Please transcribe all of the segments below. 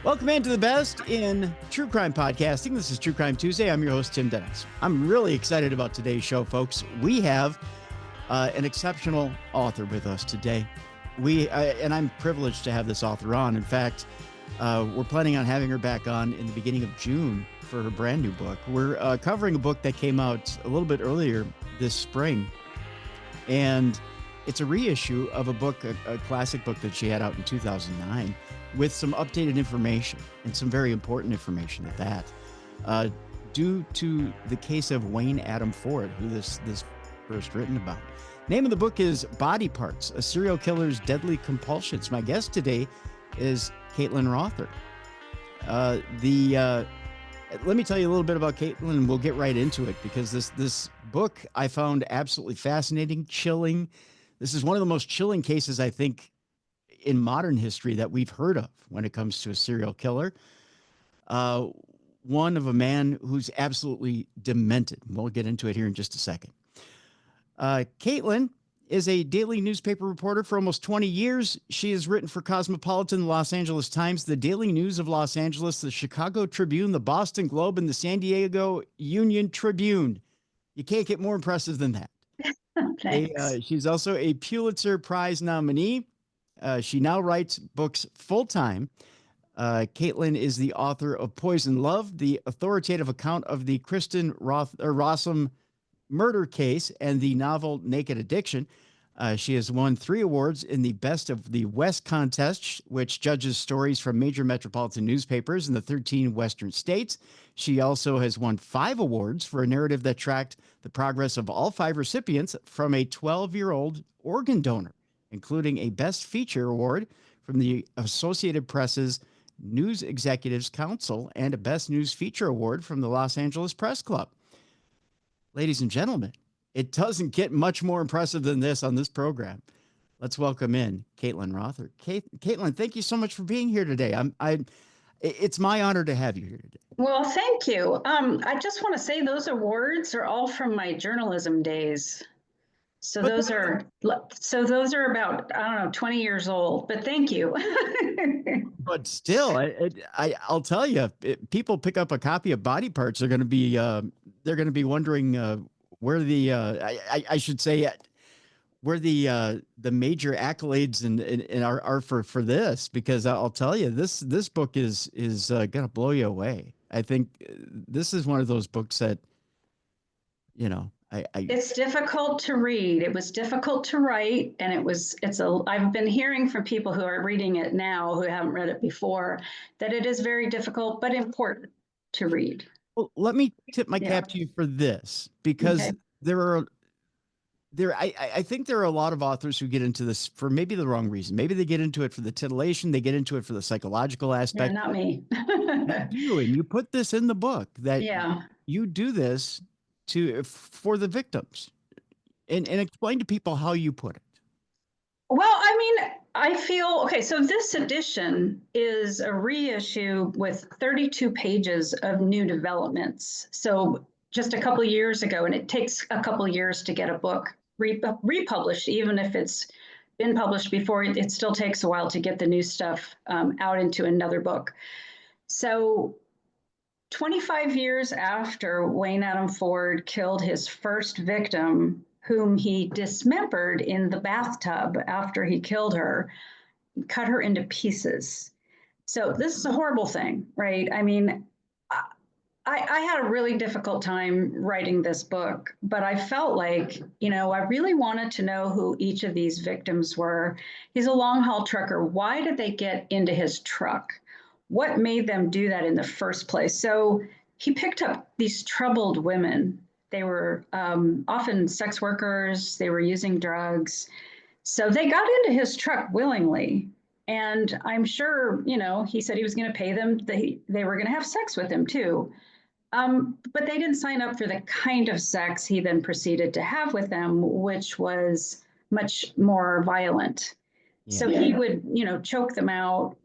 Welcome into the best in true crime podcasting. This is True Crime Tuesday. I'm your host, Tim Dennis. I'm really excited about today's show, folks. We have an exceptional author with us today. And I'm privileged to have this author on. In fact, we're planning on having her back on in the beginning of June for her brand new book. We're covering a book that came out a little bit earlier this spring. And it's a reissue of a book, a classic book that she had out in 2009. With some updated information and some very important information at that, due to the case of Wayneadamford, who this first written about. Name of the book is Bodyparts, a serial killer's deadly compulsions. My guest today is Caitlin-Rother. Let me tell you a little bit about Caitlin, and we'll get right into it, because this book I found absolutely fascinating, chilling. This is one of the most chilling cases, I think, in modern history that we've heard of when it comes to a serial killer. One of a man who's absolutely demented. We'll get into it here in just a second. Caitlin is a daily newspaper reporter for almost 20 years. She has written for Cosmopolitan, the Los Angeles Times, the Daily News of Los Angeles, the Chicago Tribune, the Boston Globe, and the San Diego Union Tribune. You can't get more impressive than that. She's also a Pulitzer Prize nominee. She now writes books full-time. Caitlin is the author of Poison Love, the authoritative account of the Kristen Rossum murder case, and the novel Naked Addiction. She has won 3 awards in the Best of the West contest, which judges stories from major metropolitan newspapers in the 13 Western states. She also has won 5 awards for a narrative that tracked the progress of all 5 recipients from a 12-year-old organ donor, including a Best Feature Award from the Associated Press's News Executives Council and a Best News Feature Award from the Los Angeles Press Club. Ladies and gentlemen, it doesn't get much more impressive than this on this program. Let's welcome in Caitlin-Rother. Caitlin, thank you so much for being here today. It's my honor to have you here today. Well, thank you. I just want to say those awards are all from my journalism days. So those are about, I don't know, 20 years old, but thank you. But still, I'll tell you, people pick up a copy of Body Parts, they're going to be wondering where the I should say where the major accolades and are for this, because I'll tell you, this book is going to blow you away. I think this is one of those books that, you know, it's difficult to read. It was difficult to write, and I've been hearing from people who are reading it now who haven't read it before that it is very difficult but important to read. Well, let me tip my cap to you for this, because I think there are a lot of authors who get into this for maybe the wrong reason. Maybe they get into it for the titillation, they get into it for the psychological aspect. Yeah, not me. You and you put this in the book that you do this for the victims, and explain to people how you put it. Well, I mean, I feel, okay, so this edition is a reissue with 32 pages of new developments. So just a couple of years ago, and it takes a couple of years to get a book republished, even if it's been published before, it still takes a while to get the new stuff out into another book. So 25 years after Wayneadamford killed his first victim, whom he dismembered in the bathtub after he killed her, cut her into pieces. So this is a horrible thing, right? I mean, I had a really difficult time writing this book, but I felt like, I really wanted to know who each of these victims were. He's a long-haul trucker. Why did they get into his truck? What made them do that in the first place? So he picked up these troubled women. They were often sex workers. They were using drugs. So they got into his truck willingly. And I'm sure, he said he was going to pay them. They were going to have sex with him too. But they didn't sign up for the kind of sex he then proceeded to have with them, which was much more violent. Yeah. So he would, choke them out,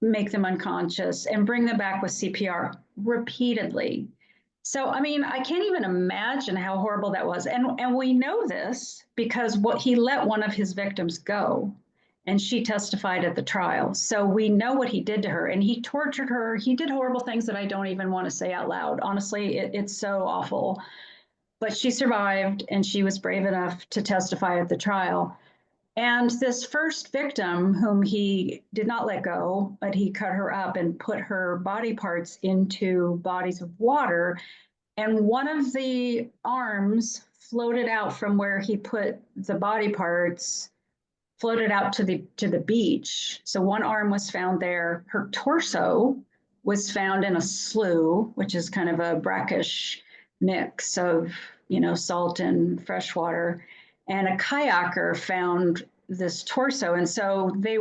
make them unconscious, and bring them back with CPR repeatedly. So, I mean, I can't even imagine how horrible that was. And we know this because he let one of his victims go. and she testified at the trial. So we know what he did to her, and he tortured her. He did horrible things that I don't even want to say out loud. Honestly, it's so awful. But she survived, and she was brave enough to testify at the trial. And this first victim, whom he did not let go, but he cut her up and put her body parts into bodies of water. And one of the arms floated out from where he put the body parts, floated out to the beach. So one arm was found there. Her torso was found in a slough, which is kind of a brackish mix of, salt and fresh water. And a kayaker found this torso. And so they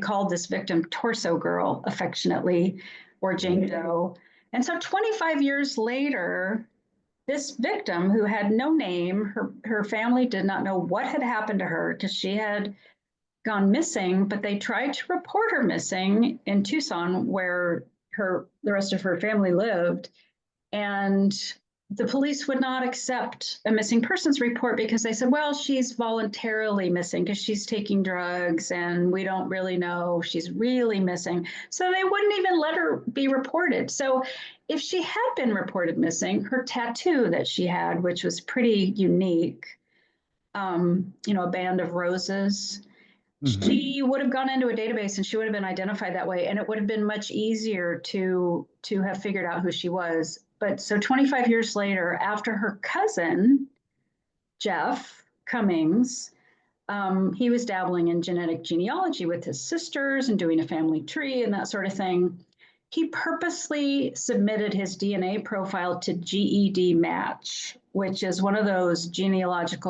called this victim Torso Girl affectionately, or Jane Doe. And so 25 years later, this victim, who had no name, her family did not know what had happened to her because she had gone missing, but they tried to report her missing in Tucson, where the rest of her family lived. And the police would not accept a missing persons report because they said, well, she's voluntarily missing because she's taking drugs and we don't really know she's really missing. So they wouldn't even let her be reported. So if she had been reported missing, her tattoo that she had, which was pretty unique, a band of roses, she would have gone into a database and she would have been identified that way. And it would have been much easier to have figured out who she was. But so 25 years later, after her cousin, Jeff Cummings, he was dabbling in genetic genealogy with his sisters and doing a family tree and that sort of thing. He purposely submitted his DNA profile to GED Match, which is one of those genetic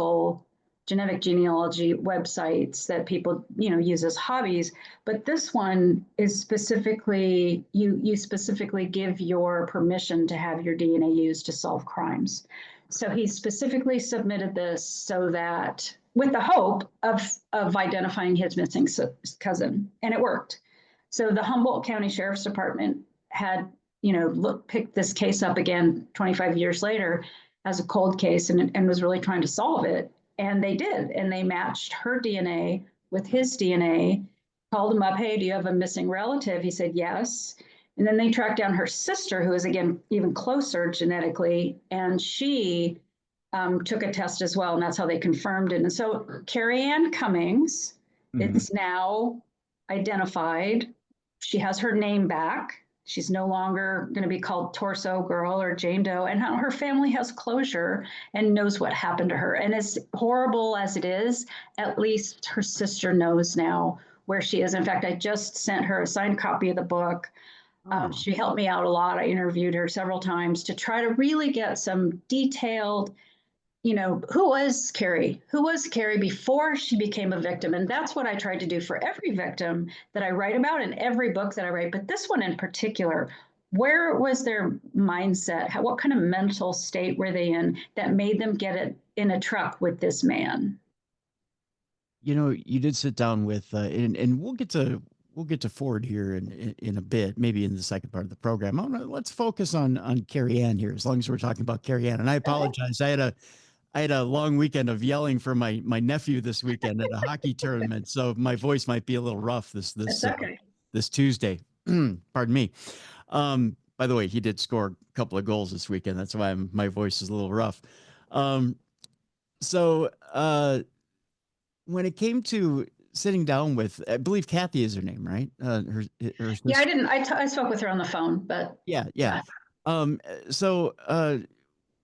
genealogy websites that people, use as hobbies. But this one is specifically, you specifically give your permission to have your DNA used to solve crimes. So he specifically submitted this so that, with the hope of identifying his missing cousin, and it worked. So the Humboldt County Sheriff's Department had, picked this case up again 25 years later as a cold case and was really trying to solve it. And they did, and they matched her DNA with his DNA, called him up, hey, do you have a missing relative? He said, yes. And then they tracked down her sister, who is, again, even closer genetically, and she took a test as well, and that's how they confirmed it. And so Kerryannecummings is now identified. She has her name back. She's no longer going to be called Torso Girl or Jane Doe, and her family has closure and knows what happened to her. And as horrible as it is, at least her sister knows now where she is. In fact, I just sent her a signed copy of the book. She helped me out a lot. I interviewed her several times to try to really get some detailed, who was Carrie? Who was Carrie before she became a victim? And that's what I tried to do for every victim that I write about in every book that I write. But this one in particular, where was their mindset? What kind of mental state were they in that made them get it in a truck with this man? You did sit down with, and we'll get to Ford here in a bit, maybe in the second part of the program. Let's focus on Carrie Ann here, as long as we're talking about Carrie Ann. And I apologize. I had a long weekend of yelling for my nephew this weekend at a hockey tournament, so my voice might be a little rough this Tuesday. Pardon me. By the way, he did score a couple of goals this weekend. That's why my voice is a little rough. So when it came to sitting down with, I believe Kathy is her name, right? Yeah, I didn't. I spoke with her on the phone, but yeah. So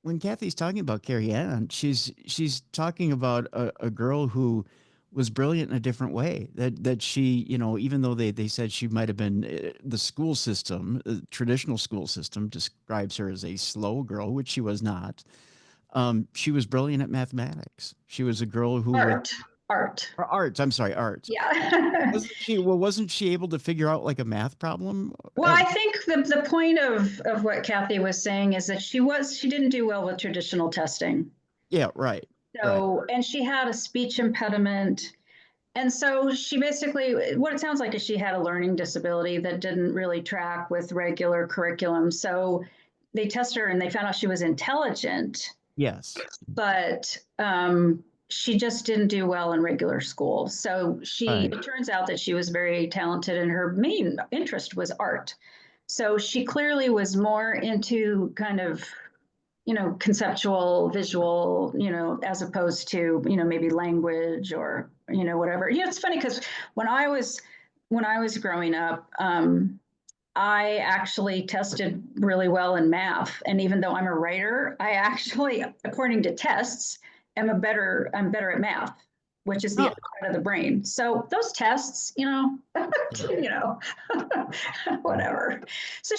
when Kathy's talking about Carrie Ann, she's talking about a girl who was brilliant in a different way. That she, even though they said she might have been, the school system, traditional school system describes her as a slow girl, which she was not. She was brilliant at mathematics. She was a girl who arts. I'm sorry, arts. Yeah. Wasn't she able to figure out like a math problem? Well, I think the point of what Kathy was saying is that she didn't do well with traditional testing. Yeah, right. So, and she had a speech impediment. And so she basically, what it sounds like is she had a learning disability that didn't really track with regular curriculum. So they tested her and they found out she was intelligent. Yes. But she just didn't do well in regular school. So Right. it turns out that she was very talented and her main interest was art. So she clearly was more into kind of, conceptual, visual, as opposed to, maybe language or, whatever. It's funny because when I was growing up, I actually tested really well in math. And even though I'm a writer, I actually, according to tests, I'm better at math, which is the Oh, other side of the brain. So those tests, yeah. you know, whatever. So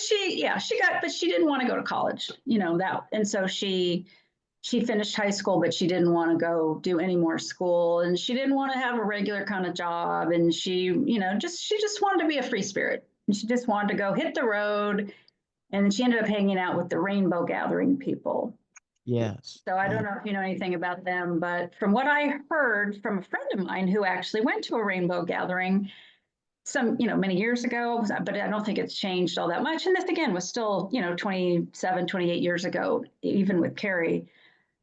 but she didn't want to go to college, and so she finished high school, but she didn't want to go do any more school, and she didn't want to have a regular kind of job, and she just wanted to be a free spirit, and she just wanted to go hit the road, and she ended up hanging out with the rainbow gathering people. Yes. So I Yeah. don't know if you know anything about them, but from what I heard from a friend of mine who actually went to a rainbow gathering many years ago, but I don't think it's changed all that much. And this again was still, 27, 28 years ago, even with Carrie.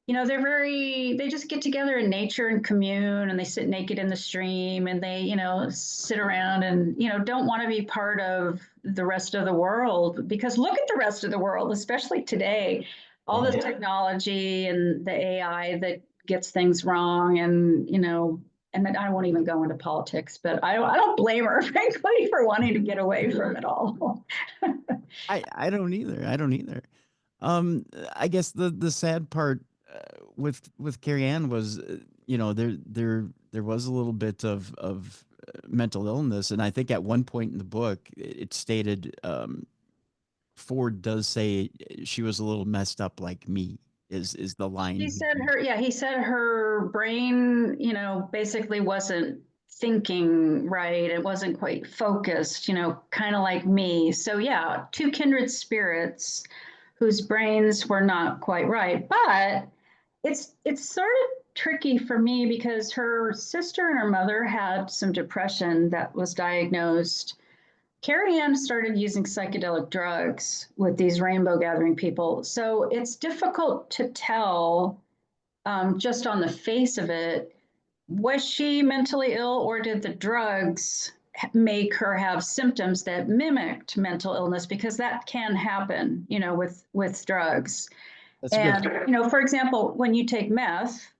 They just get together in nature and commune, and they sit naked in the stream, and they, sit around and, don't want to be part of the rest of the world, because look at the rest of the world, especially today, all Yeah. the technology and the AI that gets things wrong. And, and I won't even go into politics, but I don't blame her, frankly, for wanting to get away from it all. I don't either. I don't either. I guess the sad part with Carrie Ann was, there was a little bit of mental illness, and I think at one point in the book it stated, Ford does say she was a little messed up like me. Is the line? He said her brain, basically wasn't thinking right. It wasn't quite focused, kind of like me. So yeah, two kindred spirits whose brains were not quite right. But it's sort of tricky for me because her sister and her mother had some depression that was diagnosed. Carrie Ann started using psychedelic drugs with these rainbow gathering people. So it's difficult to tell, just on the face of it, was she mentally ill, or did the drugs make her have symptoms that mimicked mental illness? Because that can happen, with drugs. That's a good. And, for example, when you take meth,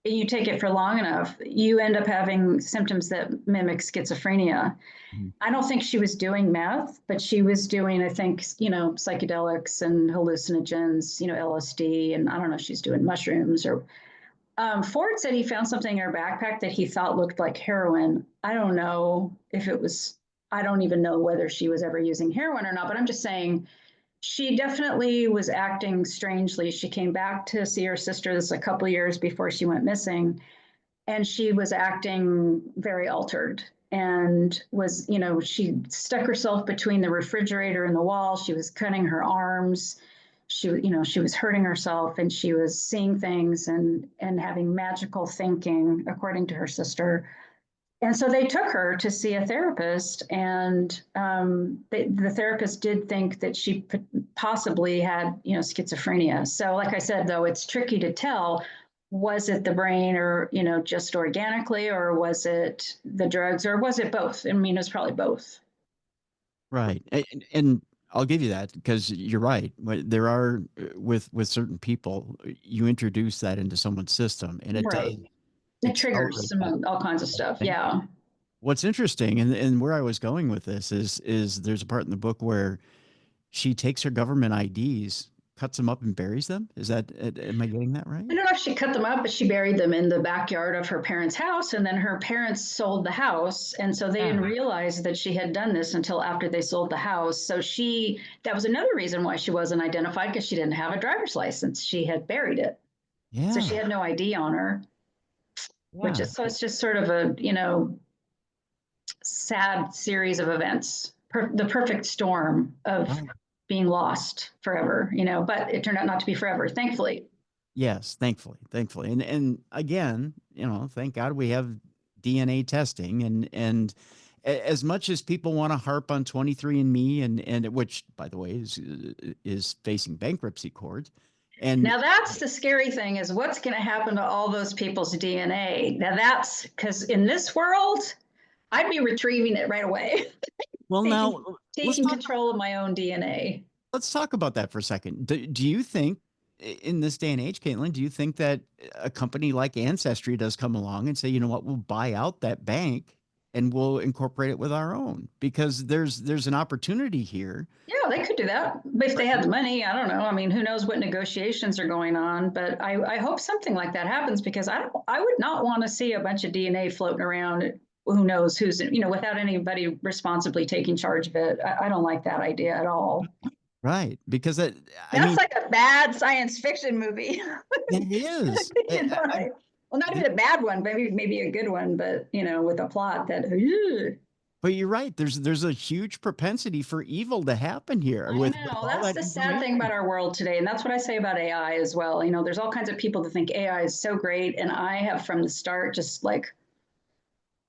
and you take it for long enough, you end up having symptoms that mimic schizophrenia. Mhm. I don't think she was doing meth, but she was doing, I think, psychedelics and hallucinogens, LSD, and I don't know if she's doing mushrooms or. Ford said he found something in her backpack that he thought looked like heroin. I don't know if it was, I don't even know whether she was ever using heroin or not, but I'm just saying she definitely was acting strangely. She came back to see her sister this a couple of years before she went missing, and she was acting very altered and was, she stuck herself between the refrigerator and the wall. She was cutting her arms. She was hurting herself, and she was seeing things and having magical thinking, according to her sister. And so they took her to see a therapist, and the therapist did think that she possibly had, schizophrenia. So, like I said, though, it's tricky to tell. Was it the brain, or just organically, or was it the drugs, or was it both? I mean, it was probably both. Right. And I'll give you that because you're right. There are, with certain people, you introduce that into someone's system and it does Right. It triggers accelerate that all kinds of stuff. thing. Yeah. What's interesting, and where I was going with this is there's a part in the book where she takes her government IDs, cuts them up and buries them. Is that, am I getting that right? I don't know if she cut them up, but she buried them in the backyard of her parents' house. And then her parents sold the house. And so they Yeah. didn't realize that she had done this until after they sold the house. So that was another reason why she wasn't identified, because she didn't have a driver's license. She had buried it. So she Yeah. had no ID on her, Yeah. so it's just sort of a, sad series of events, the perfect storm of Right. being lost forever, but it turned out not to be forever, thankfully. Yes, thankfully. And again, thank God we have DNA testing, and as much as people want to harp on 23andMe, and which, by the way, is facing bankruptcy court, And now that's the scary thing, is what's going to happen to all those people's DNA. Now that's because in this world, I'd be retrieving it right away. well, now taking control of my own DNA. Let's talk about that for a second. Do you think, in this day and age, Caitlin, do you think that a company like Ancestry does come along and say, you know what, we'll buy out that bank and we'll incorporate it with our own? Because there's an opportunity here. Yeah, they could do that if they had the money. I don't know. I mean, who knows what negotiations are going on? But I hope something like that happens, because I would not want to see a bunch of DNA floating around. Who knows who's, without anybody responsibly taking charge of it. I don't like that idea at all. Right, because that's like a bad science fiction movie. It is. Well, not even a bad one, maybe a good one, but with a plot that. But you're right. There's a huge propensity for evil to happen here. I know. That's the sad thing about our world today, and that's what I say about AI as well. There's all kinds of people that think AI is so great, and I have from the start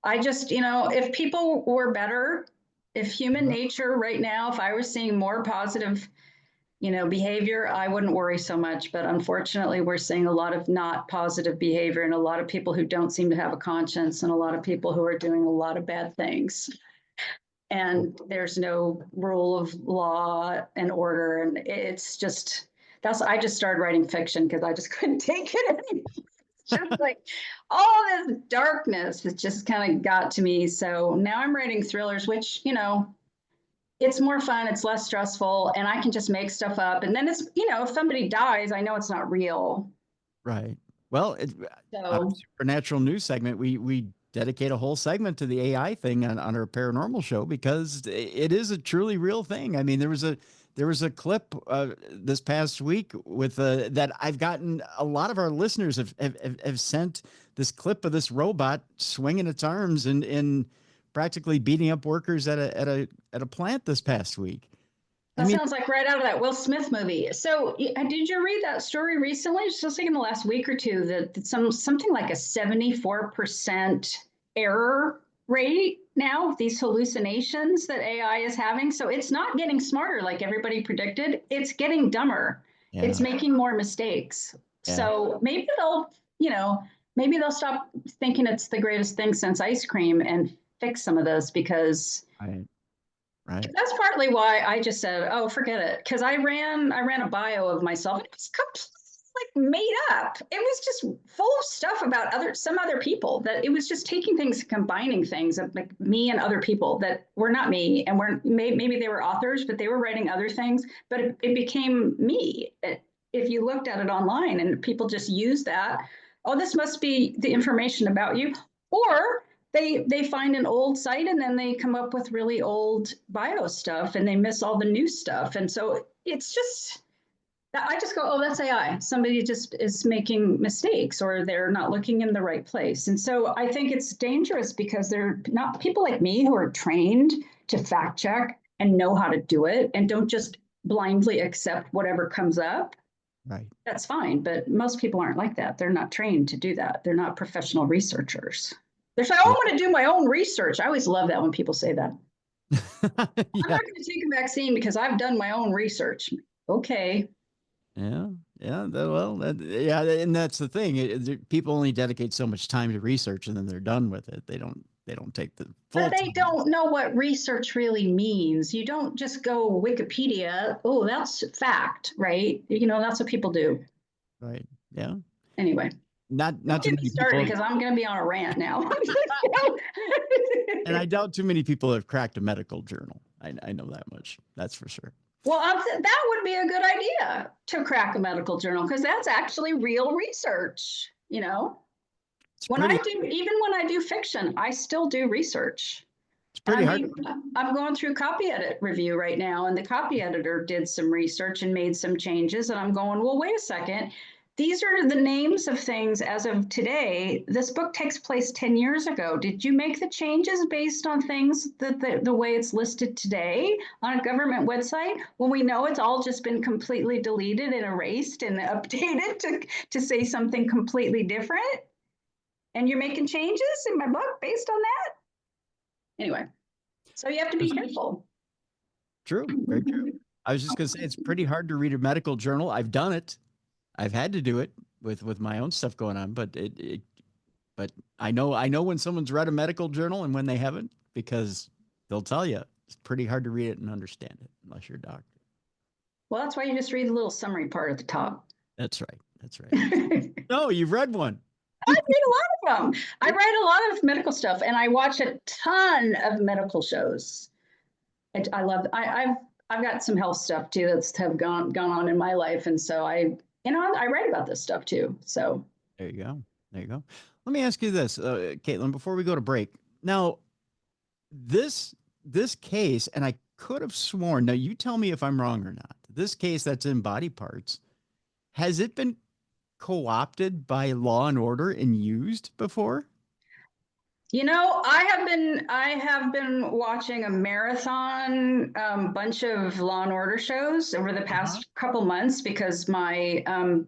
if people were better. If human nature right now, if I was seeing more positive, behavior, I wouldn't worry so much. But unfortunately, we're seeing a lot of not positive behavior, and a lot of people who don't seem to have a conscience, and a lot of people who are doing a lot of bad things. And there's no rule of law and order. And it's just, I just started writing fiction because I just couldn't take it anymore. Just like all this darkness, it just kind of got to me. So now I'm writing thrillers, which, it's more fun, it's less stressful, and I can just make stuff up. And then it's, if somebody dies, I know it's not real. Right. Well, our Supernatural News segment, we dedicate a whole segment to the AI thing on our paranormal show, because it is a truly real thing. I mean, there was a clip this past week with that I've gotten. A lot of our listeners have sent this clip of this robot swinging its arms and practically beating up workers at a plant this past week. That sounds like right out of that Will Smith movie. So did you read that story recently? Just like in the last week or two, that something like a 74% error rate now, these hallucinations that AI is having. So it's not getting smarter like everybody predicted. It's getting dumber. Yeah. It's making more mistakes. Yeah. So maybe they'll stop thinking it's the greatest thing since ice cream and fix some of this, because right. That's partly why I just said, oh, forget it. Because I ran a bio of myself. It was completely made up. It was just full of stuff about some other people, that it was just taking things, combining things of like me and other people that were not me, and maybe they were authors, but they were writing other things. But it became me. If you looked at it online and people just use that, oh, this must be the information about you. Or they find an old site and then they come up with really old bio stuff and they miss all the new stuff. And so it's just, I just go, oh, that's AI. Somebody just is making mistakes, or they're not looking in the right place. And so I think it's dangerous, because they're not people like me who are trained to fact check and know how to do it and don't just blindly accept whatever comes up. Right. That's fine. But most people aren't like that. They're not trained to do that. They're not professional researchers. They're saying, oh, I want to do my own research. I always love that when people say that. Yeah. I'm not going to take a vaccine because I've done my own research. Okay. Yeah. And that's the thing. People only dedicate so much time to research and then they're done with it. They don't take the full But they don't know what research really means. You don't just go Wikipedia. Oh, that's fact, right? That's what people do. Right. Yeah. Anyway. Not too many started, because I'm going to be on a rant now. And I doubt too many people have cracked a medical journal. I know that much. That's for sure. Well, that would be a good idea, to crack a medical journal, because that's actually real research. When I do fiction, I still do research. It's pretty hard. I'm going through copy edit review right now, and the copy editor did some research and made some changes, and I'm going, well, wait a second. These are the names of things as of today. This book takes place 10 years ago. Did you make the changes based on things that the way it's listed today on a government website, when we know it's all just been completely deleted and erased and updated to say something completely different? And you're making changes in my book based on that? Anyway, so you have to be careful. True, very true. I was just going to say, it's pretty hard to read a medical journal. I've done it. I've had to do it with my own stuff going on, but but I know when someone's read a medical journal and when they haven't, because they'll tell you it's pretty hard to read it and understand it unless you're a doctor. Well, that's why you just read the little summary part at the top. That's right. That's right. No, you've read one. I read a lot of them. I write a lot of medical stuff, and I watch a ton of medical shows. I love. I've got some health stuff too that's have gone on in my life, and so I write about this stuff too. So there you go. There you go. Let me ask you this, Caitlin, before we go to break. Now, this case, and I could have sworn. Now, you tell me if I'm wrong or not. This case that's in Body Parts, has it been co-opted by Law and Order and used before? I have been watching a marathon bunch of Law and Order shows over the past couple months because my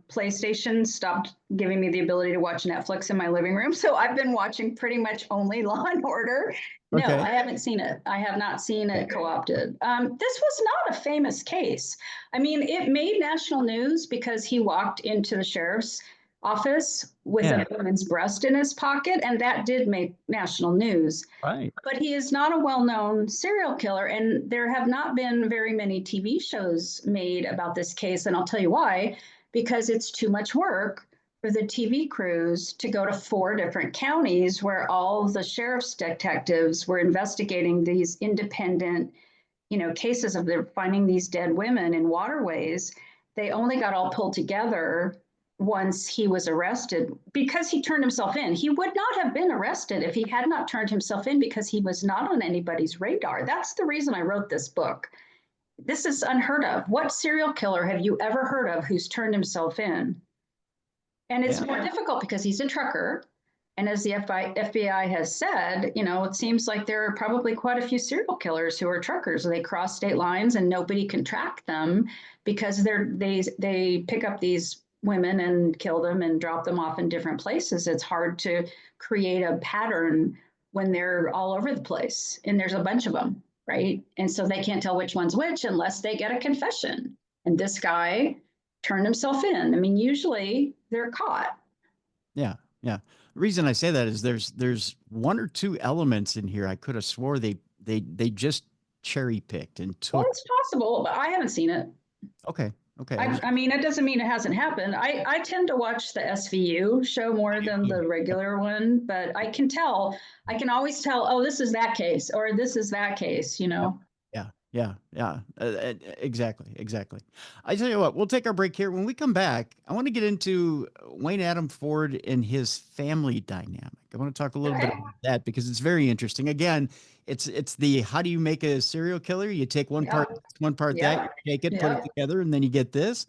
PlayStation stopped giving me the ability to watch Netflix in my living room. So I've been watching pretty much only Law and Order. No, Okay. I haven't seen it. I have not seen it co-opted. This was not a famous case. I mean, it made national news because he walked into the sheriff's office with a woman's breast in his pocket, and that did make national news. Right. But he is not a well-known serial killer, and there have not been very many TV shows made about this case, and I'll tell you why. Because it's too much work for the TV crews to go to 4 different counties where all the sheriff's detectives were investigating these independent, cases of their finding these dead women in waterways. They only got all pulled together once he was arrested because he turned himself in. He would not have been arrested if he had not turned himself in because he was not on anybody's radar. That's the reason I wrote this book. This is unheard of. What serial killer have you ever heard of who's turned himself in? And it's more difficult because he's a trucker. And as the FBI has said, it seems like there are probably quite a few serial killers who are truckers. They cross state lines and nobody can track them because they pick up these women and kill them and drop them off in different places. It's hard to create a pattern when they're all over the place and there's a bunch of them, right? And so they can't tell which one's which unless they get a confession. And this guy turned himself in. I mean, usually they're caught. Yeah. The reason I say that is there's 1 or 2 elements in here I could have swore they just cherry picked and took. Well, it's possible, but I haven't seen it. Okay. I mean, it doesn't mean it hasn't happened. I tend to watch the SVU show more than the regular one, but I can always tell, oh, this is that case or this is that case, Yeah. Exactly. I tell you what, we'll take our break here. When we come back, I want to get into Wayne Adam Ford and his family dynamic. I want to talk a little bit about that because it's very interesting. Again, it's the how do you make a serial killer? You take one part that, you take it, put it together, and then you get this.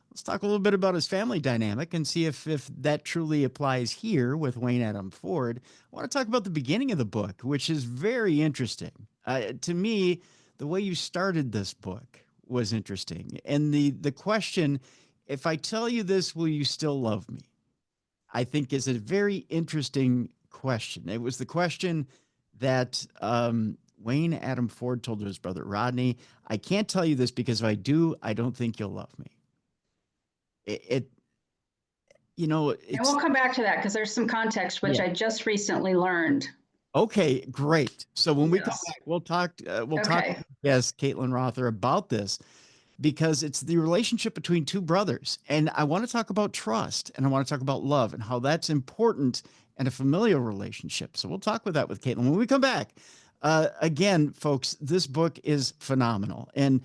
Let's talk a little bit about his family dynamic and see if that truly applies here with Wayne Adam Ford. I want to talk about the beginning of the book, which is very interesting. To me, the way you started this book was interesting. And the question, if I tell you this, will you still love me? I think is a very interesting question. It was the question that Wayne Adam Ford told to his brother, Rodney, I can't tell you this because if I do, I don't think you'll love me. And we'll come back to that because there's some context, which I just recently learned. Okay, great. So when we come back, we'll talk, yes, Caitlin Rother about this because it's the relationship between 2 brothers. And I want to talk about trust and I want to talk about love and how that's important in a familial relationship. So we'll talk about that with Caitlin when we come back. Again, folks, this book is phenomenal. And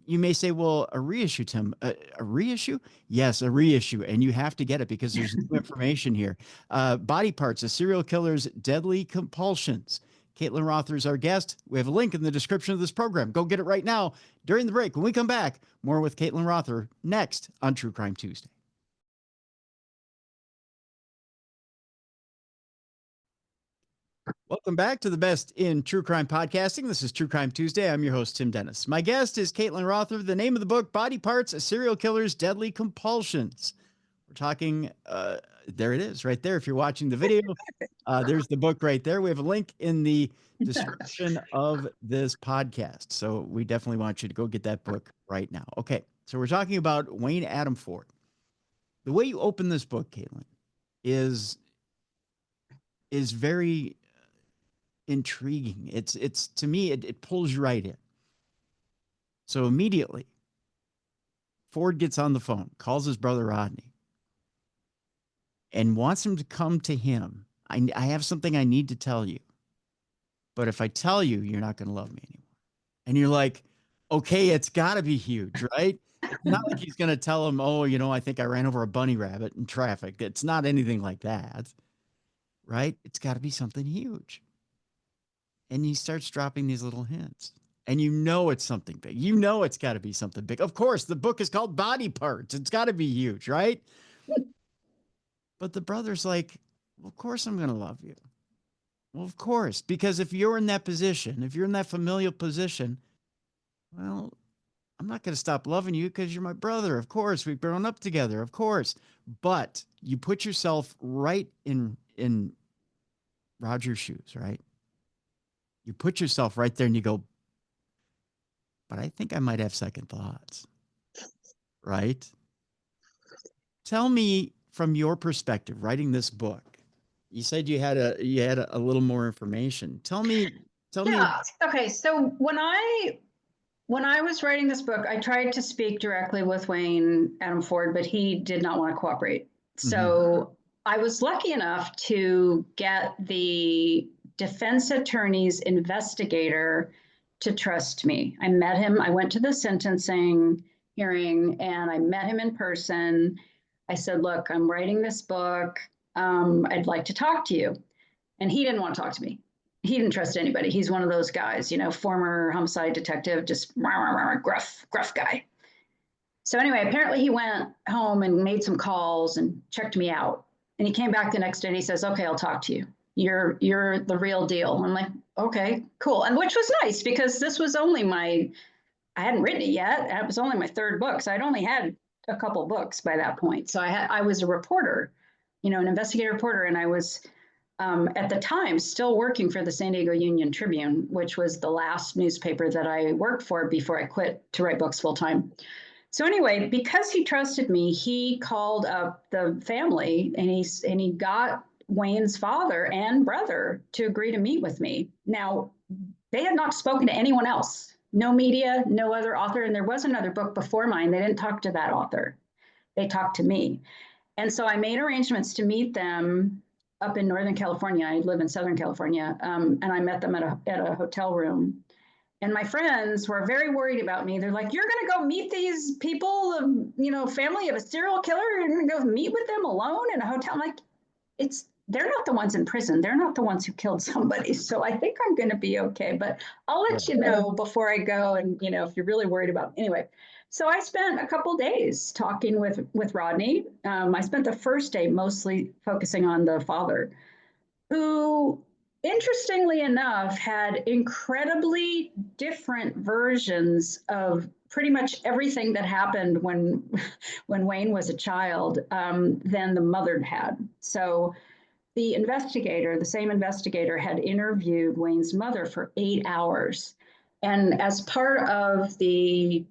you may say, well, a reissue, Tim, a reissue? Yes, a reissue. And you have to get it because there's new information here. Body Parts, a serial killer's deadly compulsions. Caitlin Rother is our guest. We have a link in the description of this program. Go get it right now during the break. When we come back, more with Caitlin Rother next on True Crime Tuesday. Welcome back to the best in true crime podcasting. This is True Crime Tuesday. I'm your host, Tim Dennis. My guest is Caitlin Rother. The name of the book, Body Parts, a Serial Killer's Deadly Compulsions. We're talking, there it is right there. If you're watching the video, there's the book right there. We have a link in the description of this podcast. So we definitely want you to go get that book right now. Okay. So we're talking about Wayne Adam Ford. The way you open this book, Caitlin, is very intriguing. It's to me, it pulls you right in. So immediately, Ford gets on the phone, calls his brother Rodney, and wants him to come to him. I have something I need to tell you, but if I tell you, you're not going to love me anymore. And you're like, okay, it's got to be huge, right? It's not like he's going to tell him, oh, I think I ran over a bunny rabbit in traffic. It's not anything like that, right? It's got to be something huge. And he starts dropping these little hints. And it's something big. It's got to be something big. Of course, the book is called Body Parts. It's got to be huge, right? But the brother's like, well, of course I'm going to love you. Well, of course, because if you're in that position, if you're in that familial position, well, I'm not going to stop loving you because you're my brother. Of course, we've grown up together. Of course. But you put yourself right in Roger's shoes, right? You put yourself right there and you go, but I think I might have second thoughts, right? Tell me from your perspective, writing this book, you said you had a little more information. Tell me. Okay. So when I was writing this book, I tried to speak directly with Wayneadamford, but he did not want to cooperate. So I was lucky enough to get the defense attorney's investigator to trust me. I met him. I went to the sentencing hearing and I met him in person. I said, look, I'm writing this book. I'd like to talk to you. And he didn't want to talk to me. He didn't trust anybody. He's one of those guys, former homicide detective, just gruff guy. So anyway, apparently he went home and made some calls and checked me out. And he came back the next day and he says, okay, I'll talk to you. You're the real deal. I'm like, okay, cool. And which was nice because this was only I hadn't written it yet. It was only my third book. So I'd only had a couple books by that point. So I was a reporter, an investigative reporter. And I was, at the time, still working for the San Diego Union Tribune, which was the last newspaper that I worked for before I quit to write books full time. So anyway, because he trusted me, he called up the family and he got Wayne's father and brother to agree to meet with me. Now, they had not spoken to anyone else, no media, no other author, and there was another book before mine. They didn't talk to that author. They talked to me. And so I made arrangements to meet them up in Northern California. I live in Southern California, and I met them at a hotel room. And my friends were very worried about me. They're like, you're going to go meet these people, family of a serial killer? You're going to go meet with them alone in a hotel? I'm like, they're not the ones in prison. They're not the ones who killed somebody. So I think I'm going to be okay. But I'll let you know before I go. And, if you're really worried about me. Anyway, so I spent a couple days talking with Rodney. I spent the first day mostly focusing on the father, who, interestingly enough, had incredibly different versions of pretty much everything that happened when Wayne was a child than the mother had. So the same investigator, had interviewed Wayne's mother for 8 hours. And as part of the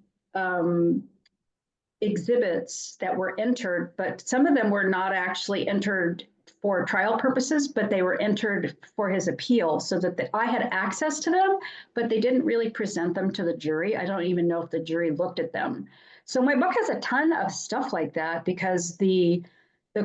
exhibits that were entered, but some of them were not actually entered for trial purposes, but they were entered for his appeal so that I had access to them, but they didn't really present them to the jury. I don't even know if the jury looked at them. So my book has a ton of stuff like that because the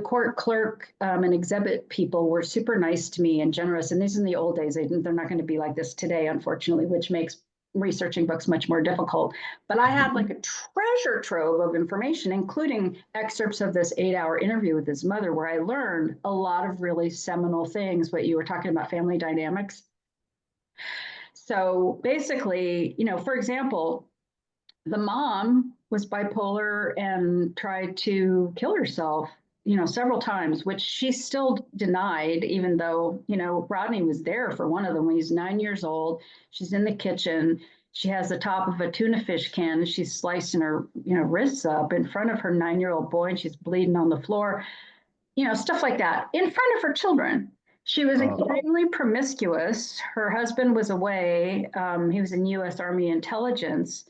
court clerk and exhibit people were super nice to me and generous. And these in the old days, they're not going to be like this today, unfortunately, which makes researching books much more difficult. But I had like a treasure trove of information, including excerpts of this 8-hour interview with his mother, where I learned a lot of really seminal things, what you were talking about, family dynamics. So basically, for example, the mom was bipolar and tried to kill herself, several times, which she still denied, even though, Rodney was there for one of them when he's 9 years old. She's in the kitchen. She has the top of a tuna fish can and she's slicing her, wrists up in front of her 9-year-old boy and she's bleeding on the floor, stuff like that in front of her children. She was extremely promiscuous. Her husband was away. He was in U.S. Army intelligence.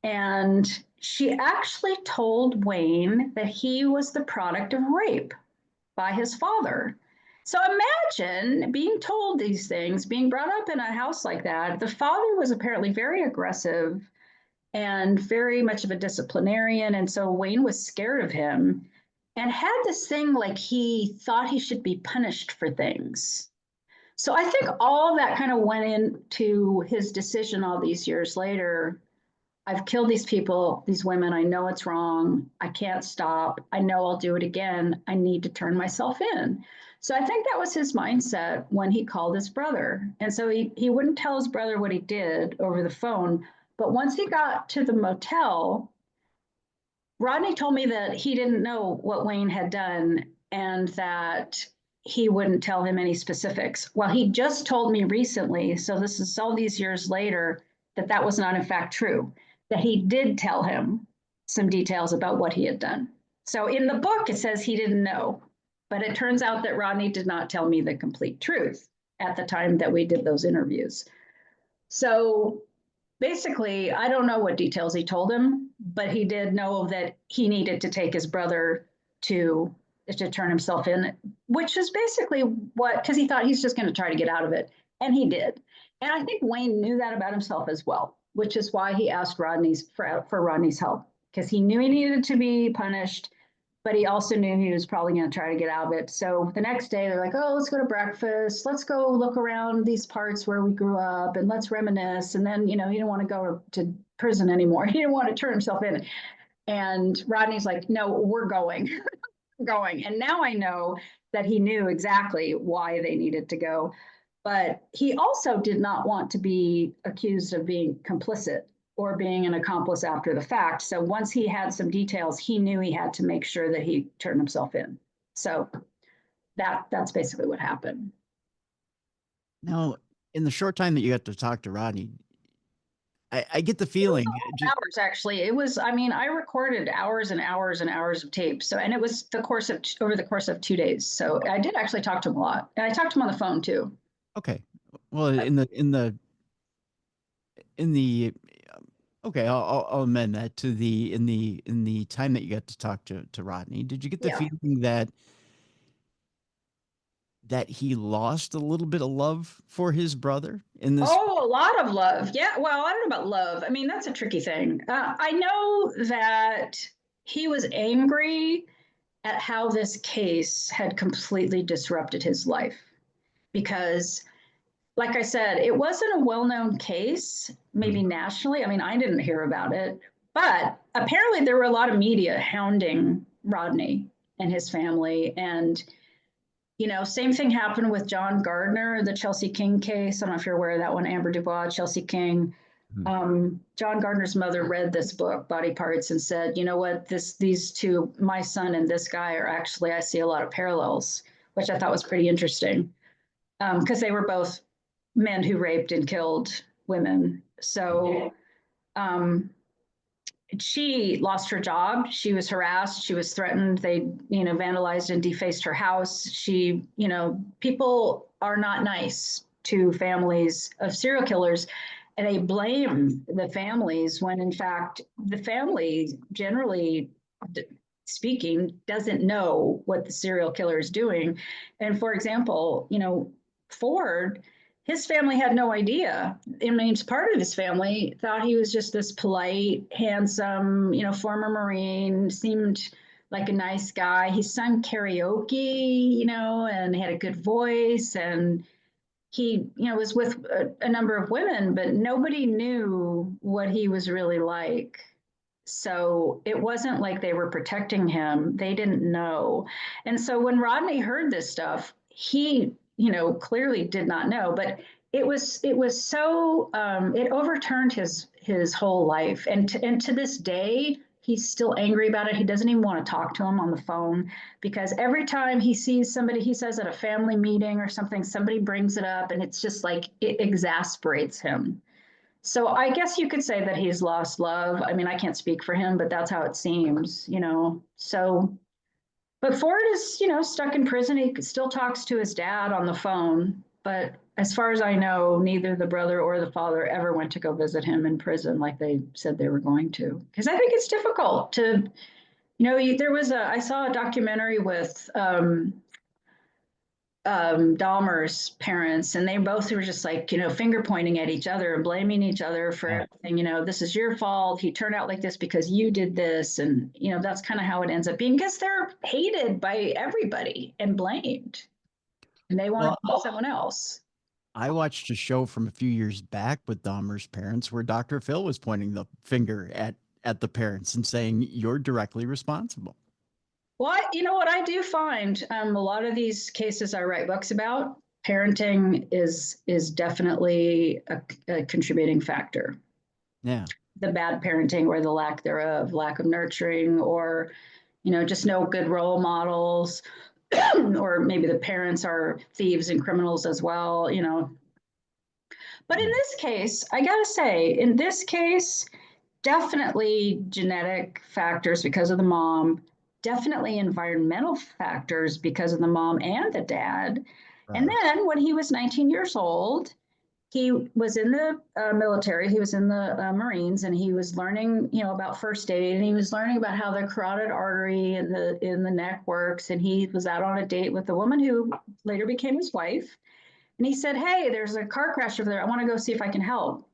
And she actually told Wayne that he was the product of rape by his father. So imagine being told these things, being brought up in a house like that. The father was apparently very aggressive and very much of a disciplinarian. And so Wayne was scared of him and had this thing like he thought he should be punished for things. So I think all that kind of went into his decision all these years later. I've killed these people, these women. I know it's wrong. I can't stop. I know I'll do it again. I need to turn myself in. So I think that was his mindset when he called his brother. And so he wouldn't tell his brother what he did over the phone. But once he got to the motel, Rodney told me that he didn't know what Wayne had done and that he wouldn't tell him any specifics. Well, he just told me recently, so this is all these years later, that that was not in fact true, that he did tell him some details about what he had done. So in the book, it says he didn't know, but it turns out that Rodney did not tell me the complete truth at the time that we did those interviews. So basically, I don't know what details he told him, but he did know that he needed to take his brother to turn himself in, which is basically what, because he thought he's just going to try to get out of it. And he did. And I think Wayne knew that about himself as well, which is why he asked for Rodney's help, because he knew he needed to be punished, but he also knew he was probably going to try to get out of it. So the next day they're like, oh, let's go to breakfast. Let's go look around these parts where we grew up and let's reminisce. And then, he didn't want to go to prison anymore. He didn't want to turn himself in. And Rodney's like, no, we're going. Going. And now I know that he knew exactly why they needed to go. But he also did not want to be accused of being complicit or being an accomplice after the fact. So once he had some details, he knew he had to make sure that he turned himself in. So that's basically what happened. Now, in the short time that you got to talk to Rodney, I get the feeling. Hours, actually. It was, I recorded hours and hours and hours of tape. So, and it was over the course of 2 days. So I did actually talk to him a lot. And I talked to him on the phone too. Okay. Well, okay, I'll amend that to in the time that you got to talk to Rodney. Did you get the feeling that he lost a little bit of love for his brother in this? Oh, a lot of love. Yeah. Well, I don't know about love. That's a tricky thing. I know that he was angry at how this case had completely disrupted his life because, like I said, it wasn't a well-known case, maybe nationally. I didn't hear about it, but apparently there were a lot of media hounding Rodney and his family. And same thing happened with John Gardner, the Chelsea King case. I don't know if you're aware of that one, Amber Dubois, Chelsea King. John Gardner's mother read this book, Bodyparts, and said, you know what, these two, my son and this guy are actually, I see a lot of parallels, which I thought was pretty interesting because they were both men who raped and killed women. So she lost her job. She was harassed. She was threatened. They, vandalized and defaced her house. She, people are not nice to families of serial killers, and they blame the families when in fact the family, generally speaking, doesn't know what the serial killer is doing. And for example, Ford, his family had no idea. Part of his family thought he was just this polite, handsome, former Marine, seemed like a nice guy. He sung karaoke, and had a good voice. And he, was with a number of women, but nobody knew what he was really like. So it wasn't like they were protecting him. They didn't know. And so when Rodney heard this stuff, he clearly did not know, but it was so it overturned his whole life, and to this day he's still angry about it. He doesn't even want to talk to him on the phone because every time he sees somebody, he says at a family meeting or something, somebody brings it up, and it's just like it exasperates him. So I guess you could say that he's lost love. I can't speak for him, but that's how it seems, So but Ford is, stuck in prison. He still talks to his dad on the phone. but as far as I know, neither the brother or the father ever went to go visit him in prison like they said they were going to. Because I think it's difficult to, I saw a documentary with Dahmer's parents, and they both were just like, finger pointing at each other and blaming each other for everything. This is your fault. He turned out like this because you did this. And, that's kind of how it ends up being, because they're hated by everybody and blamed. And they want to blame someone else. I watched a show from a few years back with Dahmer's parents where Dr. Phil was pointing the finger at the parents and saying, you're directly responsible. Well, what I do find, a lot of these cases I write books about, parenting is definitely a contributing factor. Yeah. The bad parenting or the lack thereof, lack of nurturing, or, just no good role models, or maybe the parents are thieves and criminals as well, But in this case, I gotta say, definitely genetic factors because of the mom, definitely environmental factors because of the mom and the dad. Right. And then when he was 19 years old, he was in the military. He was in the Marines, and he was learning, about first aid, and he was learning about how the carotid artery in the neck works. And he was out on a date with a woman who later became his wife. And he said, "Hey, there's a car crash over there. I want to go see if I can help."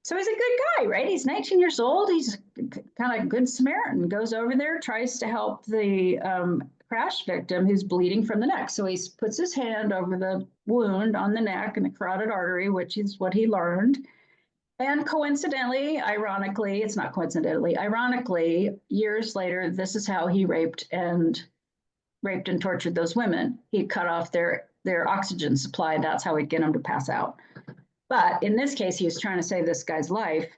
So he's a good guy, right? He's 19 years old. He's kind of good Samaritan, goes over there, tries to help the crash victim who's bleeding from the neck. So he puts his hand over the wound on the neck and the carotid artery, which is what he learned. And coincidentally, ironically, it's not coincidentally, ironically, years later, this is how he raped and tortured those women. He cut off their oxygen supply. That's how he'd get them to pass out. But in this case, he was trying to save this guy's life.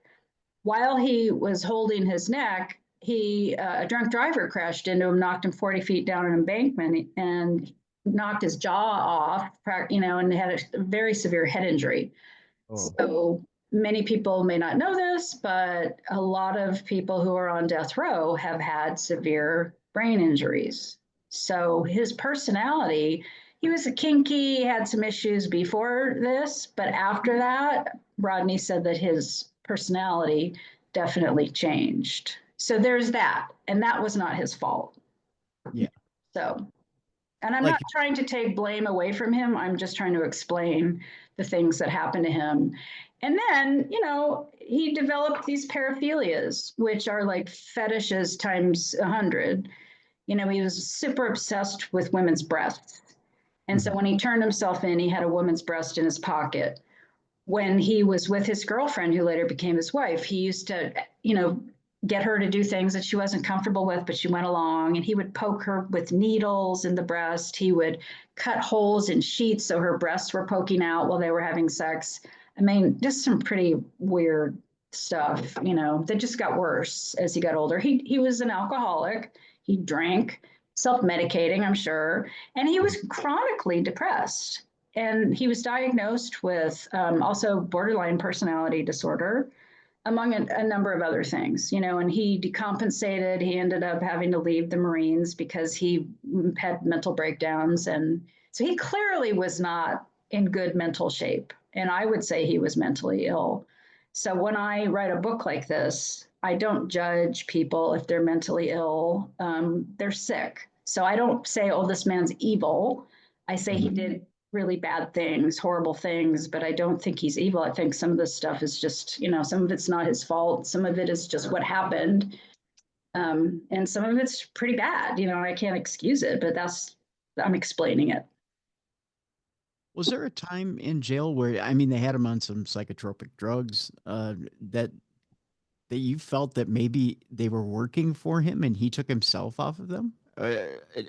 While he was holding his neck, a drunk driver crashed into him, knocked him 40 feet down an embankment, and knocked his jaw off, and had a very severe head injury. Oh. So many people may not know this, but a lot of people who are on death row have had severe brain injuries. So his personality, he was a kinky, had some issues before this, but after that, Rodney said that his personality definitely changed. So there's that, and that was not his fault. Yeah. So, and I'm not trying to take blame away from him. I'm just trying to explain the things that happened to him. And then, he developed these paraphilias, which are like fetishes times 100. He was super obsessed with women's breasts. And so when he turned himself in, he had a woman's breast in his pocket. When he was with his girlfriend, who later became his wife, he used to, get her to do things that she wasn't comfortable with, but she went along, and he would poke her with needles in the breast. He would cut holes in sheets so her breasts were poking out while they were having sex. I mean, just some pretty weird stuff, that just got worse as he got older. He was an alcoholic. He drank, self-medicating, I'm sure, and he was chronically depressed. And he was diagnosed with also borderline personality disorder, among a number of other things, and he decompensated. He ended up having to leave the Marines because he had mental breakdowns. And so he clearly was not in good mental shape. And I would say he was mentally ill. So when I write a book like this, I don't judge people if they're mentally ill. They're sick. So I don't say, oh, this man's evil. I say he did really bad things, horrible things, but I don't think he's evil. I think some of this stuff is just, some of it's not his fault. Some of it is just what happened. And some of it's pretty bad. I can't excuse it, but I'm explaining it. Was there a time in jail where, they had him on some psychotropic drugs that you felt that maybe they were working for him and he took himself off of them?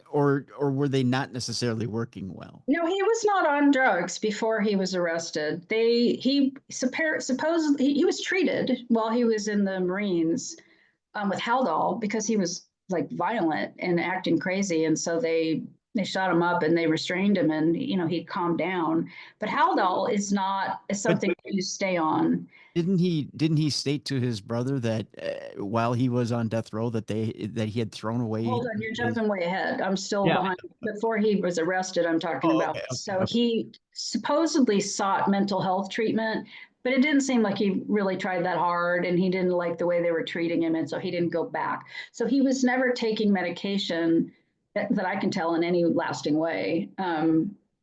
Or were they not necessarily working well? No, he was not on drugs before he was arrested. He supposedly he was treated while he was in the Marines with Haldol because he was like violent and acting crazy, and so they shot him up and they restrained him, and he calmed down. But Haldol is something you stay on. Didn't he state to his brother that while he was on death row that he had thrown away Hold on, you're his... jumping way ahead. I'm still Yeah. behind. Before he was arrested, I'm talking Oh, about. okay, So okay. he supposedly sought mental health treatment, but it didn't seem like he really tried that hard, and he didn't like the way they were treating him, and so he didn't go back. So he was never taking medication that I can tell in any lasting way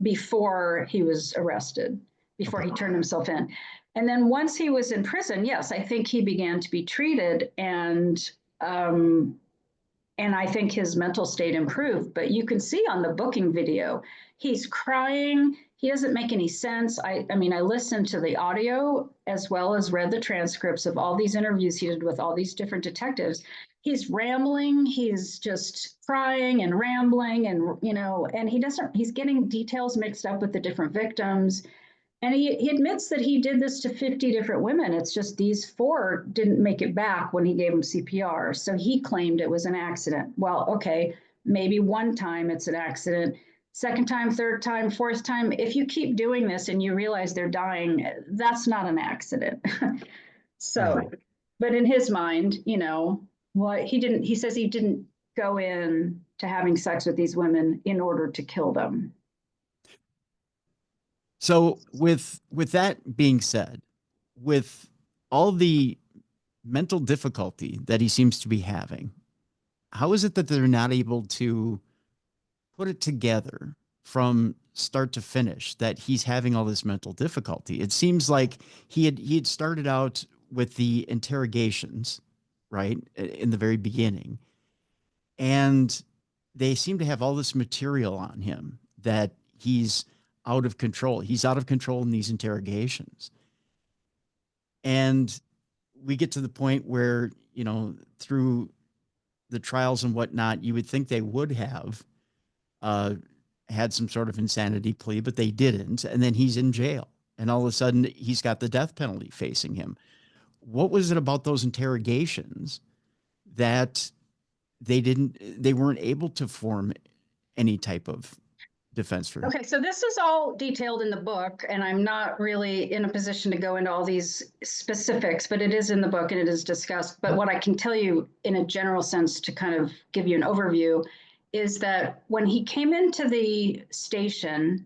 before he was arrested, before he turned himself in. And then once he was in prison, yes, I think he began to be treated, and I think his mental state improved. But you can see on the booking video, he's crying. He doesn't make any sense. I mean, I listened to the audio as well as read the transcripts of all these interviews he did with all these different detectives. He's rambling. He's just crying and rambling, and and he's getting details mixed up with the different victims. And he admits that he did this to 50 different women. It's just these 4 didn't make it back when he gave them CPR. So he claimed it was an accident. Well, okay, maybe one time it's an accident. Second time, third time, fourth time, if you keep doing this and you realize they're dying, that's not an accident. So, Right. but in his mind, well, he says he didn't go in to having sex with these women in order to kill them. So with that being said, with all the mental difficulty that he seems to be having, how is it that they're not able to put it together from start to finish that he's having all this mental difficulty? It seems like he had started out with the interrogations, right, in the very beginning, and they seem to have all this material on him that he's out of control. He's out of control in these interrogations. And we get to the point where, through the trials and whatnot, you would think they would have had some sort of insanity plea, but they didn't. And then he's in jail. And all of a sudden, he's got the death penalty facing him. What was it about those interrogations that they weren't able to form any type of defense for? Okay, so this is all detailed in the book, and I'm not really in a position to go into all these specifics, but it is in the book and it is discussed. But what I can tell you in a general sense to kind of give you an overview is that when he came into the station,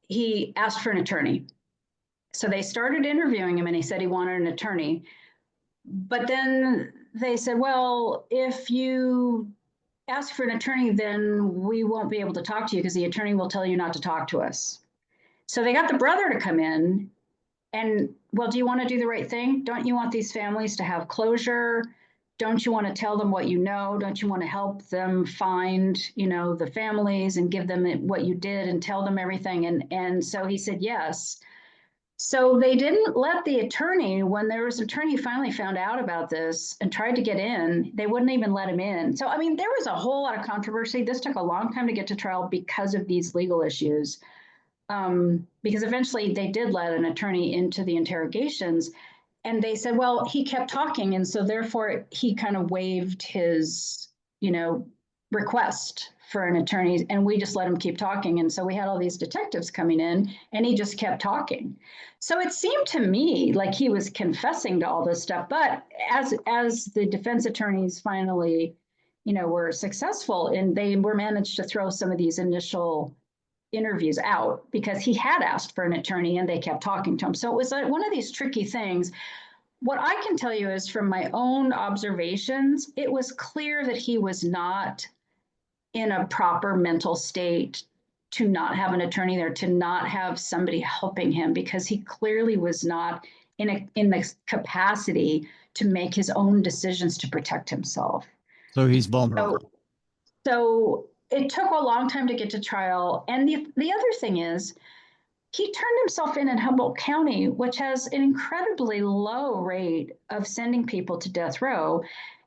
he asked for an attorney. So they started interviewing him and he said he wanted an attorney. But then they said, well, if you ask for an attorney, then we won't be able to talk to you because the attorney will tell you not to talk to us. So they got the brother to come in and, well, do you want to do the right thing? Don't you want these families to have closure? Don't you want to tell them what you know? Don't you want to help them find, the families and give them what you did and tell them everything? And so he said yes. So they didn't let the attorney, when there was an attorney finally found out about this and tried to get in, they wouldn't even let him in. So, I mean, there was a whole lot of controversy. This took a long time to get to trial because of these legal issues. Because eventually they did let an attorney into the interrogations, and they said, well, he kept talking. And so therefore he kind of waived his, request for an attorney, and we just let him keep talking. And so we had all these detectives coming in and he just kept talking. So it seemed to me like he was confessing to all this stuff. But as the defense attorneys finally, were successful, and they were managed to throw some of these initial interviews out because he had asked for an attorney and they kept talking to him. So it was like one of these tricky things. What I can tell you is from my own observations, it was clear that he was not in a proper mental state to not have an attorney there, to not have somebody helping him, because he clearly was not in the capacity to make his own decisions to protect himself. So he's vulnerable. So it took a long time to get to trial. And the other thing is, he turned himself in Humboldt County, which has an incredibly low rate of sending people to death row.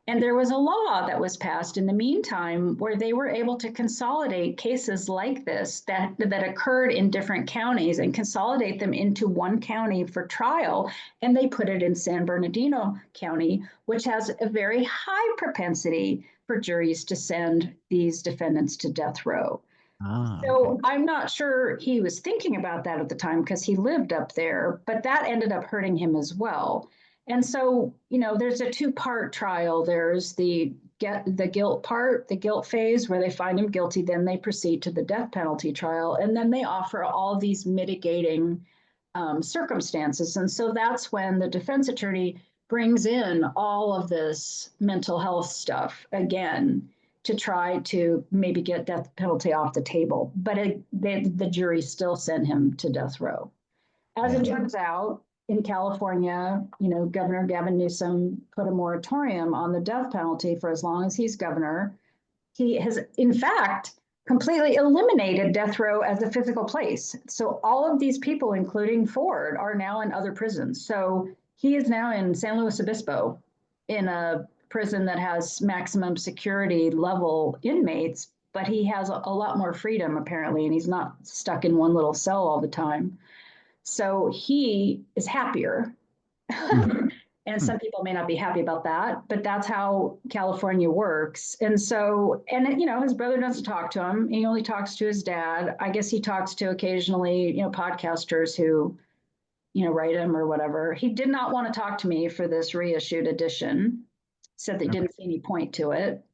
And there was a law that was passed in the meantime where they were able to consolidate cases like this that occurred in different counties and consolidate them into one county for trial. And they put it in San Bernardino County, which has a very high propensity for juries to send these defendants to death row. So Okay. I'm not sure he was thinking about that at the time because he lived up there, but that ended up hurting him as well. And so, there's a two-part trial. There's the guilt part, the guilt phase where they find him guilty, then they proceed to the death penalty trial, and then they offer all these mitigating circumstances. And so that's when the defense attorney brings in all of this mental health stuff again to try to maybe get death penalty off the table. But the jury still sent him to death row. As it turns out, in California, Governor Gavin Newsom put a moratorium on the death penalty for as long as he's governor. He has, in fact, completely eliminated death row as a physical place. So all of these people, including Ford, are now in other prisons. So he is now in San Luis Obispo in a prison that has maximum security level inmates, but he has a lot more freedom apparently, and he's not stuck in one little cell all the time. So he is happier. And some people may not be happy about that, but that's how California works. And so, his brother doesn't talk to him. He only talks to his dad. I guess he talks to occasionally, podcasters who, write him or whatever. He did not want to talk to me for this reissued edition. Said they didn't see any point to it.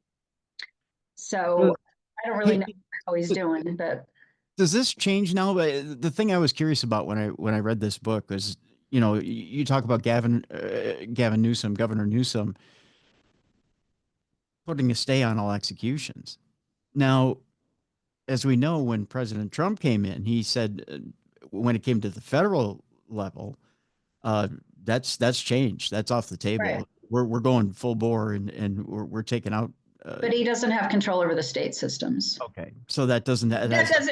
So I don't really know how he's doing, but Does this change now? The thing I was curious about when I read this book was, you talk about Gavin Newsom, Governor Newsom, putting a stay on all executions. Now, as we know, when President Trump came in, he said when it came to the federal level, that's changed. That's off the table. right. We're going full bore and we're taking out. But he doesn't have control over the state systems. Okay, so that doesn't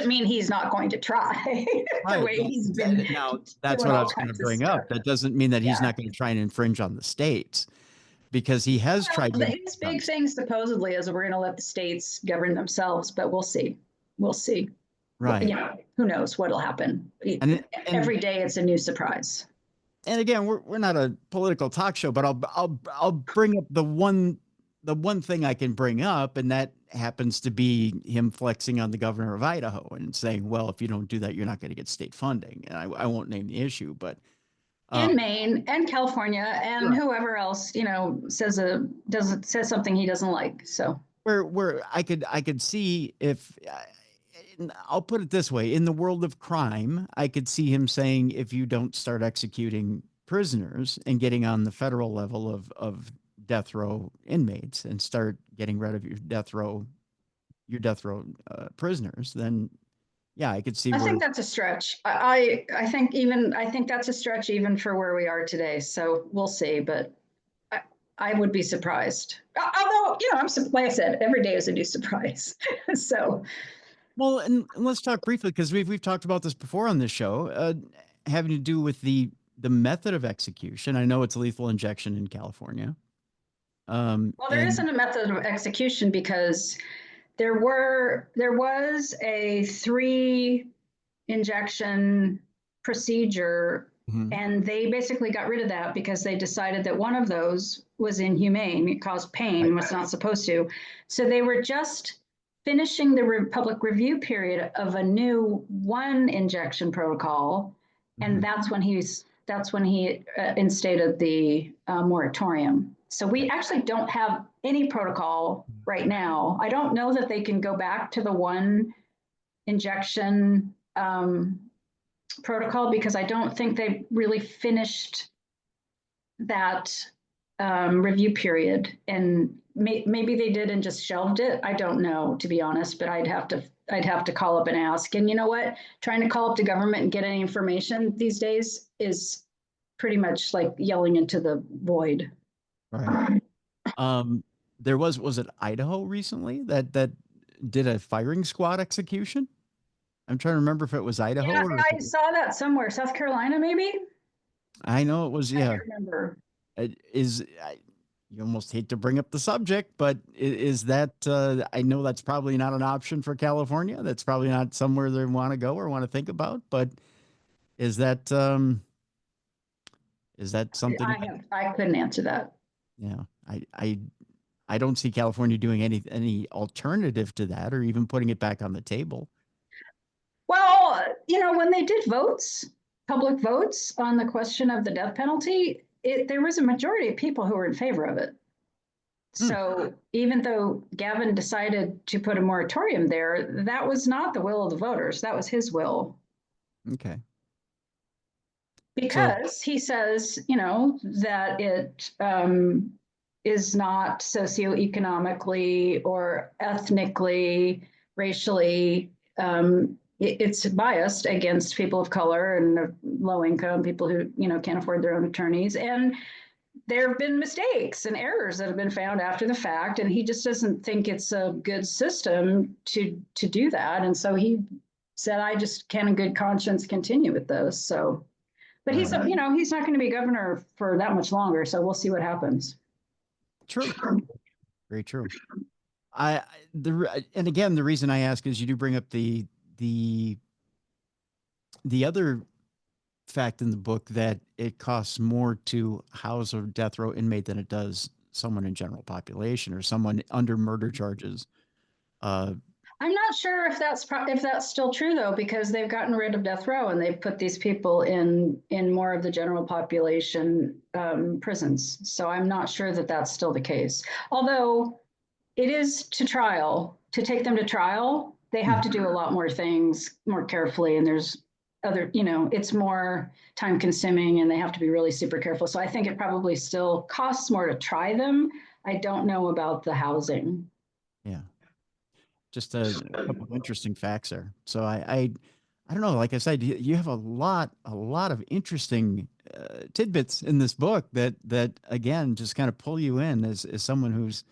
mean he's not going to try. The way he's been. Now that's what I was going to bring up. That doesn't mean that he's not going to try and infringe on the states, because he has tried. His big thing supposedly is we're going to let the states govern themselves, but we'll see. We'll see. Right. Who knows what'll happen? And every day it's a new surprise. And again, we're not a political talk show, but I'll bring up the one thing I can bring up, and that happens to be him flexing on the governor of Idaho and saying, well, if you don't do that, you're not going to get state funding. And I won't name the issue, but in Maine and California and whoever else, says something he doesn't like. So where I could see if I'll put it this way, in the world of crime, I could see him saying, if you don't start executing prisoners and getting on the federal level of death row inmates and start getting rid of your death row prisoners, then yeah, I could see. I think that's a stretch. I think that's a stretch even for where we are today. So we'll see, but I would be surprised. Although, like I said, every day is a new surprise. So. Well, and let's talk briefly, because we've talked about this before on this show, having to do with the method of execution. I know it's lethal injection in California. Well, there isn't a method of execution because there was a 3 injection procedure, and they basically got rid of that because they decided that one of those was inhumane. It caused pain, was not supposed to. So they were just finishing the public review period of a new 1 injection protocol, and that's when he instated the moratorium. So we actually don't have any protocol right now. I don't know that they can go back to the 1 injection protocol because I don't think they really finished that review period, and maybe they did and just shelved it. I don't know, to be honest, but I'd have to call up and ask. And you know what? Trying to call up the government and get any information these days is pretty much like yelling into the void. Right. There was it Idaho recently that did a firing squad execution? I'm trying to remember if it was Idaho. Yeah, I saw that somewhere. South Carolina, maybe? I know it was, yeah. I remember. You almost hate to bring up the subject, but is that, I know that's probably not an option for California. That's probably not somewhere they want to go or want to think about, but is that something? I couldn't answer that. Yeah. I don't see California doing any alternative to that or even putting it back on the table. when they did public votes on the question of the death penalty, there was a majority of people who were in favor of it. So even though Gavin decided to put a moratorium there, that was not the will of the voters. That was his will. Okay. Because he says, that it is not socioeconomically or ethnically, racially, it's biased against people of color and low income people who, can't afford their own attorneys. And there have been mistakes and errors that have been found after the fact. And he just doesn't think it's a good system to do that. And so he said, I just can't in good conscience continue with those. So, but he's, he's not going to be governor for that much longer. So we'll see what happens. True. Very true. And again, the reason I ask is you do bring up the other fact in the book that it costs more to house a death row inmate than it does someone in general population or someone under murder charges. I'm not sure if that's still true though, because they've gotten rid of death row and they've put these people in more of the general population prisons. So I'm not sure that that's still the case. Although it is to take them to trial, they have to do a lot more things more carefully, and there's other, it's more time consuming and they have to be really super careful. So I think it probably still costs more to try them. I don't know about the housing. Yeah. Just a couple of interesting facts there. So I don't know. Like I said, you have a lot of interesting tidbits in this book that again just kind of pull you in as someone who's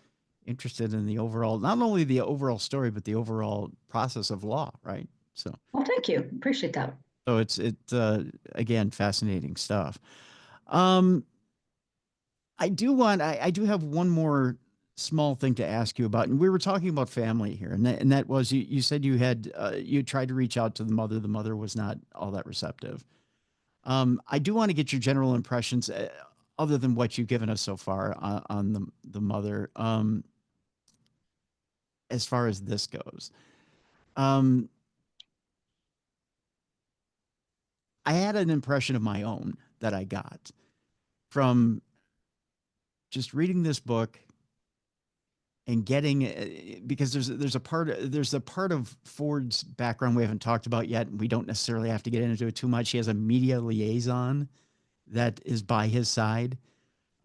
interested in the overall, not only the overall story, but the overall process of law, right? So, well, thank you, appreciate that. So it's again fascinating stuff. I do have one more small thing to ask you about, and we were talking about family here, and that was you said you had you tried to reach out to the mother was not all that receptive. I do want to get your general impressions other than what you've given us so far on the mother as far as this goes. I had an impression of my own that I got from just reading this book and getting, because there's a part of Ford's background we haven't talked about yet, and we don't necessarily have to get into it too much. He has a media liaison that is by his side.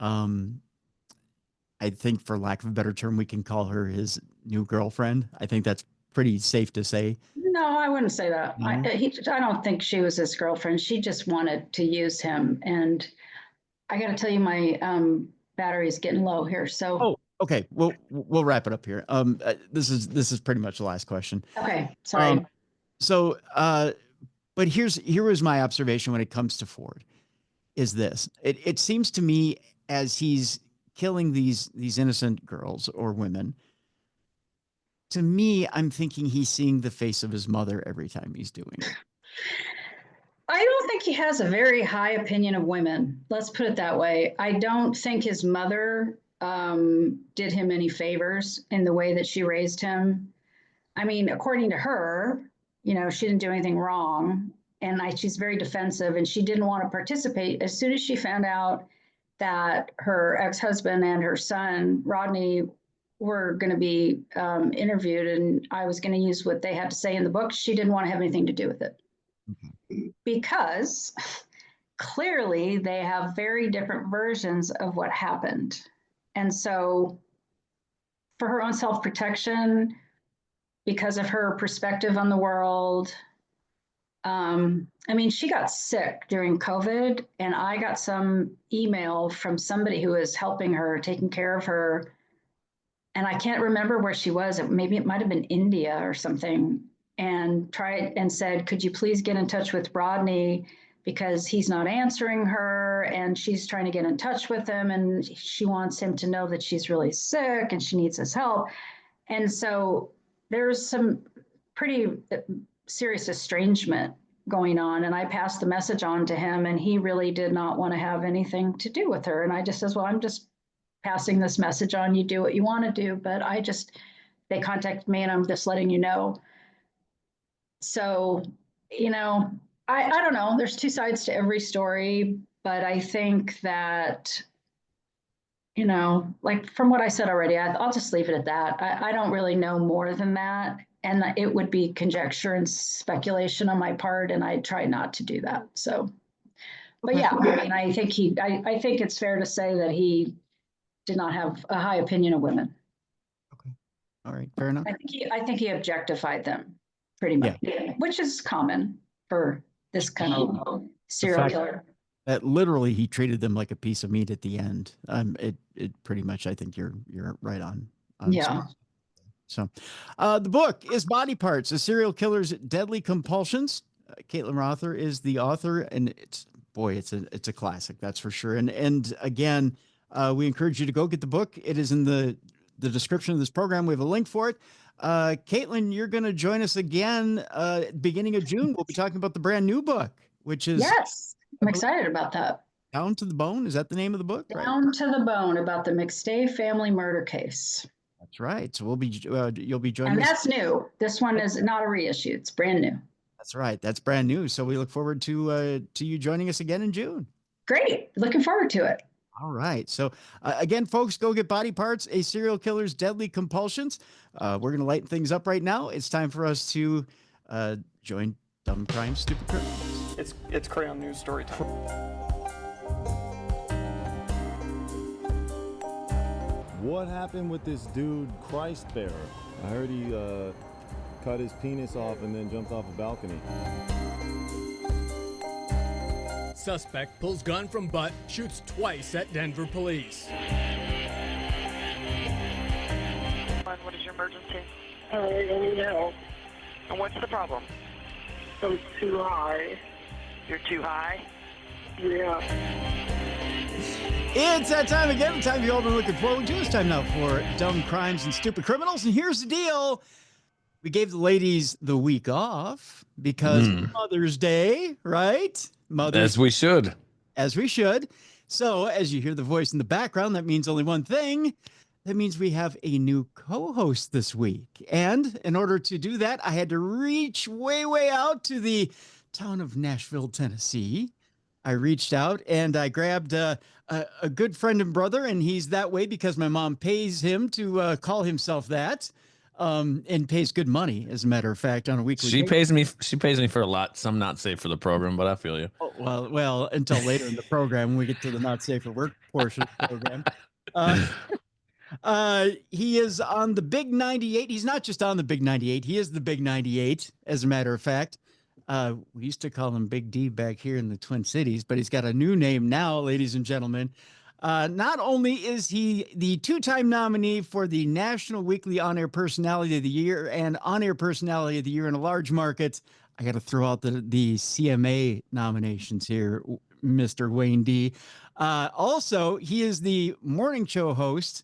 I think, for lack of a better term, we can call her his new girlfriend. I think that's pretty safe to say. No, I wouldn't say that. No? I don't think she was his girlfriend. She just wanted to use him. And I got to tell you, my battery is getting low here. So, okay. We'll wrap it up here. This is pretty much the last question. Okay. Sorry. But here was my observation when it comes to Ford is this. It seems to me as he's killing these innocent girls or women, to me, I'm thinking he's seeing the face of his mother every time he's doing it. I don't think he has a very high opinion of women. Let's put it that way. I don't think his mother did him any favors in the way that she raised him. I mean, according to her, she didn't do anything wrong. And she's very defensive, and she didn't want to participate. As soon as she found out that her ex-husband and her son, Rodney, were going to be interviewed and I was going to use what they had to say in the book, she didn't want to have anything to do with it. Because clearly they have very different versions of what happened. And so for her own self-protection, because of her perspective on the world, she got sick during COVID, and I got some email from somebody who was helping her, taking care of her. And I can't remember where she was. Maybe it might have been India or something, and tried and said, could you please get in touch with Rodney, because he's not answering her and she's trying to get in touch with him, and she wants him to know that she's really sick and she needs his help. And so there's some pretty serious estrangement going on. And I passed the message on to him, and he really did not want to have anything to do with her. And I just says, well, I'm just passing this message on. You do what you want to do. But they contacted me, and I'm just letting you know. So you know, I don't know. There's two sides to every story, but I think that, like from what I said already, I'll just leave it at that. I don't really know more than that. And it would be conjecture and speculation on my part, and I try not to do that. So, but yeah, I mean, I think it's fair to say that he did not have a high opinion of women. Okay. All right. Fair enough. I think he objectified them pretty much, which is common for this kind of serial killer. That literally he treated them like a piece of meat at the end. It pretty much, I think you're right on. Yeah. So, the book is Body Parts: A Serial Killer's Deadly Compulsions. Caitlin Rother is the author, and it's a classic, that's for sure. And again, we encourage you to go get the book. It is in the description of this program. We have a link for it. Caitlin, you're going to join us again beginning of June. We'll be talking about the brand new book, which is I'm excited about that. Down to the Bone. Is that the name of the book? Down to the Bone, about the McStay family murder case. That's right. So you'll be joining us. And that's new. This one is not a reissue. It's brand new. That's right. That's brand new. So we look forward to you joining us again in June. Great. Looking forward to it. All right. So again, folks, go get Body Parts: A Serial Killer's Deadly Compulsions. We're going to lighten things up right now. It's time for us to join Dumb Crime, Stupid Criminals. It's Crayon News story time. What happened with this dude, Christ Bearer? I heard he cut his penis off and then jumped off a balcony. Suspect pulls gun from butt, shoots twice at Denver police. What is your emergency? I need help. And what's the problem? I'm too high. You're too high? Yeah. It's that time again, the time you've all been looking forward to. It's time now for Dumb Crimes and Stupid Criminals. And here's the deal. We gave the ladies the week off because Mother's Day, right? As we should. As we should. So as you hear the voice in the background, that means only one thing. That means we have a new co-host this week. And in order to do that, I had to reach way, way out to the town of Nashville, Tennessee. I reached out and I grabbed a good friend and brother, and he's that way because my mom pays him to call himself that, and pays good money, as a matter of fact, on a weekly basis. She pays me for a lot. Some not safe for the program, but I feel you. Oh, well, until later in the program when we get to the not safe for work portion of the program. He is on the Big 98. He's not just on the Big 98. He is the Big 98, as a matter of fact. We used to call him Big D back here in the Twin Cities, but he's got a new name now, ladies and gentlemen. Not only is he the two-time nominee for the National Weekly On-Air Personality of the Year and On-Air Personality of the Year in a large market, I got to throw out the CMA nominations here, Mr. Wayne D. Also, he is the morning show host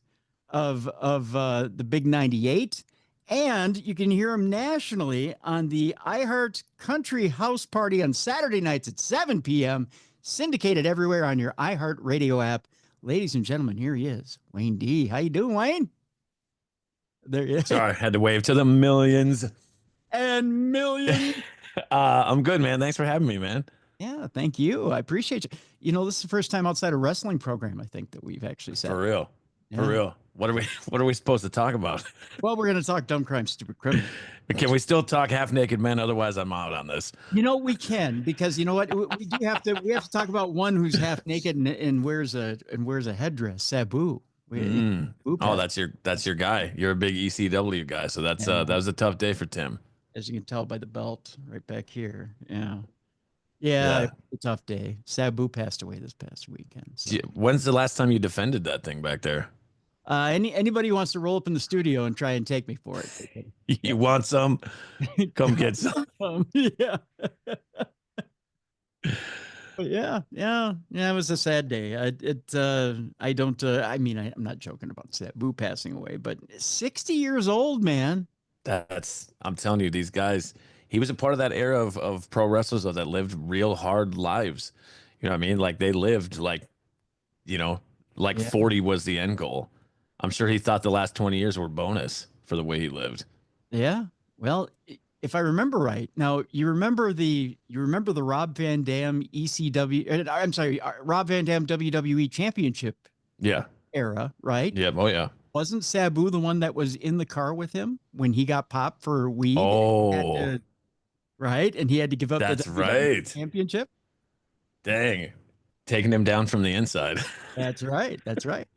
of the Big 98. And you can hear him nationally on the iHeartCountryhouseparty on Saturday nights at 7 p.m., syndicated everywhere on your iHeartRadio app. Ladies and gentlemen, here he is, Wayne D. How you doing, Wayne? There you Sorry, I had to wave to the millions. And millions. I'm good, man. Thanks for having me, man. Yeah, thank you. I appreciate you. You know, this is the first time outside a wrestling program, I think, that we've actually said. For real. For real. What are we supposed to talk about? Well, we're going to talk dumb crime, stupid criminals. Can we still talk half naked men? Otherwise, I'm out on this. You know, we can, because you know what? We have to talk about one who's half naked and wears a headdress, Sabu. Oh, that's your guy. You're a big ECW guy, so that was a tough day for Tim. As you can tell by the belt right back here. Yeah, a tough day. Sabu passed away this past weekend. So. When's the last time you defended that thing back there? Anybody who wants to roll up in the studio and try and take me for it. You want some? Come get some. Yeah. Yeah. It was a sad day. I'm not joking about Sabu passing away, but 60 years old, man. I'm telling you, these guys, he was a part of that era of pro wrestlers that lived real hard lives. You know what I mean? Like they lived 40 was the end goal. I'm sure he thought the last 20 years were bonus for the way he lived. Yeah. Well, if I remember right, now you remember the Rob Van Dam ECW, I'm sorry, Rob Van Dam WWE Championship Yeah. era, right? Yeah. Oh yeah. Wasn't Sabu the one that was in the car with him when he got popped for weed? Oh, Right, and he had to give up that's the WWE right. Championship. Dang, taking him down from the inside. That's right. That's right.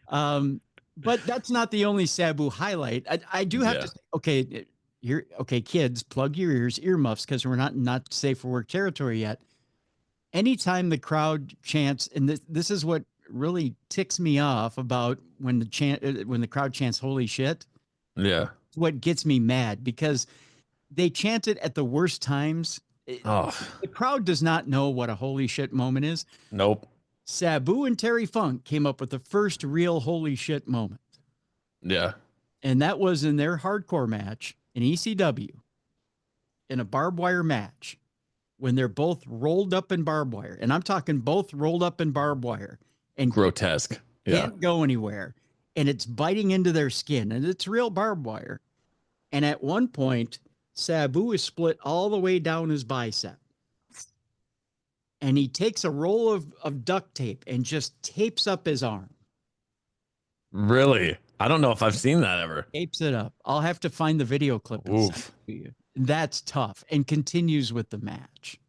But that's not the only Sabu highlight. I do have to say, okay, okay, kids, plug your earmuffs, because we're not safe for work territory yet. Anytime the crowd chants, and this is what really ticks me off about when the crowd chants "Holy shit." Yeah. It's what gets me mad, because they chant it at the worst times. Oh, The crowd does not know what a holy shit moment is. nope. Sabu and Terry Funk came up with the first real holy shit moment. Yeah. And that was in their hardcore match in ECW, in a barbed wire match, when they're both rolled up in barbed wire. And I'm talking both rolled up in barbed wire and Grotesque. Yeah. can't go anywhere. And it's biting into their skin, and it's real barbed wire. And at one point, Sabu is split all the way down his bicep. And he takes a roll of duct tape and just tapes up his arm. Really? I don't know if I've seen that ever. Tapes it up. I'll have to find the video clip. And send Oof. it to you. That's tough, and continues with the match.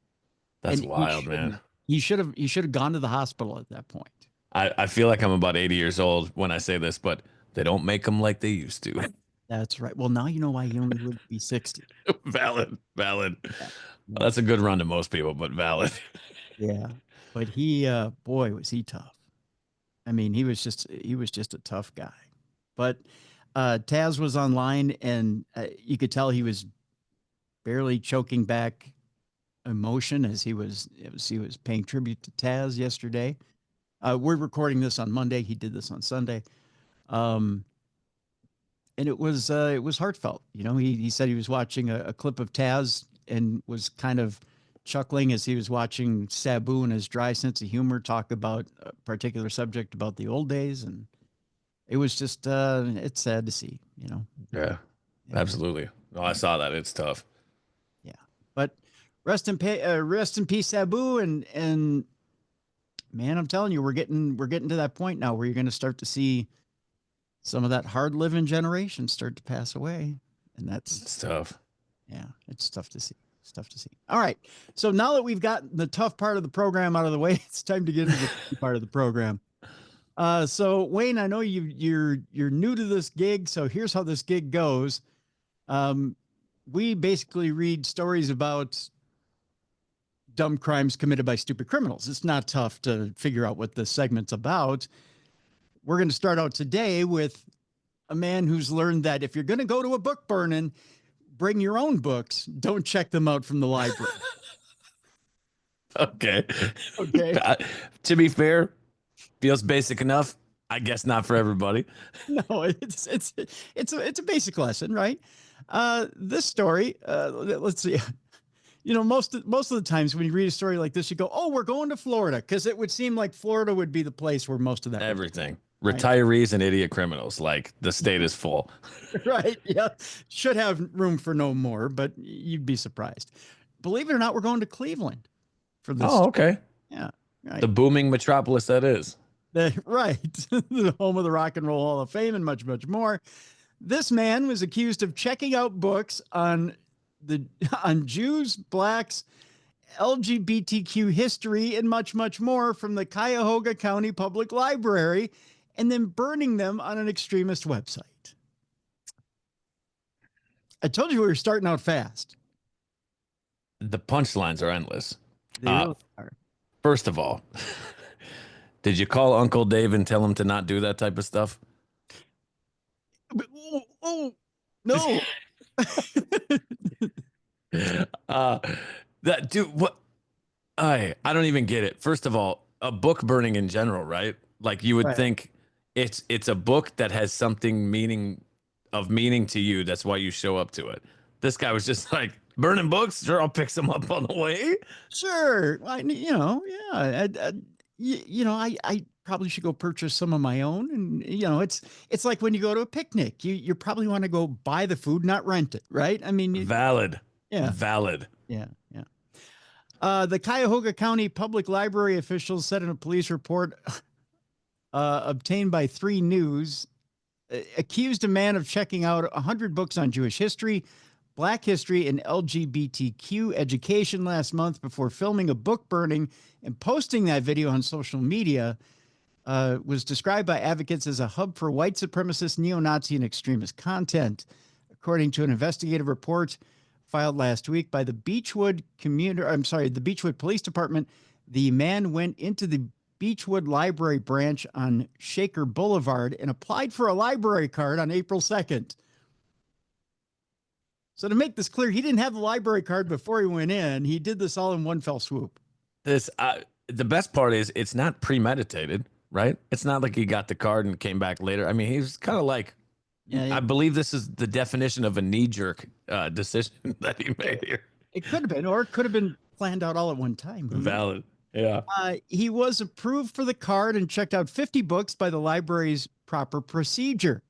That's And wild, man. He should have gone to the hospital at that point. I feel like I'm about 80 years old when I say this, but they don't make them like they used to. That's right. Well, now you know why he only lived to be 60. Valid. Yeah. Well, that's a good run to most people, but valid. Yeah. But he, boy, was he tough. I mean, he was just a tough guy. But Taz was online, and you could tell he was barely choking back emotion as he was paying tribute to Taz yesterday. We're recording this on Monday. He did this on Sunday. And it was heartfelt. You know, he said he was watching a clip of Taz and was kind of chuckling as he was watching Sabu and his dry sense of humor talk about a particular subject about the old days. And it was just, it's sad to see, you know? Yeah, absolutely. No, I saw that. It's tough. Yeah. But rest in peace, Sabu. And man, I'm telling you, we're getting to that point now where you're going to start to see some of that hard living generation start to pass away. And It's tough. yeah, it's tough to see. It's tough to see. All right. So now that we've got the tough part of the program out of the way, it's time to get into the easy part of the program. So Wayne, I know you're new to this gig, so here's how this gig goes. We basically read stories about dumb crimes committed by stupid criminals. It's not tough to figure out what this segment's about. We're going to start out today with a man who's learned that if you're going to go to a book burning, bring your own books. Don't check them out from the library. Okay. Okay. To be fair, feels basic enough. I guess not for everybody. No, it's a basic lesson, right? This story, let's see. You know, most of the times when you read a story like this, you go, "Oh, we're going to Florida," because it would seem like Florida would be the place where most of that Everything. Right. Retirees and idiot criminals. Like the state is full. Right. Yeah. Should have room for no more, but you'd be surprised. Believe it or not, we're going to Cleveland for this. Oh, okay. Yeah. Right. The booming metropolis that is. Right. The home of the Rock and Roll Hall of Fame and much, much more. This man was accused of checking out books on Jews, blacks, LGBTQ history, and much, much more from the Cuyahoga County Public Library, and then burning them on an extremist website. I told you we were starting out fast. The punchlines are endless. They really are. First of all, did you call Uncle Dave and tell him to not do that type of stuff? Oh no. That dude, what? I don't even get it. First of all, a book burning in general, right? Like you would Right. think it's a book that has something meaning to you. That's why you show up to it. This guy was just like, burning books. Sure, I'll pick some up on the way. Sure. You know, yeah. probably should go purchase some of my own. And, it's like when you go to a picnic, you probably want to go buy the food, not rent it, right? I mean, Valid. Yeah. Valid. Yeah. The Cuyahoga County Public Library officials said in a police report obtained by 3 News, accused a man of checking out 100 books on Jewish history, Black history, and LGBTQ education last month before filming a book burning and posting that video on social media. Was described by advocates as a hub for white supremacist, neo-Nazi, and extremist content. According to an investigative report filed last week by the Beechwood Police Department, the man went into the Beechwood Library branch on Shaker Boulevard and applied for a library card on April 2nd. So to make this clear, he didn't have the library card before he went in. He did this all in one fell swoop. The best part is it's not premeditated, right? It's not like he got the card and came back later. I mean, he's kind of like, I believe this is the definition of a knee-jerk decision that he made here. It could have been, or it could have been planned out all at one time. Valid. Yeah. He was approved for the card and checked out 50 books by the library's proper procedure.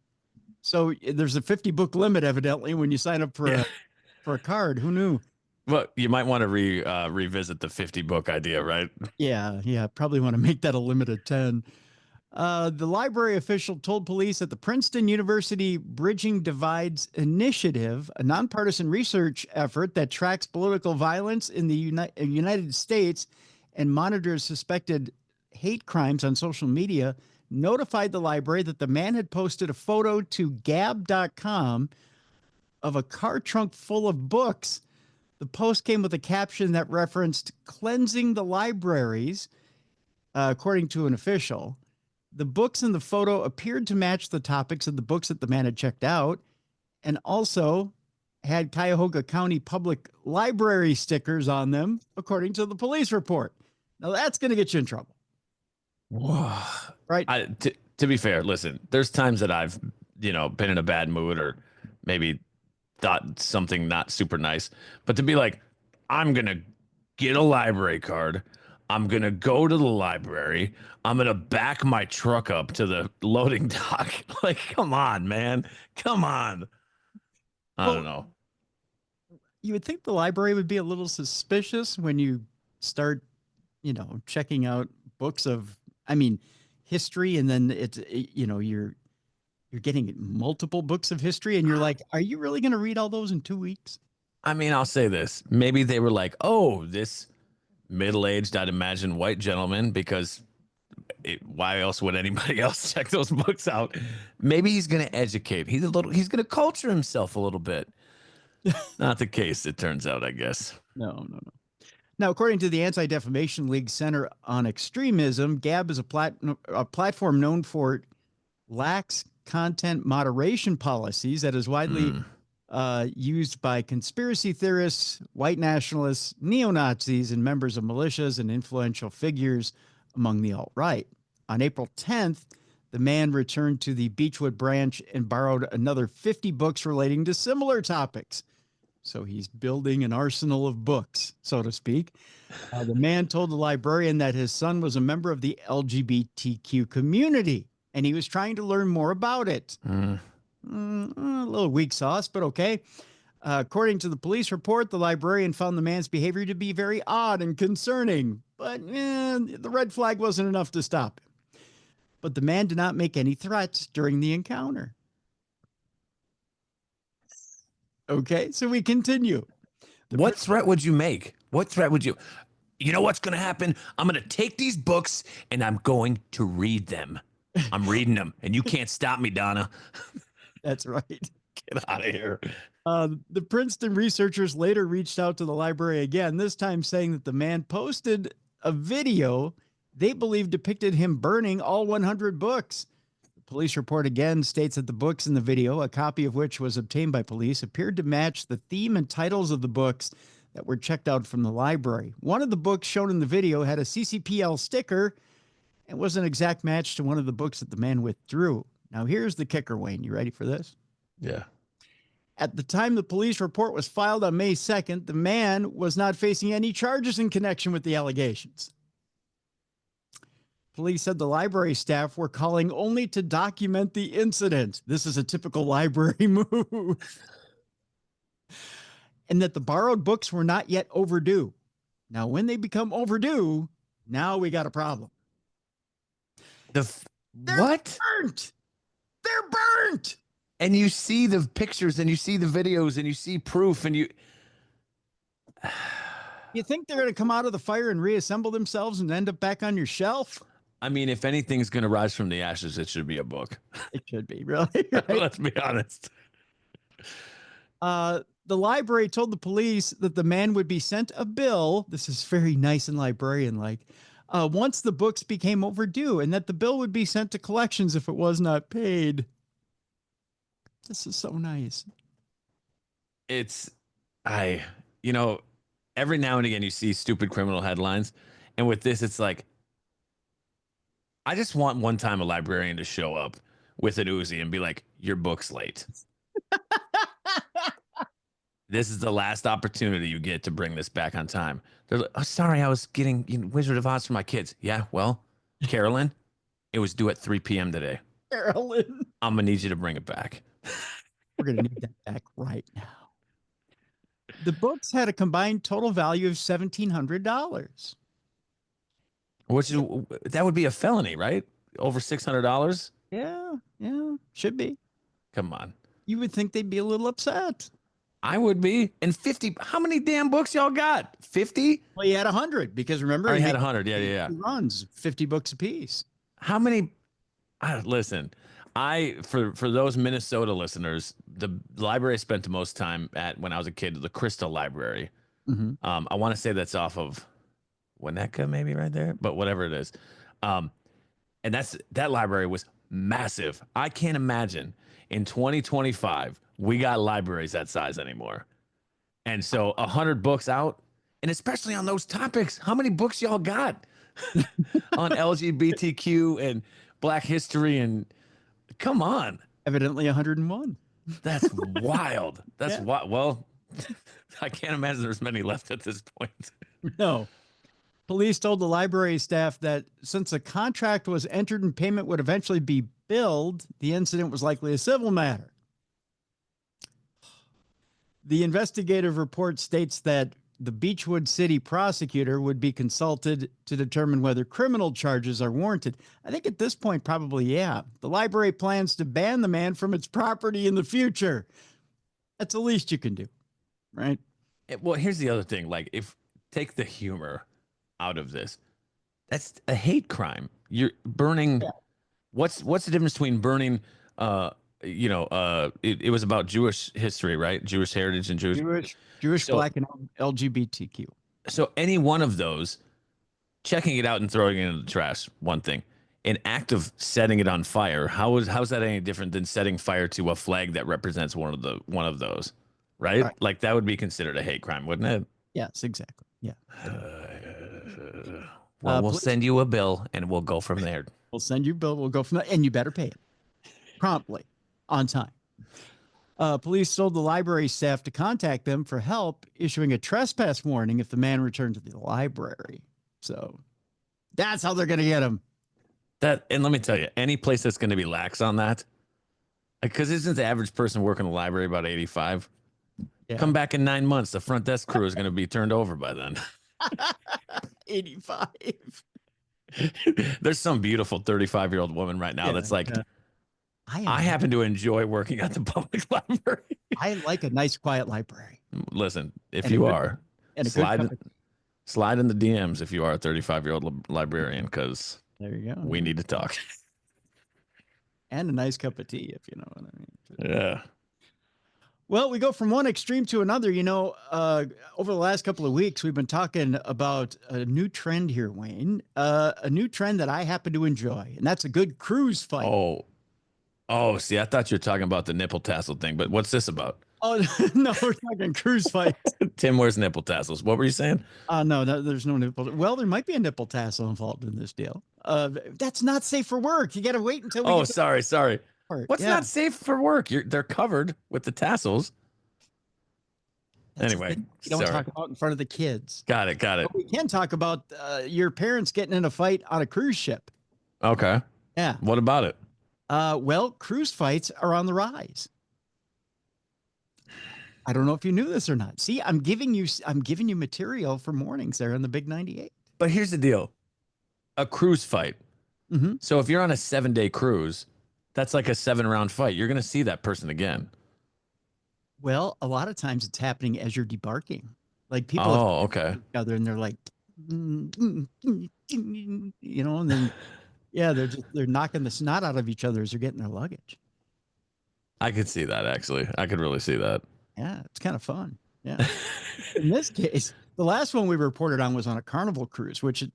So there's a 50 book limit, evidently, when you sign up for a card. Who knew? Well, you might want to revisit the 50 book idea, right? Yeah. Probably want to make that a limit of 10. The library official told police that the Princeton University Bridging Divides Initiative, a nonpartisan research effort that tracks political violence in the United States and monitors suspected hate crimes on social media, notified the library that the man had posted a photo to gab.com of a car trunk full of books. The post came with a caption that referenced cleansing the libraries, according to an official. The books in the photo appeared to match the topics of the books that the man had checked out, and also had Cuyahoga County Public Library stickers on them, according to the police report. Now that's going to get you in trouble. Whoa. Right. To be fair, listen, there's times that I've, been in a bad mood or maybe thought something not super nice, but to be like, I'm going to get a library card. I'm going to go to the library. I'm going to back my truck up to the loading dock. Like, come on, man. Come on. I don't know. You would think the library would be a little suspicious when you start, checking out books of, history, and then you're getting multiple books of history, and you're like, are you really going to read all those in 2 weeks? I'll say this. Maybe they were like, oh, this middle-aged, I'd imagine, white gentleman, because why else would anybody else check those books out? Maybe he's going to educate. He's going to culture himself a little bit. Not the case, it turns out, I guess. No. Now, according to the Anti-Defamation League Center on Extremism, Gab is a platform known for lax content moderation policies that is widely used by conspiracy theorists, white nationalists, neo-Nazis, and members of militias and influential figures among the alt-right. On April 10th, the man returned to the Beechwood branch and borrowed another 50 books relating to similar topics. So he's building an arsenal of books, so to speak. The man told the librarian that his son was a member of the LGBTQ community, and he was trying to learn more about it. A little weak sauce, but okay. According to the police report, the librarian found the man's behavior to be very odd and concerning, but the red flag wasn't enough to stop him. But the man did not make any threats during the encounter. Okay, so we continue. What threat would you make? What threat would you? You know what's going to happen? I'm going to take these books and I'm going to read them. I'm reading them, and you can't stop me, Donna. That's right. Get out of here. The Princeton researchers later reached out to the library again, this time saying that the man posted a video they believe depicted him burning all 100 books. The police report again states that the books in the video, a copy of which was obtained by police, appeared to match the theme and titles of the books that were checked out from the library. One of the books shown in the video had a CCPL sticker and was an exact match to one of the books that the man withdrew. Now, here's the kicker, Wayne. You ready for this? Yeah. At the time the police report was filed on May 2nd, the man was not facing any charges in connection with the allegations. Police said the library staff were calling only to document the incident. This is a typical library move. And that the borrowed books were not yet overdue. Now, when they become overdue, now we got a problem. They're What? burnt. They're burnt. And you see the pictures and you see the videos and you see proof and you. You think they're going to come out of the fire and reassemble themselves and end up back on your shelf? I mean, if anything's going to rise from the ashes, it should be a book. It should be, really. Right? Let's be honest. The library told the police that the man would be sent a bill. This is very nice and librarian-like. Once the books became overdue, and that the bill would be sent to collections if it was not paid. This is so nice. Every now and again you see stupid criminal headlines, and with this, it's like, I just want one time a librarian to show up with an Uzi and be like, "Your book's late. This is the last opportunity you get to bring this back on time." They're like, "Oh, sorry, I was getting Wizard of Oz for my kids." Yeah, well, Carolyn, it was due at 3 p.m. today. Carolyn. I'm going to need you to bring it back. We're going to need that back right now. The books had a combined total value of $1,700. That would be a felony, right? Over $600? Yeah, should be. Come on. You would think they'd be a little upset. I would be. And 50, how many damn books y'all got? 50? Well, he had 100 because remember, he had 100. Yeah. He runs 50 books a piece. How many? Listen, for those Minnesota listeners, the library I spent the most time at when I was a kid, the Crystal Library. Mm-hmm. I want to say that's off of Winnetka, maybe right there, but whatever it is. And that library was massive. I can't imagine in 2025 we got libraries that size anymore. And so 100 books out, and especially on those topics, how many books y'all got on LGBTQ and Black history? And come on, evidently 101. That's wild. That's wild. Well, I can't imagine there's many left at this point. No. Police told the library staff that since a contract was entered and payment would eventually be billed, the incident was likely a civil matter. The investigative report states that the Beechwood City prosecutor would be consulted to determine whether criminal charges are warranted. I think at this point, probably, yeah. The library plans to ban the man from its property in the future. That's the least you can do, right? Well, here's the other thing. Like, take the humor out of this. That's a hate crime. You're burning. Yeah. What's the difference between burning? It was about Jewish history, right? Jewish heritage and Jewish, Black, and LGBTQ. So any one of those, checking it out and throwing it in the trash, one thing. An act of setting it on fire, how's that any different than setting fire to a flag that represents one of those, right? Like that would be considered a hate crime, wouldn't it? Yes, exactly. Yeah. Well, we'll send you a bill and we'll go from there. We'll send you a bill. We'll go from there, and you better pay it promptly, on time. Police told the library staff to contact them for help, issuing a trespass warning if the man returned to the library. So that's how they're going to get him. And let me tell you, any place that's going to be lax on that, because isn't the average person working in the library about 85? Yeah. Come back in 9 months, the front desk crew is going to be turned over by then. 85. There's some beautiful 35-year-old woman right now that's like, I happen to enjoy working at the public library. I like a nice, quiet library. Listen, if you are, slide in the DMs if you are a 35-year-old librarian, because there you go. We need to talk. And a nice cup of tea, if you know what I mean. Yeah. Well, we go from one extreme to another. Over the last couple of weeks, we've been talking about a new trend here, Wayne. A new trend that I happen to enjoy, and that's a good cruise fight. Oh, see, I thought you were talking about the nipple tassel thing, but what's this about? Oh, no, we're talking cruise fights. Tim wears nipple tassels. What were you saying? No, there's no nipple. Well, there might be a nipple tassel involved in this deal. That's not safe for work. You got to wait until we sorry. What's not safe for work? They're covered with the tassels. Anyway, you don't talk about in front of the kids. Got it. But we can talk about your parents getting in a fight on a cruise ship. Okay. Yeah. What about it? Well, cruise fights are on the rise. I don't know if you knew this or not. See, I'm giving you material for mornings there on the Big 98. But here's the deal. A cruise fight. Mm-hmm. So if you're on a 7-day cruise, that's like a 7-round fight. You're going to see that person again. Well, a lot of times it's happening as you're debarking. Like people Oh, okay. each other and they're like, and then they're knocking the snot out of each other as they're getting their luggage. I could see that, actually. I could really see that. Yeah, it's kind of fun. Yeah. In this case, the last one we reported on was on a Carnival cruise, which it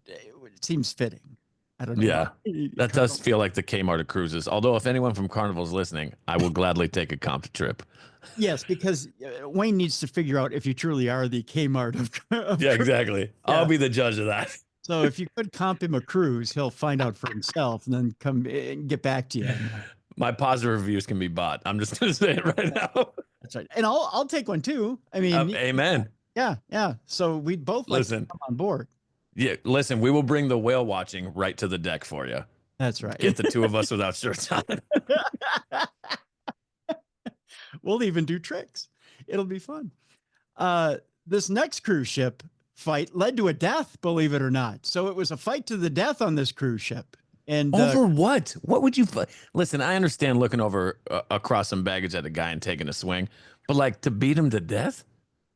seems fitting. I don't know. Yeah, that does feel like the Kmart of cruises. Although if anyone from Carnival is listening, I will gladly take a comp trip. Yes, because Wayne needs to figure out if you truly are the Kmart of Yeah, exactly. Yeah. I'll be the judge of that. So if you could comp him a cruise, he'll find out for himself and then come and get back to you. My positive reviews can be bought. I'm just going to say it right now. That's right. And I'll take one too. I mean, amen. Yeah. So we'd both like to come on board. Yeah, listen, we will bring the whale watching right to the deck for you. That's right. Get the two of us without shirts on. We'll even do tricks. It'll be fun. This next cruise ship fight led to a death, believe it or not. So it was a fight to the death on this cruise ship. And over what? What would you listen? I understand looking over across some baggage at a guy and taking a swing, but like to beat him to death?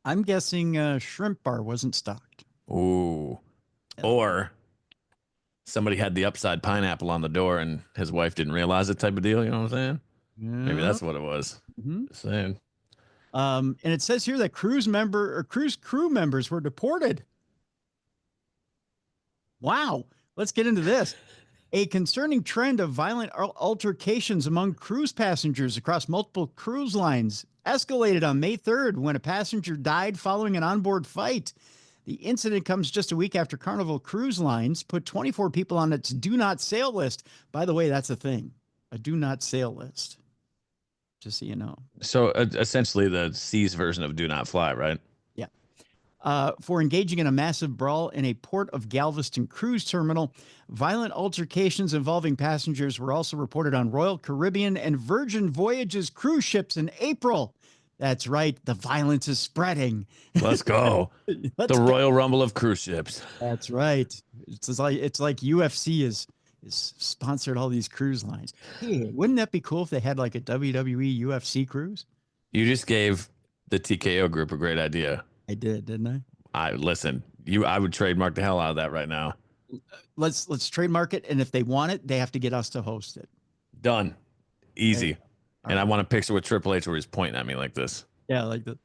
I'm guessing shrimp bar wasn't stocked. Ooh. Or somebody had the upside pineapple on the door and his wife didn't realize it type of deal. You know what I'm saying? Yeah. Maybe that's what it was. Mm-hmm. Just saying. And it says here that cruise crew members were deported. Wow. Let's get into this. A concerning trend of violent altercations among cruise passengers across multiple cruise lines escalated on May 3rd when a passenger died following an onboard fight. The incident comes just a week after Carnival Cruise Lines put 24 people on its do not sail list. By the way, that's a thing, a do not sail list, just so you know. So essentially the seas version of do not fly, right? Yeah. For engaging in a massive brawl in a Port of Galveston cruise terminal. Violent altercations involving passengers were also reported on Royal Caribbean and Virgin Voyages cruise ships in April. That's right. The violence is spreading. Let's go. The Royal Rumble of cruise ships. That's right. It's like UFC is sponsored all these cruise lines. Hey, wouldn't that be cool if they had like a WWE UFC cruise? You just gave the TKO group a great idea. I did, didn't I? I would trademark the hell out of that right now. Let's trademark it, and if they want it, they have to get us to host it. Done. Easy. Okay. And I want a picture with Triple H where he's pointing at me like this. Yeah, like the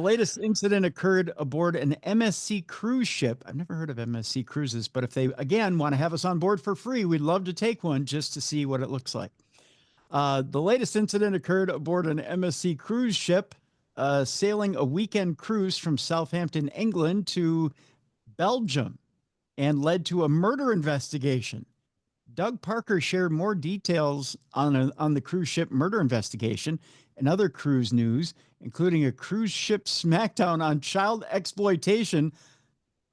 latest incident occurred aboard an MSC cruise ship. I've never heard of MSC cruises, but if they, again, want to have us on board for free, we'd love to take one just to see what it looks like. The latest incident occurred aboard an MSC cruise ship sailing a weekend cruise from Southampton, England to Belgium and led to a murder investigation. Doug Parker shared more details on the cruise ship murder investigation and other cruise news, including a cruise ship smackdown on child exploitation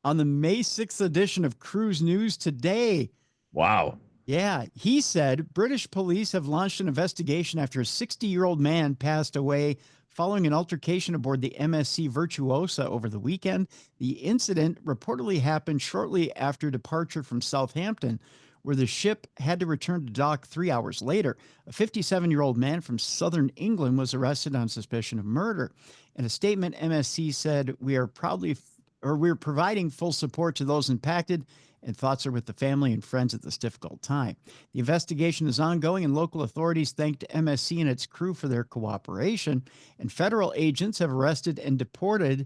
on the May 6th edition of Cruise News Today. Wow. Yeah, he said British police have launched an investigation after a 60-year-old man passed away following an altercation aboard the MSC Virtuosa over the weekend. The incident reportedly happened shortly after departure from Southampton, where the ship had to return to dock 3 hours later. A 57-year-old man from southern England was arrested on suspicion of murder. In a statement, MSC said, we're providing full support to those impacted, and thoughts are with the family and friends at this difficult time. The investigation is ongoing, and local authorities thanked MSC and its crew for their cooperation. And federal agents have arrested and deported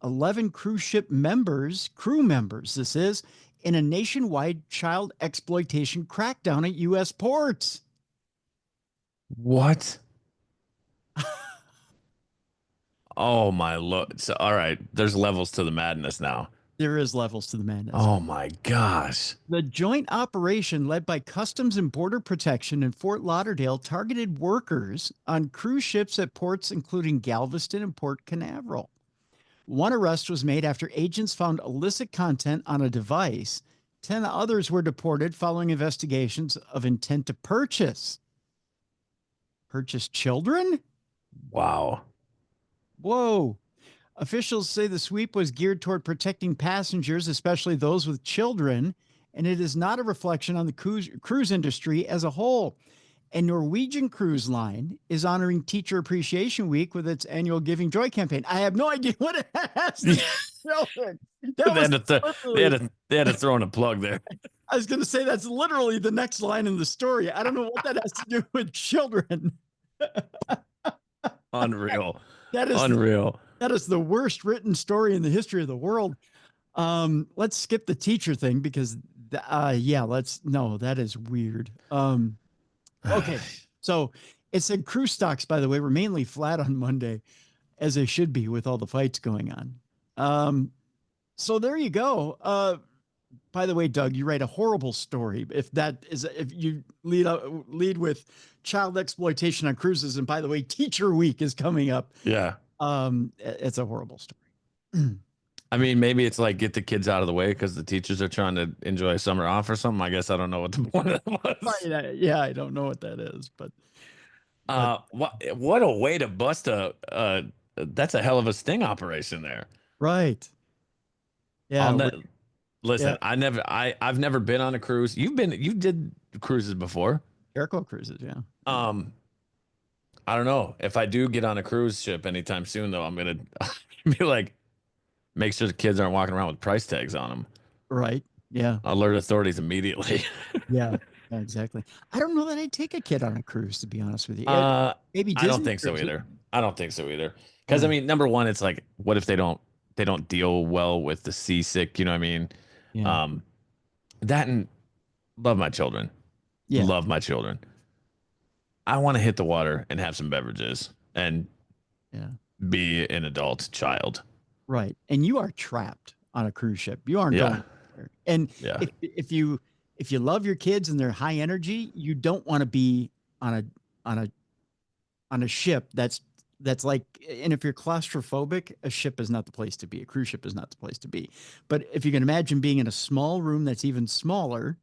11 cruise ship crew members, in a nationwide child exploitation crackdown at U.S. ports. What? Oh, my Lord. So, all right. There's levels to the madness now. There is levels to the madness. Oh, my gosh. The joint operation led by Customs and Border Protection in Fort Lauderdale targeted workers on cruise ships at ports including Galveston and Port Canaveral. One arrest was made after agents found illicit content on a device 10 others were deported following investigations of intent to purchase children. Wow. Whoa. Officials say the sweep was geared toward protecting passengers, especially those with children, and it is not a reflection on the cruise industry as a whole. A Norwegian cruise line is honoring Teacher Appreciation Week with its annual Giving Joy campaign. I have no idea what it has to do with children. They had to throw in a plug there. I was going to say that's literally the next line in the story. I don't know what that has to do with children. Unreal. That is unreal. That is the worst written story in the history of the world. Let's skip the teacher thing because, that is weird. Okay, so it said cruise stocks, by the way, were mainly flat on Monday, as they should be with all the fights going on. So there you go. By the way, Doug, you write a horrible story. If you lead with child exploitation on cruises, and by the way, Teacher Week is coming up. Yeah. It's a horrible story. I mean, maybe it's like get the kids out of the way because the teachers are trying to enjoy summer off or something. I guess I don't know what the point of that was. Yeah, I don't know what that is, but what a way to bust that's a hell of a sting operation there. Right. Yeah. Listen, yeah. I've never been on a cruise. You did cruises before. Jericho cruises, yeah. I don't know if I do get on a cruise ship anytime soon, though. I'm gonna be like, make sure the kids aren't walking around with price tags on them. Right. Yeah. Alert authorities immediately. Yeah, exactly. I don't know that I'd take a kid on a cruise, to be honest with you. Maybe Disney I don't think cruises. So either. I don't think so either. Because I mean, number one, it's like, what if they don't deal well with the seasick? You know what I mean? Yeah. That and love my children. Yeah. Love my children. I want to hit the water and have some beverages and be an adult child. Right. And you are trapped on a cruise ship. You aren't going there. And if you love your kids and they're high energy, you don't want to be on a ship that's like, and if you're claustrophobic, a ship is not the place to be. A cruise ship is not the place to be. But if you can imagine being in a small room that's even smaller,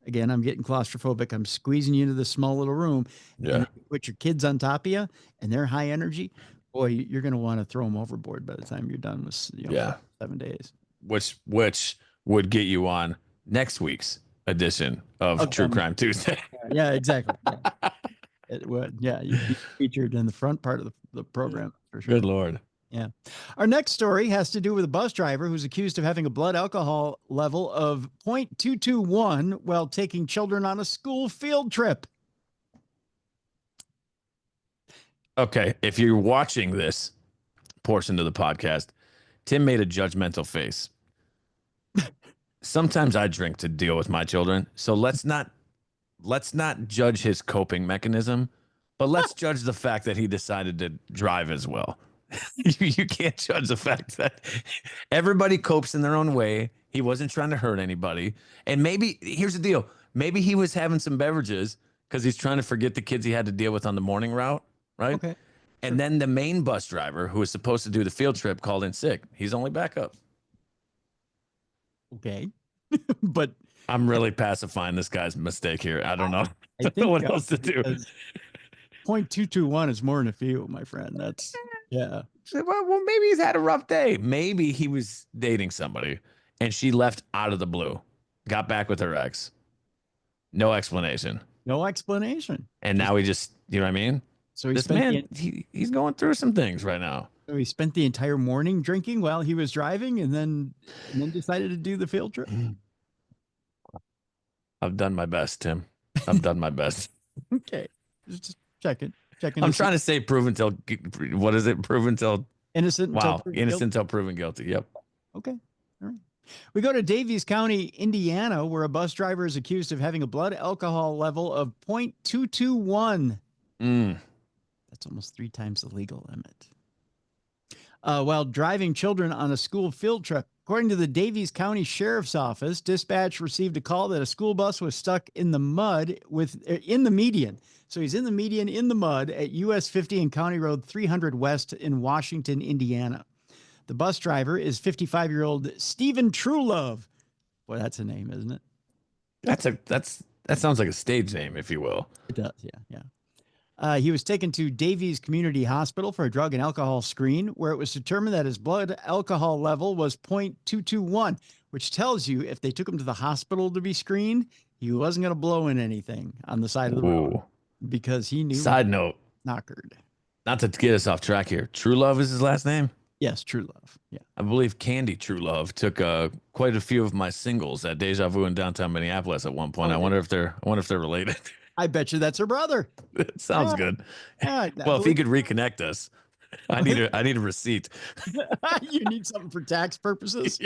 again, I'm getting claustrophobic. I'm squeezing you into this small little room. Yeah. And you put your kids on top of you and they're high energy. Boy, you're going to want to throw them overboard by the time you're done with 7 days. Which would get you on next week's edition of True Crime Tuesday. Yeah, exactly. Yeah. It would. Yeah, you'd be featured in the front part of the program for sure. Good Lord. Yeah. Our next story has to do with a bus driver who's accused of having a blood alcohol level of 0.221 while taking children on a school field trip. Okay, if you're watching this portion of the podcast, Tim made a judgmental face. Sometimes I drink to deal with my children, so let's not judge his coping mechanism, but let's judge the fact that he decided to drive as well. You can't judge the fact that everybody copes in their own way. He wasn't trying to hurt anybody. And maybe, here's the deal, maybe he was having some beverages because he's trying to forget the kids he had to deal with on the morning route, right? Okay. And then the main bus driver, who was supposed to do the field trip, called in sick. He's only backup. Okay. But I'm really pacifying this guy's mistake here. I don't know. I don't know what else to do. 0.221 is more than a few, my friend. That's, yeah. Well, maybe he's had a rough day. Maybe he was dating somebody and she left out of the blue, got back with her ex. No explanation. No explanation. And now he just, you know what I mean? So this man, he's going through some things right now. So he spent the entire morning drinking while he was driving and then decided to do the field trip. I've done my best, Tim. I've done my best. Okay. Just checking. I'm trying to say prove until, what is it? Prove until innocent. Wow. Innocent until proven guilty. Yep. Okay. All right. We go to Davies County, Indiana, where a bus driver is accused of having a blood alcohol level of 0.221. That's almost 3 times the legal limit. While driving children on a school field trip. According to the Davies County Sheriff's Office, dispatch received a call that a school bus was stuck in the mud in the median. So he's in the median in the mud at US 50 and County Road 300 West in Washington, Indiana. The bus driver is 55-year-old Stephen Truelove. Boy, that's a name, isn't it? That sounds like a stage name, if you will. It does, yeah. He was taken to Davies Community Hospital for a drug and alcohol screen, where it was determined that his blood alcohol level was 0.221, which tells you if they took him to the hospital to be screened, he wasn't going to blow in anything on the side of the road Ooh. because he knew. Side note, knockered. not to get us off track here. True Love is his last name? Yes, True Love. Yeah. I believe Candy True Love took quite a few of my singles at Deja Vu in downtown Minneapolis at one point. I wonder if they're related. I bet you that's her brother. It sounds good. Yeah, Well, if he could reconnect us, I need a receipt. You need something for tax purposes.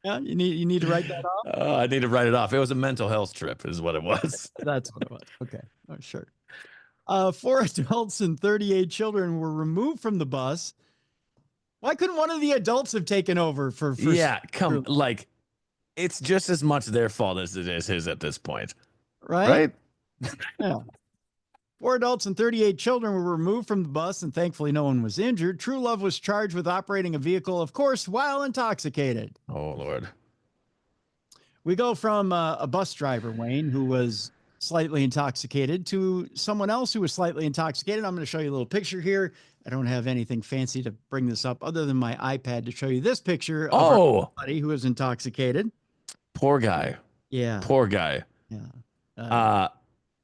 Yeah, you need to write that off. I need to write it off. It was a mental health trip, is what it was. That's what it was. Okay, oh, sure. 4 adults and 38 children were removed from the bus. Why couldn't one of the adults have taken over for yeah, like it's just as much their fault as it is his at this point. Right? Yeah. 4 adults and 38 children were removed from the bus, and thankfully no one was injured. True Love was charged with operating a vehicle, of course, while intoxicated. Oh, Lord. We go from a bus driver, Wayne, who was slightly intoxicated, to someone else who was slightly intoxicated. I'm going to show you a little picture here. I don't have anything fancy to bring this up other than my iPad to show you this picture of our buddy who was intoxicated. Poor guy. Yeah. Poor guy. Yeah.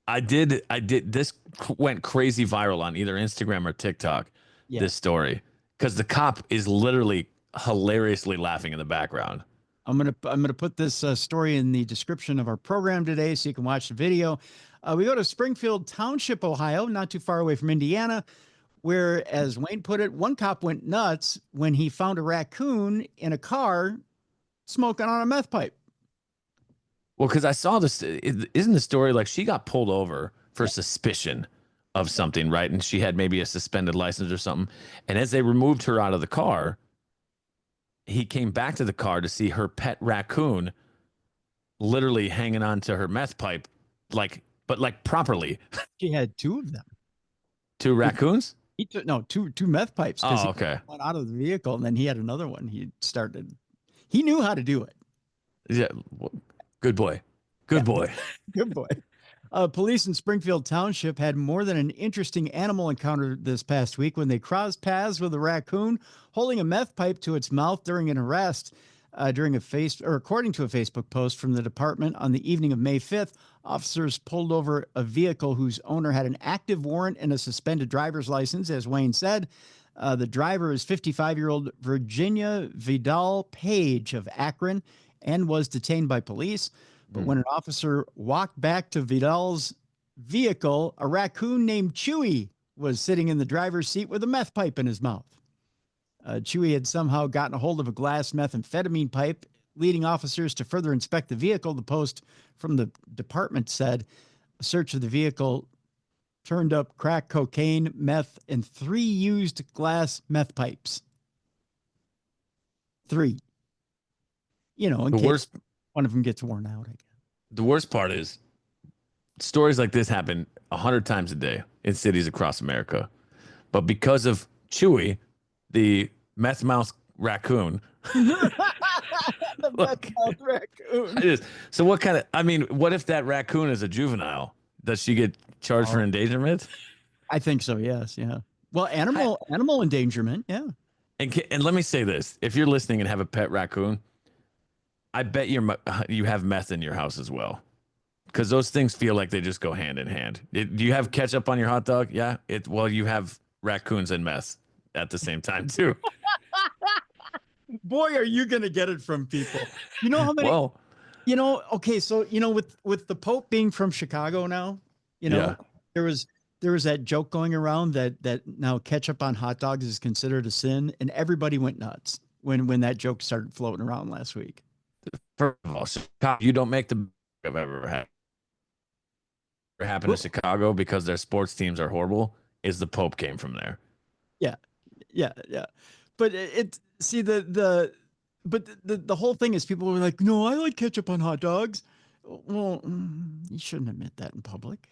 I did. This went crazy viral on either Instagram or TikTok. Yeah. This story, because the cop is literally hilariously laughing in the background. I'm gonna put this story in the description of our program today, so you can watch the video. We go to Springfield Township, Ohio, not too far away from Indiana, where, as Wayne put it, one cop went nuts when he found a raccoon in a car smoking on a meth pipe. Well, because I saw this, isn't the story like she got pulled over for suspicion of something, right? And she had maybe a suspended license or something. And as they removed her out of the car, he came back to the car to see her pet raccoon literally hanging on to her meth pipe, but properly. She had 2 of them. 2 raccoons? He took two meth pipes. Oh, okay. He went out of the vehicle, and then he had another one. He knew how to do it. Yeah. Good boy. Good boy. Good boy. Police in Springfield Township had more than an interesting animal encounter this past week when they crossed paths with a raccoon holding a meth pipe to its mouth during an arrest. According to a Facebook post from the department on the evening of May 5th, officers pulled over a vehicle whose owner had an active warrant and a suspended driver's license, as Wayne said. The driver is 55-year-old Virginia Vidal Page of Akron and was detained by police. But when an officer walked back to Vidal's vehicle, a raccoon named Chewy was sitting in the driver's seat with a meth pipe in his mouth. Chewy had somehow gotten a hold of a glass methamphetamine pipe, leading officers to further inspect the vehicle. The post from the department said a search of the vehicle turned up crack cocaine, meth, and 3 used glass meth pipes. 3. In case one of them gets worn out, I guess. The worst part is stories like this happen 100 times a day in cities across America. But because of Chewy, the meth mouth raccoon. The meth mouth raccoon. So what if that raccoon is a juvenile? Does she get charged for endangerment? I think so, yes. Yeah. Well, animal endangerment, yeah. And let me say this. If you're listening and have a pet raccoon, I bet you have meth in your house as well, because those things feel like they just go hand in hand. Do you have ketchup on your hot dog? Yeah. You have raccoons and meth at the same time too. Boy, are you going to get it from people. You know how many? Well, okay. So, with the Pope being from Chicago now, there was that joke going around that now ketchup on hot dogs is considered a sin, and everybody went nuts when that joke started floating around last week. First of all, you don't make the I've ever had. What happened to Chicago because their sports teams are horrible is the Pope came from there. Yeah. But the whole thing is people were like, no, I like ketchup on hot dogs. Well, you shouldn't admit that in public.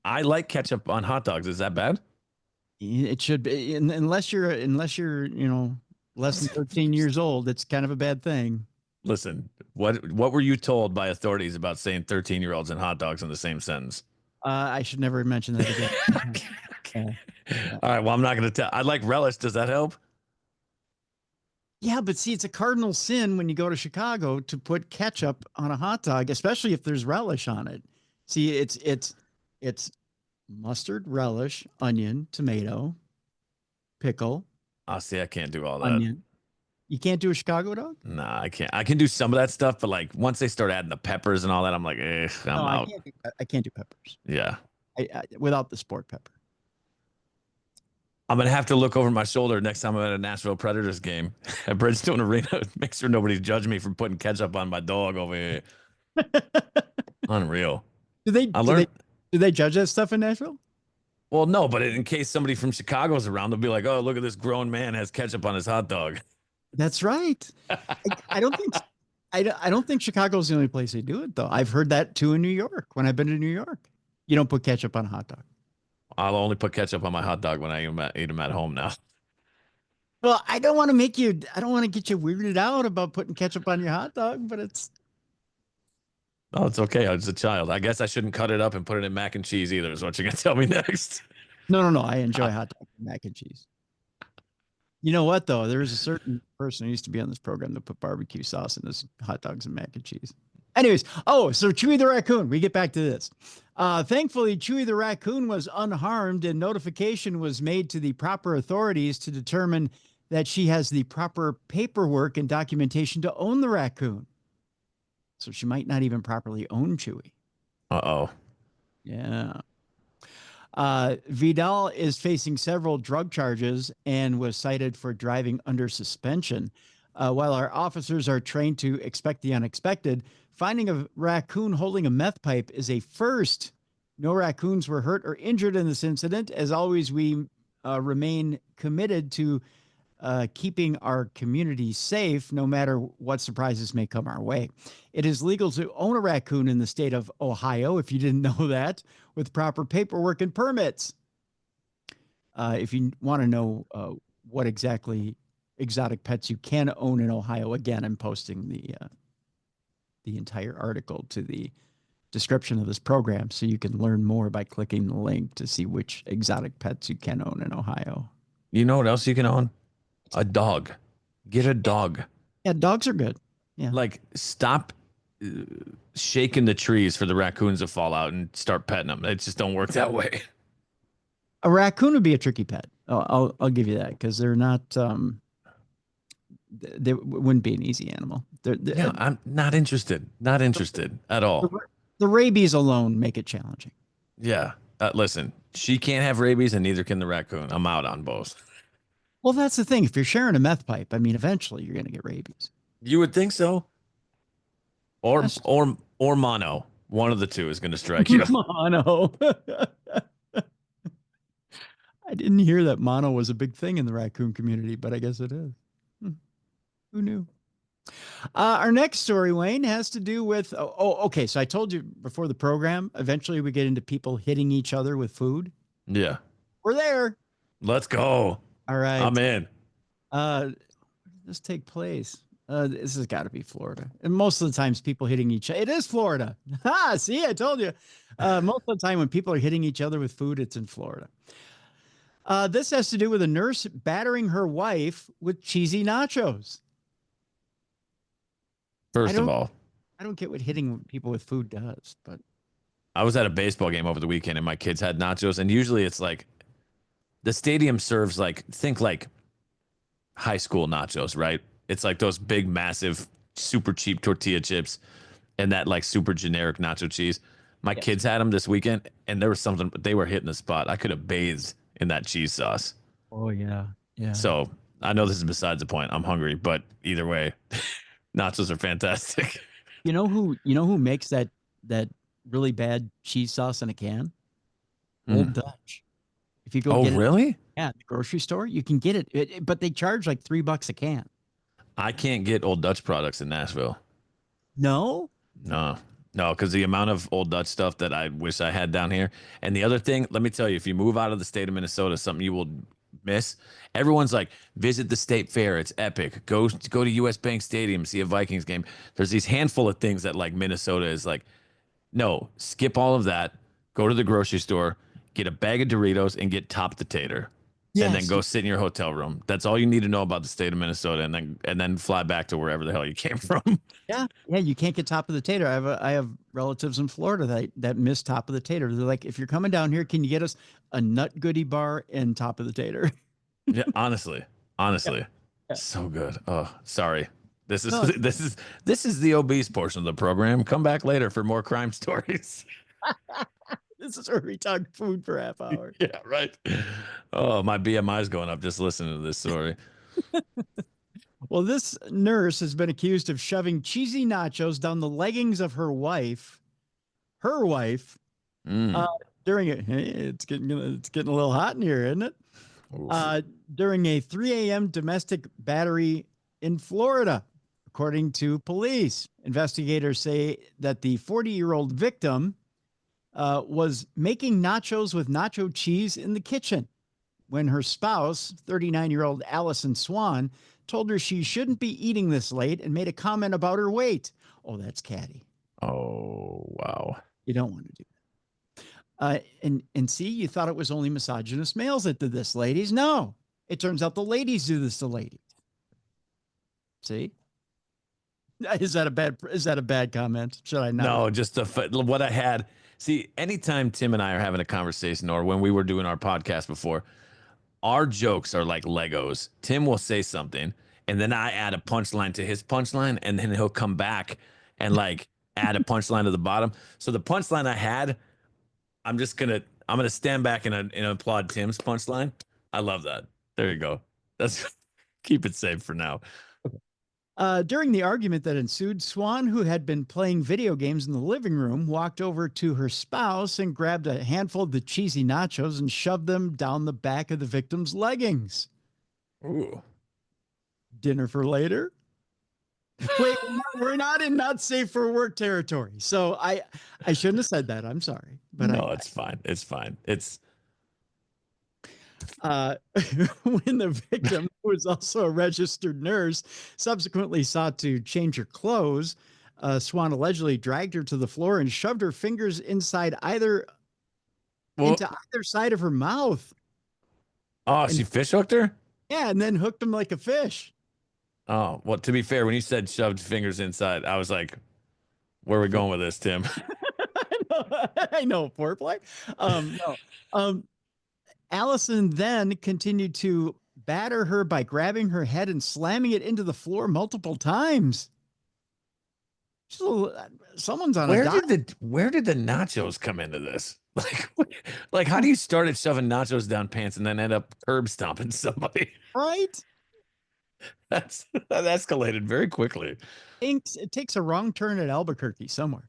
I like ketchup on hot dogs. Is that bad? It should be, unless you're less than 13 years old. It's kind of a bad thing. Listen, what were you told by authorities about saying 13-year-olds and hot dogs in the same sentence? I should never mention that again. Yeah. All right. Well, I'm not going to tell. I like relish. Does that help? Yeah, but see, it's a cardinal sin when you go to Chicago to put ketchup on a hot dog, especially if there's relish on it. See, it's mustard, relish, onion, tomato, pickle, Oh, see, I can't do all that. onion. You can't do a Chicago dog? Nah, I can't. I can do some of that stuff, but like once they start adding the peppers and all that, I'm like, I'm No, out. I can't do peppers. Yeah. Without the sport pepper. I'm gonna have to look over my shoulder next time I'm at a Nashville Predators game at Bridgestone Arena. Make sure nobody's judging me for putting ketchup on my dog over here. Unreal. Do they judge that stuff in Nashville? Well, no, but in case somebody from Chicago's around, they'll be like, "Oh, look at this grown man has ketchup on his hot dog." That's right. I don't think Chicago's the only place they do it though. I've heard that too in New York. When I've been to New York, you don't put ketchup on a hot dog. I'll only put ketchup on my hot dog when I eat them at home now. Well, I don't want to get you weirded out about putting ketchup on your hot dog, but it's. Oh, it's okay. I was a child. I guess I shouldn't cut it up and put it in mac and cheese either. Is what you're gonna tell me next? No. I enjoy hot dog and mac and cheese. You know what though? There is a certain person who used to be on this program that put barbecue sauce in his hot dogs and mac and cheese. Anyways, so Chewy the raccoon. We get back to this. Thankfully, Chewy the raccoon was unharmed, and notification was made to the proper authorities to determine that she has the proper paperwork and documentation to own the raccoon. So she might not even properly own Chewy. Uh-oh. Yeah. Vidal is facing several drug charges and was cited for driving under suspension. While our officers are trained to expect the unexpected, finding a raccoon holding a meth pipe is a first. No raccoons were hurt or injured in this incident. As always, we remain committed to keeping our community safe, no matter what surprises may come our way. It is legal to own a raccoon in the state of Ohio, if you didn't know that, with proper paperwork and permits. If you want to know what exactly exotic pets you can own in Ohio, again, I'm posting the entire article to the description of this program, so you can learn more by clicking the link to see which exotic pets you can own in Ohio. You know what else you can own? A dog. Get a dog. Yeah, dogs are good. Yeah. Like, stop shaking the trees for the raccoons to fall out and start petting them. It just don't work that way. A raccoon would be a tricky pet. I'll give you that, because they're not. They wouldn't be an easy animal. Yeah, I'm not interested. Not interested at all. The rabies alone make it challenging. Yeah. Listen, she can't have rabies and neither can the raccoon. I'm out on both. Well, that's the thing. If you're sharing a meth pipe, I mean, eventually you're going to get rabies. You would think so. Or mono. One of the two is going to strike you. Mono. I didn't hear that mono was a big thing in the raccoon community, but I guess it is. Who knew? Our next story, Wayne, has to do with, okay. So I told you before the program, eventually we get into people hitting each other with food. Yeah. We're there. Let's go. All right. I'm in. Where did this take place? This has got to be Florida. And most of the times people hitting each other, it is Florida. See, I told you. Most of the time when people are hitting each other with food, it's in Florida. This has to do with a nurse battering her wife with cheesy nachos. First of all, I don't get what hitting people with food does, but I was at a baseball game over the weekend and my kids had nachos, and usually it's like the stadium serves think high school nachos, right? It's like those big, massive, super cheap tortilla chips and that like super generic nacho cheese. My kids had them this weekend and there was something, they were hitting the spot. I could have bathed in that cheese sauce. Oh yeah. Yeah. So I know this is besides the point. I'm hungry, but either way, nachos are fantastic. You know who makes that really bad cheese sauce in a can? Old Dutch. If you go really? At the grocery store, you can get it, but they charge like $3 a can. I can't get Old Dutch products in Nashville. No, because the amount of Old Dutch stuff that I wish I had down here. And the other thing, let me tell you, if you move out of the state of Minnesota, something you will miss. Everyone's like, visit the state fair. It's epic. Go to US Bank Stadium, see a Vikings game. There's these handful of things that like Minnesota is like, no, skip all of that. Go to the grocery store, get a bag of Doritos, and get top the tater. And then go sit in your hotel room. That's all you need to know about the state of Minnesota, and then fly back to wherever the hell you came from. Yeah, you can't get top of the tater. I have relatives in Florida that miss top of the tater. They're like, if you're coming down here, can you get us a nut goodie bar and top of the tater? Yeah, honestly, Yeah. so good. Oh, sorry. This is No. this is the obese portion of the program. Come back later for more crime stories. This is where we talk food for half hour. Yeah, right. Oh, my BMI is going up just listening to this story. Well, this nurse has been accused of shoving cheesy nachos down the leggings of her wife. Mm. During it. Hey, it's getting a little hot in here, isn't it? During a 3 a.m. domestic battery in Florida, according to police. Investigators say that the 40-year-old victim was making nachos with nacho cheese in the kitchen when her spouse, 39-year-old Allison Swan, told her she shouldn't be eating this late and made a comment about her weight. Oh, that's catty. Oh, wow. You don't want to do that. And see, you thought it was only misogynist males that did this, ladies. No, it turns out the ladies do this to ladies. See? Is that a bad comment? Should I not? No, just what I had. See, anytime Tim and I are having a conversation, or when we were doing our podcast before, our jokes are like Legos. Tim will say something, and then I add a punchline to his punchline, and then he'll come back and like add a punchline to the bottom. So the punchline I had, I'm gonna stand back and applaud Tim's punchline. I love that. There you go. That's keep it safe for now. During the argument that ensued, Swan, who had been playing video games in the living room, walked over to her spouse and grabbed a handful of the cheesy nachos and shoved them down the back of the victim's leggings. Ooh. Dinner for later? Wait, we're not in not safe for work territory. So I shouldn't have said that. I'm sorry. But no, it's fine. It's fine. It's when the victim, who was also a registered nurse, subsequently sought to change her clothes, Swan allegedly dragged her to the floor and shoved her fingers into either side of her mouth. Oh, she fish hooked her? Yeah, and then hooked him like a fish. Oh, well, to be fair, when you said shoved fingers inside, I was like, where are we going with this, Tim? I know, foreplay. No. Allison then continued to batter her by grabbing her head and slamming it into the floor multiple times. Someone's on where did the nachos come into this? Like how do you start at shoving nachos down pants and then end up curb stomping somebody? Right? That escalated very quickly. It takes a wrong turn at Albuquerque somewhere.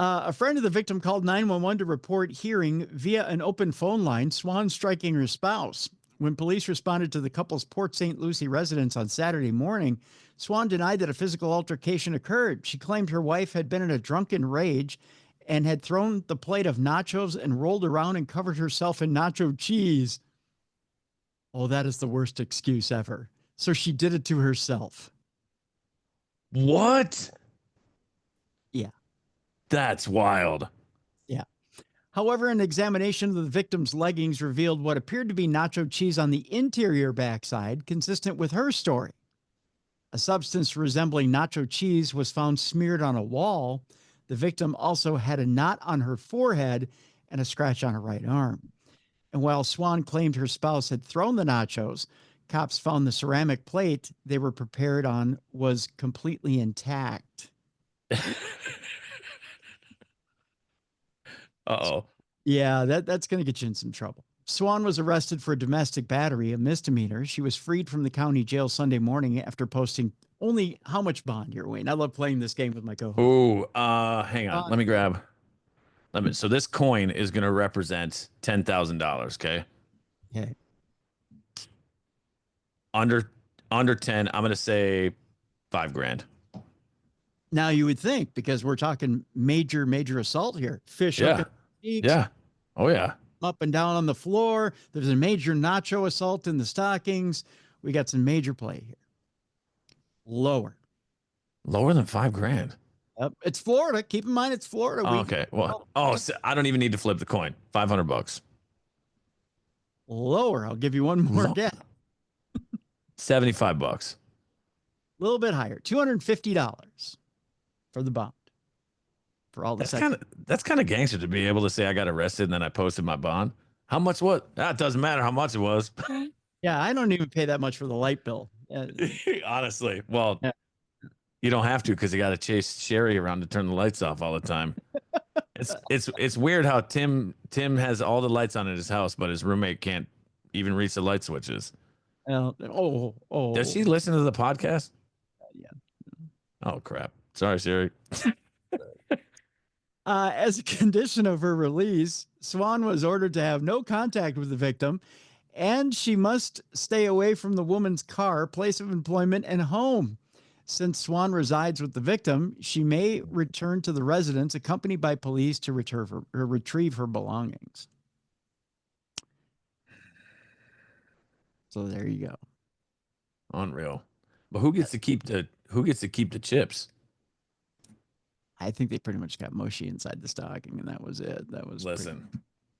A friend of the victim called 911 to report hearing via an open phone line Swan striking her spouse. When police responded to the couple's Port St. Lucie residence on Saturday morning, Swan denied that a physical altercation occurred. She claimed her wife had been in a drunken rage and had thrown the plate of nachos and rolled around and covered herself in nacho cheese. Oh, that is the worst excuse ever. So she did it to herself. What? Yeah. That's wild. Yeah. However, an examination of the victim's leggings revealed what appeared to be nacho cheese on the interior backside, consistent with her story. A substance resembling nacho cheese was found smeared on a wall. The victim also had a knot on her forehead and a scratch on her right arm. And while Swan claimed her spouse had thrown the nachos, cops found the ceramic plate they were prepared on was completely intact. Uh-oh. Yeah, that's going to get you in some trouble. Swan was arrested for domestic battery, a misdemeanor. She was freed from the county jail Sunday morning after posting only how much bond here, Wayne? I love playing this game with my co-host. Ooh, hang on. Let me grab. So this coin is going to represent $10,000. Okay. Okay. Under 10, I'm going to say $5,000. Now you would think, because we're talking major assault here. Fish. Yeah. Yeah. Oh yeah. up and down on the floor. There's a major nacho assault in the stockings. We got some major play here. Lower than $5,000. Yep. It's Florida. Keep in mind, it's Florida. Okay. Well, so I don't even need to flip the coin. $500. Lower. I'll give you one more guess. $75. A little bit higher. $250 for the bond. For all the That's kind of gangster to be able to say I got arrested and then I posted my bond. How much? What? That doesn't matter how much it was. Yeah, I don't even pay that much for the light bill. Honestly, well, yeah. You don't have to because you got to chase Sherry around to turn the lights off all the time. It's weird how Tim has all the lights on in his house, but his roommate can't even reach the light switches. Does she listen to the podcast? Yeah. Oh crap! Sorry, Sherry. As a condition of her release, Swan was ordered to have no contact with the victim, and she must stay away from the woman's car, place of employment, and home. Since Swan resides with the victim, she may return to the residence accompanied by police to retrieve her belongings. So there you go. Unreal. But who gets to keep the chips? I think they pretty much got mushy inside the stocking, and that was it. That was the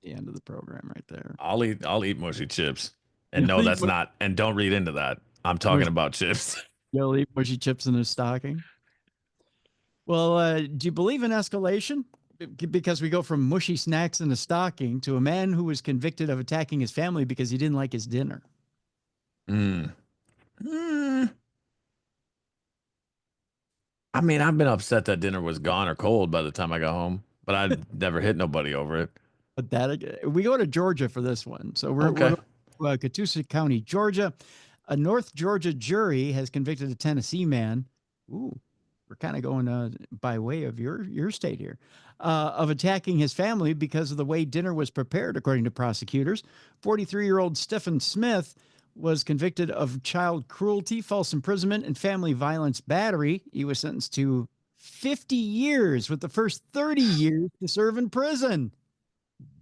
end of the program right there. I'll eat mushy chips. And no, that's not. And don't read into that. I'm talking about chips. You'll eat mushy chips in a stocking. Well, do you believe in escalation? Because we go from mushy snacks in a stocking to a man who was convicted of attacking his family because he didn't like his dinner. I mean, I've been upset that dinner was gone or cold by the time I got home, but I never hit nobody over it. But we go to Georgia for this one. So we're Catoosa County, Georgia. A North Georgia jury has convicted a Tennessee man. Ooh, we're kind of going by way of your state here, of attacking his family because of the way dinner was prepared, according to prosecutors. 43-year-old Stephen Smith was convicted of child cruelty, false imprisonment, and family violence battery. He was sentenced to 50 years with the first 30 years to serve in prison.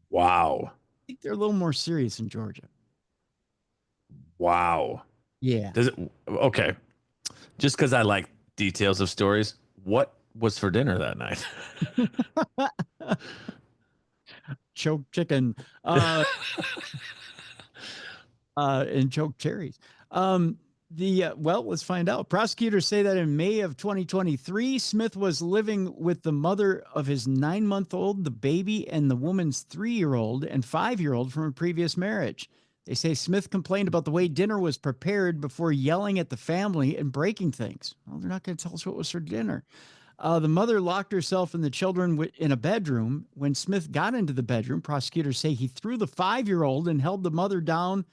Wow. I think they're a little more serious in Georgia. Wow. Yeah. Okay. Just because I like details of stories, what was for dinner that night? Choke chicken. And choke cherries. Let's find out. Prosecutors say that in May of 2023, Smith was living with the mother of his 9-month-old, the baby, and the woman's 3-year-old and 5-year-old from a previous marriage. They say Smith complained about the way dinner was prepared before yelling at the family and breaking things. Well, they're not going to tell us what was for dinner. The mother locked herself and the children in a bedroom. When Smith got into the bedroom, prosecutors say he threw the 5-year-old and held the mother down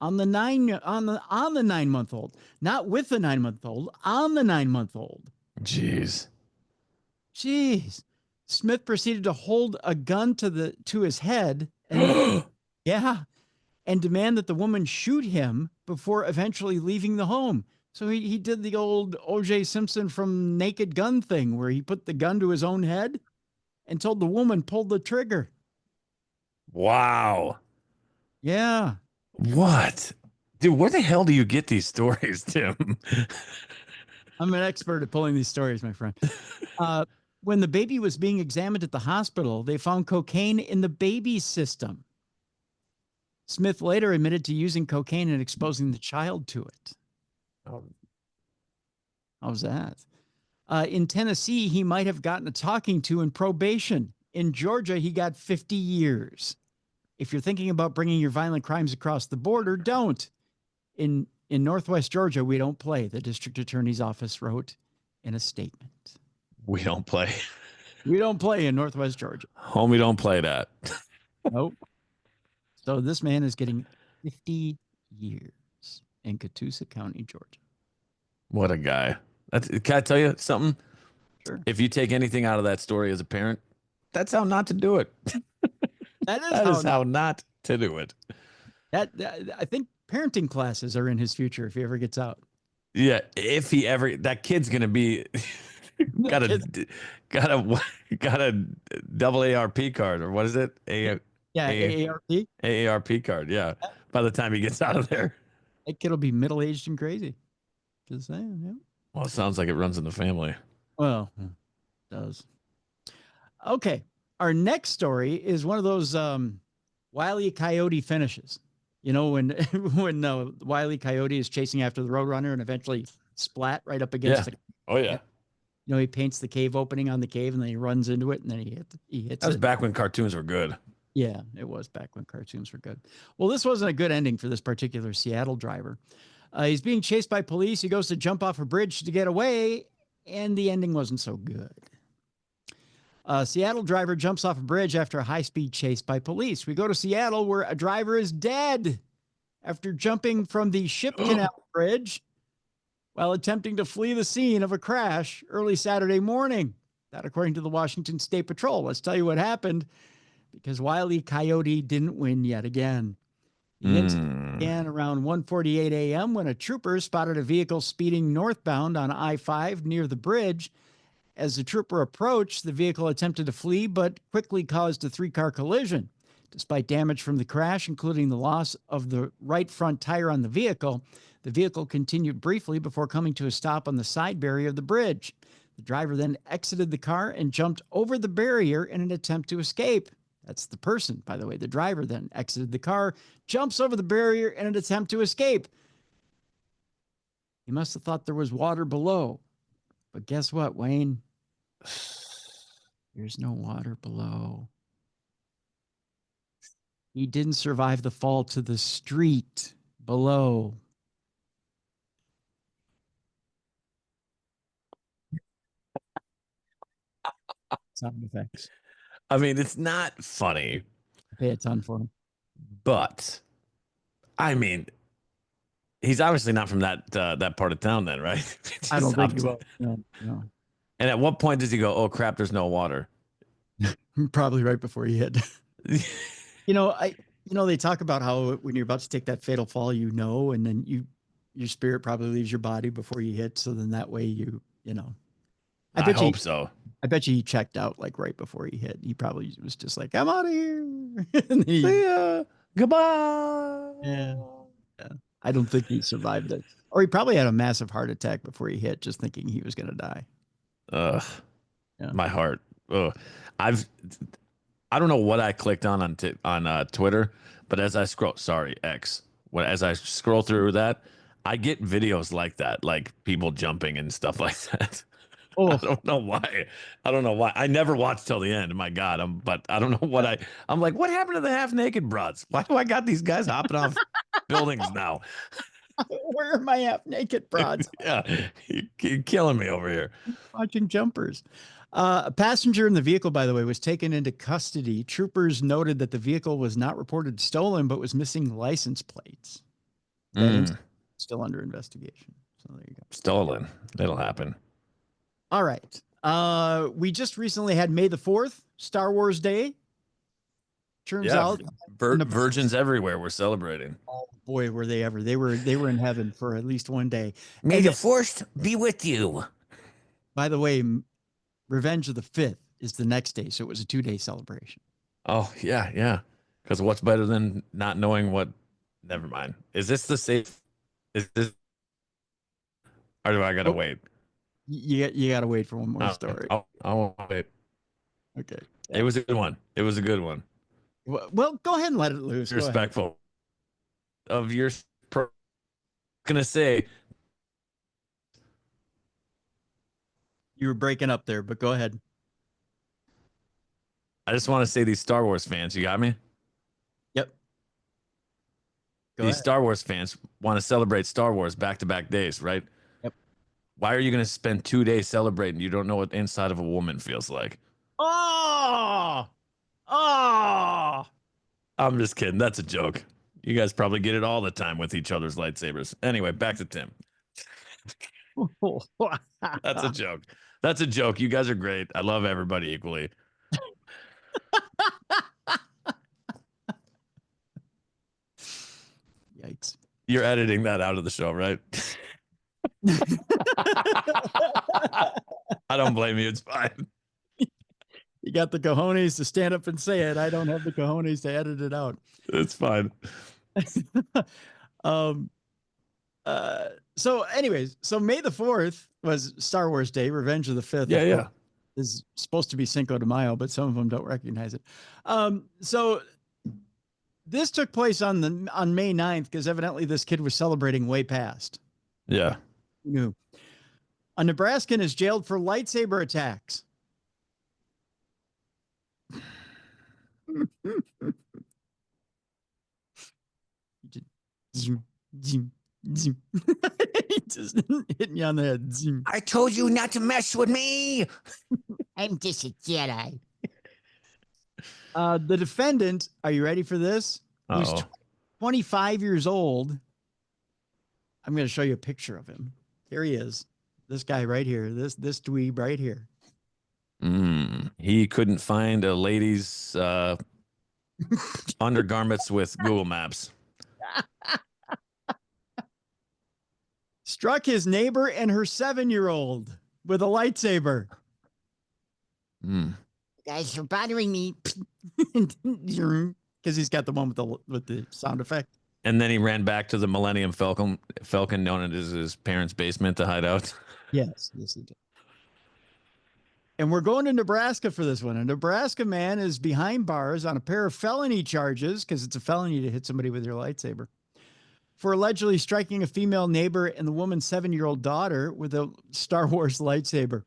on the 9-month-old, not with the 9-month-old, on the 9-month-old. Jeez. Smith proceeded to hold a gun to his head and and demand that the woman shoot him before eventually leaving the home. So he did the old O.J. Simpson from Naked Gun thing where he put the gun to his own head and told the woman pull the trigger. Wow. Yeah. What? Dude, where the hell do you get these stories, Tim? I'm an expert at pulling these stories, my friend. When the baby was being examined at the hospital, they found cocaine in the baby's system. Smith later admitted to using cocaine and exposing the child to it. Oh. How's that? In Tennessee, he might have gotten a talking to in probation. In Georgia, he got 50 years. If you're thinking about bringing your violent crimes across the border, don't. In Northwest Georgia, we don't play, the district attorney's office wrote in a statement. We don't play. We don't play in Northwest Georgia. Homie, don't play that. Nope. So this man is getting 50 years in Catoosa County, Georgia. What a guy. Can I tell you something? Sure. If you take anything out of that story as a parent, that's how not to do it. That is how not to do it. That I think parenting classes are in his future if he ever gets out. Yeah, if he ever, that kid's gonna be got a double ARP card, or what is it? Yeah, AARP. AARP card. Yeah. By the time he gets out of there. That kid'll be middle-aged and crazy. Just saying, yeah. Well, it sounds like it runs in the family. Well, it does. Okay. Our next story is one of those Wile E. Coyote finishes. You know, when Wile E. Coyote is chasing after the Roadrunner and eventually splat right up against the. Oh, yeah. You know, he paints the cave opening on the cave and then he runs into it and then he hits That was it. back when cartoons were good. Yeah, it was back when cartoons were good. Well, this wasn't a good ending for this particular Seattle driver. He's being chased by police. He goes to jump off a bridge to get away, and the ending wasn't so good. A Seattle driver jumps off a bridge after a high-speed chase by police. We go to Seattle, where a driver is dead after jumping from the Ship Canal Bridge while attempting to flee the scene of a crash early Saturday morning. That, according to the Washington State Patrol. Let's tell you what happened, because Wile E. Coyote didn't win yet again. The incident began around 1:48 a.m. when a trooper spotted a vehicle speeding northbound on I-5 near the bridge. As the trooper approached, the vehicle attempted to flee, but quickly caused a 3-car collision. Despite damage from the crash, including the loss of the right front tire on the vehicle continued briefly before coming to a stop on the side barrier of the bridge. The driver then exited the car and jumped over the barrier in an attempt to escape. That's the person, by the way. The driver then exited the car, jumps over the barrier in an attempt to escape. He must have thought there was water below. But guess what, Wayne? There's no water below. He didn't survive the fall to the street below. Sound effects. I mean, it's not funny. Pay a ton for him. But, I mean, he's obviously not from that part of town then, right? I don't think he will. No. And at what point does he go, oh, crap, there's no water? Probably right before he hit. They talk about how when you're about to take that fatal fall, and then your spirit probably leaves your body before you hit. So then that way I hope so. I bet you he checked out like right before he hit. He probably was just like, I'm out of here. And see ya. Goodbye. Yeah. I don't think he survived it. Or he probably had a massive heart attack before he hit, just thinking he was going to die. Ugh. Yeah. My heart. Ugh. I don't know what I clicked on Twitter, but as I scroll through that, I get videos like that, like people jumping and stuff like that. Oh. I don't know why. I never watched till the end. My God, but I don't know what I'm like. What happened to the half naked broads? Why do I got these guys hopping off buildings now? Where are my half naked broads? Yeah, you're killing me over here. Watching jumpers. A passenger in the vehicle, by the way, was taken into custody. Troopers noted that the vehicle was not reported stolen, but was missing license plates. That is still under investigation. So there you go. Stolen. That'll happen. All right. We just recently had May the 4th, Star Wars Day. Turns out virgins everywhere were celebrating. Oh boy, were they ever. They were in heaven for at least one day. May the Force be with you. By the way, Revenge of the 5th is the next day, so it was a 2-day celebration. Oh, yeah. Because what's better than not knowing what? Never mind. Is this the safe? Is this? Or do I gotta wait? You gotta wait for one more story. I won't wait. Okay. It was a good one. Well, go ahead and let it loose. Respectful of your. Gonna say. You were breaking up there, but go ahead. I just want to say these Star Wars fans, you got me? Yep. These Star Wars fans want to celebrate Star Wars back-to-back days, right? Yep. Why are you going to spend 2 days celebrating? You don't know what the inside of a woman feels like. Oh! I'm just kidding. That's a joke. You guys probably get it all the time with each other's lightsabers. Anyway, back to Tim. That's a joke. That's a joke. You guys are great. I love everybody equally. Yikes. You're editing that out of the show, right? I don't blame you. It's fine. You got the cojones to stand up and say it. I don't have the cojones to edit it out. It's fine. So anyways, so May the 4th was Star Wars Day, Revenge of the 5th. Yeah, yeah. Is supposed to be Cinco de Mayo, but some of them don't recognize it. So this took place on May 9th because evidently this kid was celebrating way past. Yeah. New. A Nebraskan is jailed for lightsaber attacks. Zoom, zoom, zoom. Just hitting you on the head. Zoom. I told you not to mess with me. I'm just a Jedi. The defendant, are you ready for this? Who's Uh-oh. 25 years old. I'm going to show you a picture of him. Here he is. This guy right here. This dweeb right here. He couldn't find a lady's undergarments with Google Maps. Struck his neighbor and her 7-year-old with a lightsaber. Guys, you're bothering me. Because he's got the one with the sound effect. And then he ran back to the Millennium Falcon known as his parents' basement to hide out. Yes, he did. And we're going to Nebraska for this one. A Nebraska man is behind bars on a pair of felony charges, because it's a felony to hit somebody with your lightsaber, for allegedly striking a female neighbor and the woman's 7-year-old daughter with a Star Wars lightsaber.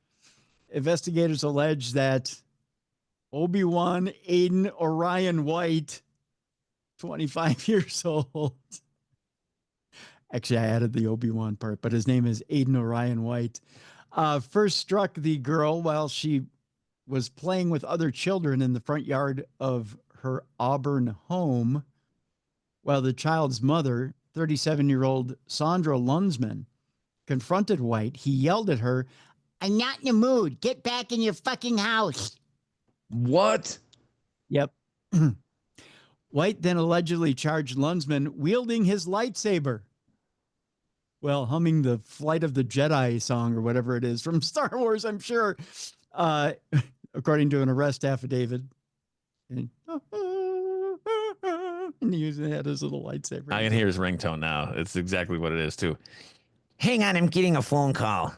Investigators allege that Obi-Wan Aiden Orion White, 25 years old. Actually, I added the Obi-Wan part, but his name is Aiden Orion White. First struck the girl while she was playing with other children in the front yard of her Auburn home, while the child's mother, 37-year-old Sandra Lunsman, confronted White. He yelled at her, I'm not in the mood. Get back in your fucking house. What? Yep. White then allegedly charged Lunsman wielding his lightsaber. Well, humming the Flight of the Jedi song or whatever it is from Star Wars, I'm sure, according to an arrest affidavit. And he had his little lightsaber. I can hear his ringtone now. It's exactly what it is, too. Hang on, I'm getting a phone call.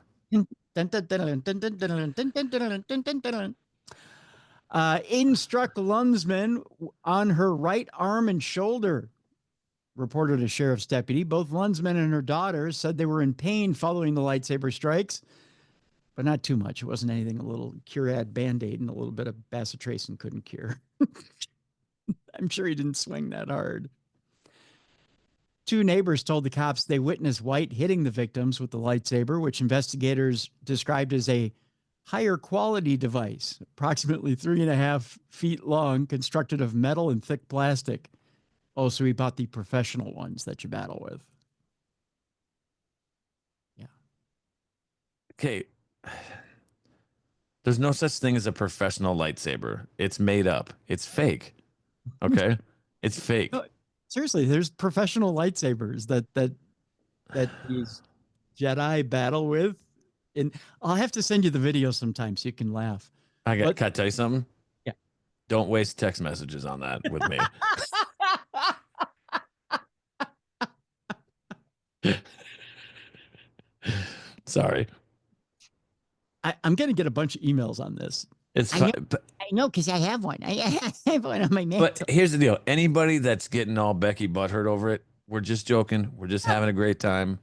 Aiden struck Lunsman on her right arm and shoulder, reported a sheriff's deputy. Both Lunsman and her daughter said they were in pain following the lightsaber strikes, but not too much. It wasn't anything, a little Curad Band-Aid and a little bit of bacitracin couldn't cure. I'm sure he didn't swing that hard. Two neighbors told the cops they witnessed White hitting the victims with the lightsaber, which investigators described as a higher quality device, approximately 3.5 feet long, constructed of metal and thick plastic. Oh, so he bought the professional ones that you battle with. Yeah. Okay. There's no such thing as a professional lightsaber. It's made up. It's fake. Okay? It's fake. No, seriously, there's professional lightsabers that these Jedi battle with. And I'll have to send you the video sometime so you can laugh. Can I tell you something? Yeah. Don't waste text messages on that with me. Sorry. I'm going to get a bunch of emails on this. It's I fine. know, because I have one. I have one on my mantle. But here's the deal. Anybody that's getting all Becky butthurt over it, we're just joking. We're just having a great time.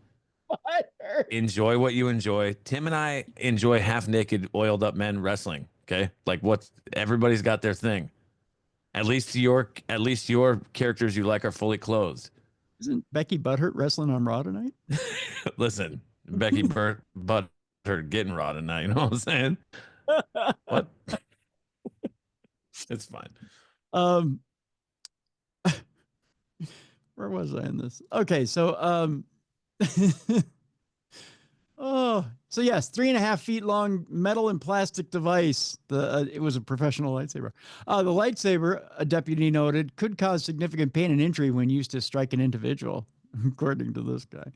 Enjoy what you enjoy. Tim and I enjoy half-naked, oiled-up men wrestling. Okay, like everybody's got their thing. At least your characters you like are fully clothed. Isn't Becky Butthurt wrestling on Raw tonight? Listen, Becky Butthurt getting Raw tonight. You know what I'm saying? What? It's fine. Where was I in this? Okay, so so yes, 3.5 feet long metal and plastic device. It was a professional lightsaber. The lightsaber, a deputy noted, could cause significant pain and injury when used to strike an individual, according to this guy.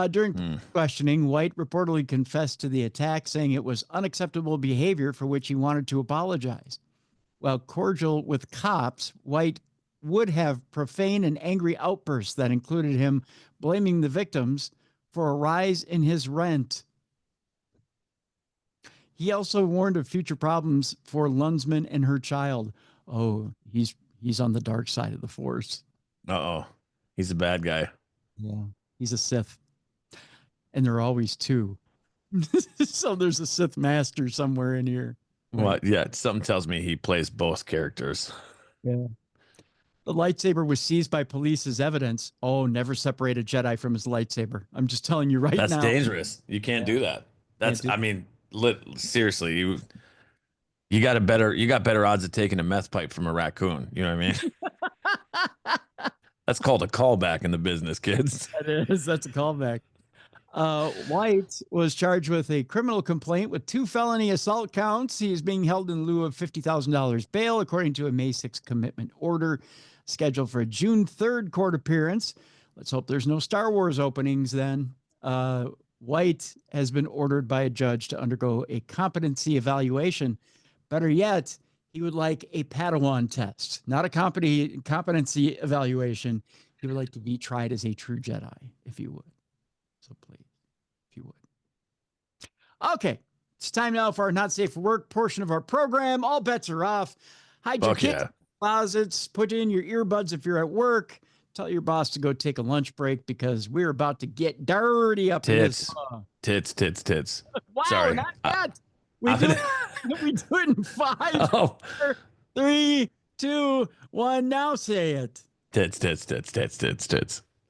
During questioning, White reportedly confessed to the attack, saying it was unacceptable behavior for which he wanted to apologize. While cordial with cops, White would have profane and angry outbursts that included him blaming the victims for a rise in his rent. He also warned of future problems for Lunsman and her child. Oh, he's on the dark side of the force. Uh-oh. He's a bad guy. Yeah, he's a Sith. And there are always two. So there's a Sith master somewhere in here. Well, yeah, something tells me he plays both characters. Yeah. The lightsaber was seized by police as evidence. Oh, never separate a Jedi from his lightsaber. I'm just telling you right now. That's dangerous. You can't do that. That's, I mean, seriously, you got better odds of taking a meth pipe from a raccoon. You know what I mean? That's called a callback in the business, kids. That is. That's a callback. White was charged with a criminal complaint with 2 felony assault counts. He is being held in lieu of $50,000 bail, according to a May 6th commitment order scheduled for a June 3rd court appearance. Let's hope there's no Star Wars openings then. White has been ordered by a judge to undergo a competency evaluation. Better yet, he would like a Padawan test, not a competency evaluation. He would like to be tried as a true Jedi, if you would. So please, if you would. Okay, it's time now for our Not Safe for Work portion of our program. All bets are off. Hide your kids in closets. Put in your earbuds if you're at work. Tell your boss to go take a lunch break because we're about to get dirty up in this. Tits. Wow, Sorry. not yet. We do it in 5, 4, 3, 2, 1. Now say it. Tits.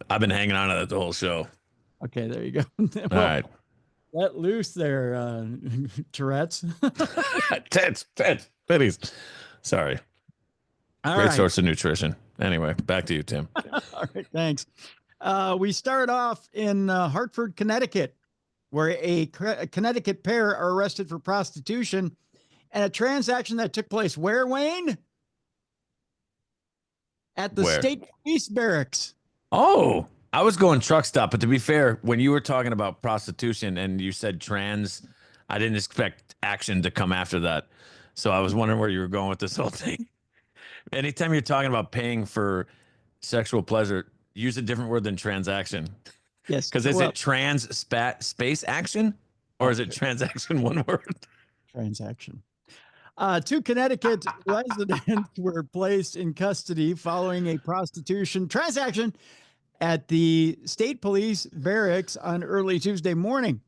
I've been hanging on to that the whole show. Okay, there you go. All right. Let loose there, Tourette's. Tits, titties. Sorry. Great source of nutrition. Anyway, back to you, Tim. All right, thanks. We start off in Hartford, Connecticut, where a Connecticut pair are arrested for prostitution and a transaction that took place where, Wayne? At the state police barracks. Oh, I was going truck stop, but to be fair, when you were talking about prostitution and you said trans, I didn't expect action to come after that. So I was wondering where you were going with this whole thing. Anytime you're talking about paying for sexual pleasure, use a different word than transaction. Yes. Because is it space action or is it transaction one word? Transaction. 2 Connecticut residents were placed in custody following a prostitution transaction at the state police barracks on early Tuesday morning.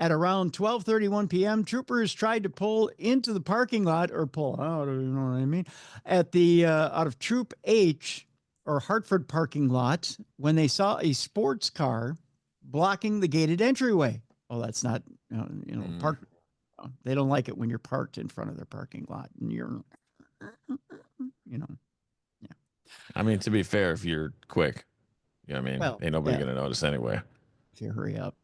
At around 12:31 p.m., troopers tried to pull into the parking lot or pull out, you know what I mean, at the out of Troop H or Hartford parking lot when they saw a sports car blocking the gated entryway. Oh, that's not, park. They don't like it when you're parked in front of their parking lot and you're, yeah. I mean, to be fair, if you're quick, you know what I mean? Well, ain't nobody going to notice anyway. If you hurry up.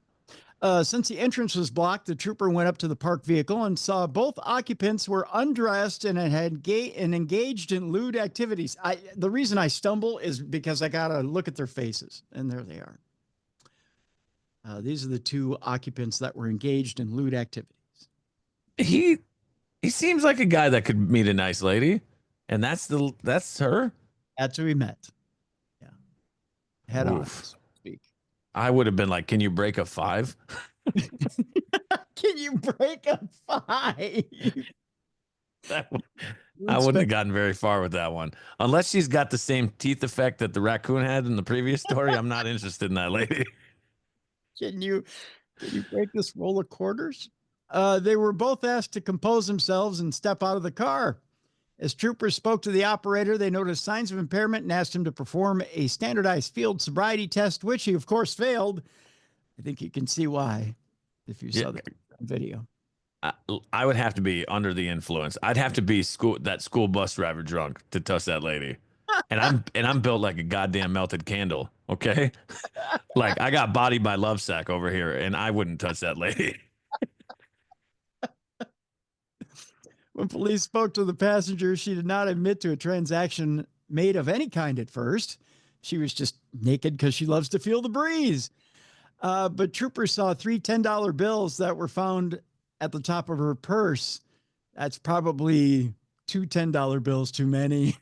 Since the entrance was blocked, the trooper went up to the parked vehicle and saw both occupants were undressed and had engaged in lewd activities. The reason I stumble is because I got to look at their faces, and there they are. These are the 2 occupants that were engaged in lewd activities. He seems like a guy that could meet a nice lady, and that's her. That's who we met. Yeah. Head on. Speak. I would have been like, can you break a 5? Can you break a 5? I wouldn't have gotten very far with that one. Unless she's got the same teeth effect that the raccoon had in the previous story, I'm not interested in that lady. Can you break this roll of quarters? They were both asked to compose themselves and step out of the car. As troopers spoke to the operator, they noticed signs of impairment and asked him to perform a standardized field sobriety test, which he, of course, failed. I think you can see why if you saw the video. I would have to be under the influence. I'd have to be that school bus driver drunk to touch that lady. And I'm built like a goddamn melted candle, okay? Like I got body by love sack over here, and I wouldn't touch that lady. When police spoke to the passenger, she did not admit to a transaction made of any kind at first. She was just naked because she loves to feel the breeze. But troopers saw 3 $10 bills that were found at the top of her purse. That's probably two $10 bills too many.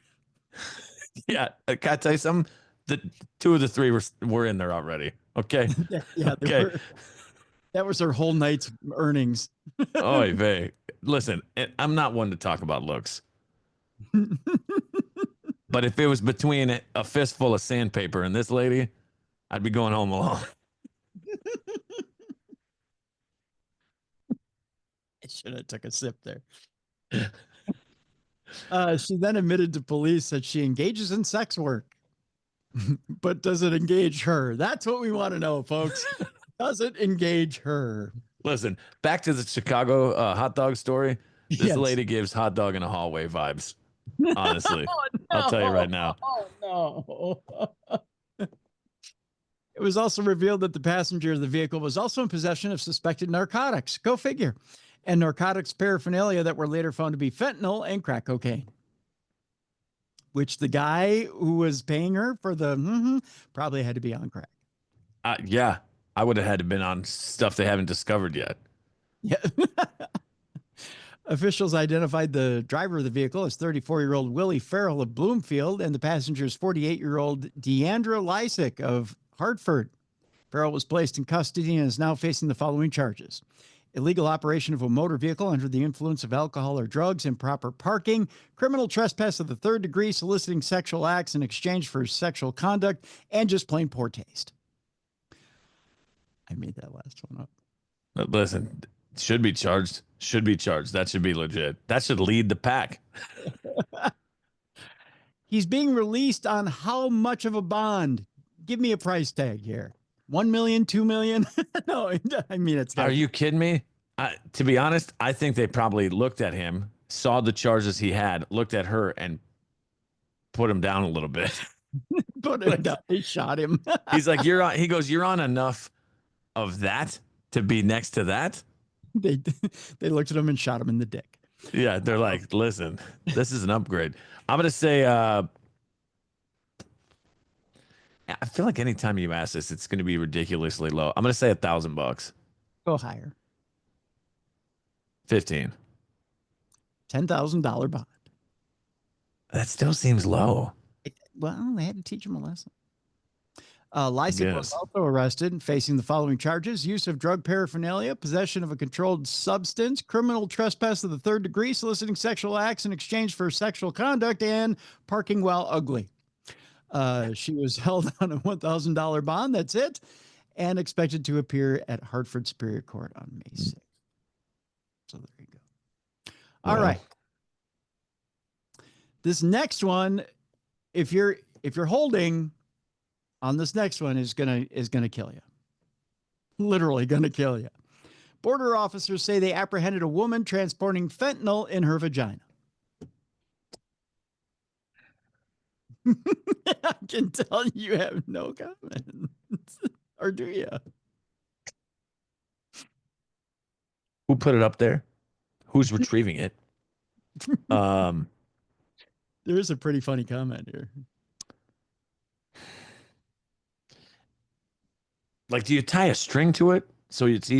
Yeah, can I tell you something? The two of the three were in there already. Okay. Yeah, Okay. That was their whole night's earnings. Oy vey. Listen, I'm not one to talk about looks. But if it was between a fistful of sandpaper and this lady, I'd be going home alone. I should have took a sip there. She then admitted to police that she engages in sex work, but does it engage her? That's what we want to know, folks. Does it engage her? Listen, back to the Chicago hot dog story. This Yes. lady gives hot dog in a hallway vibes. Honestly, Oh, no. I'll tell you right now. Oh, no. It was also revealed that the passenger of the vehicle was also in possession of suspected narcotics. Go figure. And narcotics paraphernalia that were later found to be fentanyl and crack cocaine, which the guy who was paying her for the probably had to be on crack. Yeah, I would have had to been on stuff they haven't discovered yet. Yeah. Officials identified the driver of the vehicle as 34-year-old Willie Farrell of Bloomfield and the passenger is 48-year-old Deandra Lysick of Hartford. Farrell was placed in custody and is now facing the following charges: illegal operation of a motor vehicle under the influence of alcohol or drugs, improper parking, criminal trespass of the third degree, soliciting sexual acts in exchange for sexual conduct, and just plain poor taste. I made that last one up. But listen, should be charged. Should be charged. That should be legit. That should lead the pack. He's being released on how much of a bond? Give me a price tag here. 1 million, 2 million? No, I mean, it's. Are you kidding me? To be honest, I think they probably looked at him, saw the charges he had, looked at her, and put him down a little bit. Put him down. They shot him. He's like, you're on. He goes, you're on enough of that to be next to that. They looked at him and shot him in the dick. Yeah, they're like, listen, this is an upgrade. I'm gonna say. I feel like anytime you ask this, it's going to be ridiculously low. I'm going to say $1,000. Go higher. 15. $10,000 bond. That still seems low. Well, they had to teach him a lesson. Lysick was also arrested and facing the following charges: use of drug paraphernalia, possession of a controlled substance, criminal trespass of the third degree, soliciting sexual acts in exchange for sexual conduct, and parking while ugly. She was held on a $1,000 bond. That's it. And expected to appear at Hartford Superior Court on May 6th. So there you go. All right. This next one, if you're holding on this next one, is gonna kill you. Literally gonna kill you. Border officers say they apprehended a woman transporting fentanyl in her vagina. I can tell you have no comment. Or do you? Who put it up there? Who's retrieving it? There is a pretty funny comment here. Like, do you tie a string to it so it's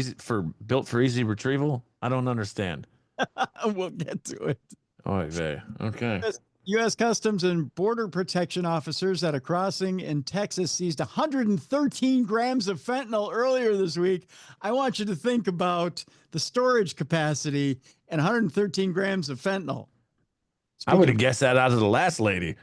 built for easy retrieval? I don't understand. We'll get to it. Oh, okay. U.S. Customs and Border Protection officers at a crossing in Texas seized 113 grams of fentanyl earlier this week. I want you to think about the storage capacity and 113 grams of fentanyl. I would have guessed that out of the last lady.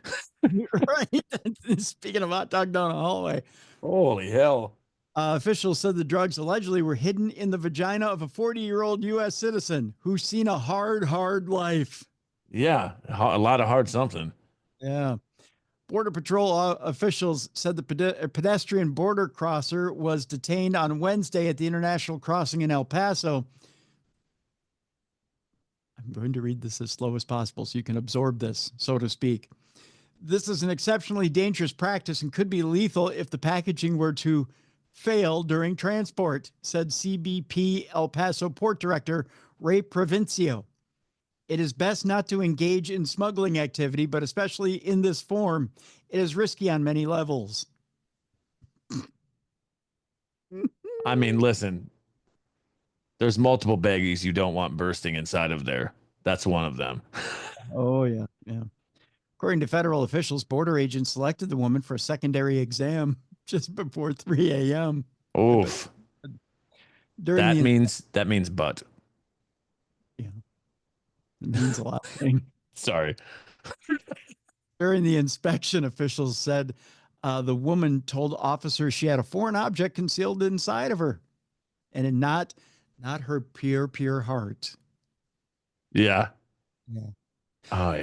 Right. Speaking of hot dog down a hallway. Holy hell. Officials said the drugs allegedly were hidden in the vagina of a 40-year-old U.S. citizen who's seen a hard life. Yeah, a lot of hard something. Yeah. Border Patrol officials said the pedestrian border crosser was detained on Wednesday at the international crossing in El Paso. I'm going to read this as slow as possible so you can absorb this, so to speak. This is an exceptionally dangerous practice and could be lethal if the packaging were to fail during transport, said CBP El Paso Port Director Ray Provencio. It is best not to engage in smuggling activity, but especially in this form, it is risky on many levels. I mean, listen, there's multiple baggies you don't want bursting inside of there. That's one of them. Oh, yeah. Yeah. According to federal officials, border agents selected the woman for a secondary exam just before 3 a.m. Oof. During the That means butt. yeah, it means a lot of things. Sorry. During the inspection, officials said the woman told officers she had a foreign object concealed inside of her, and not her pure heart. Yeah. Yeah. Oh,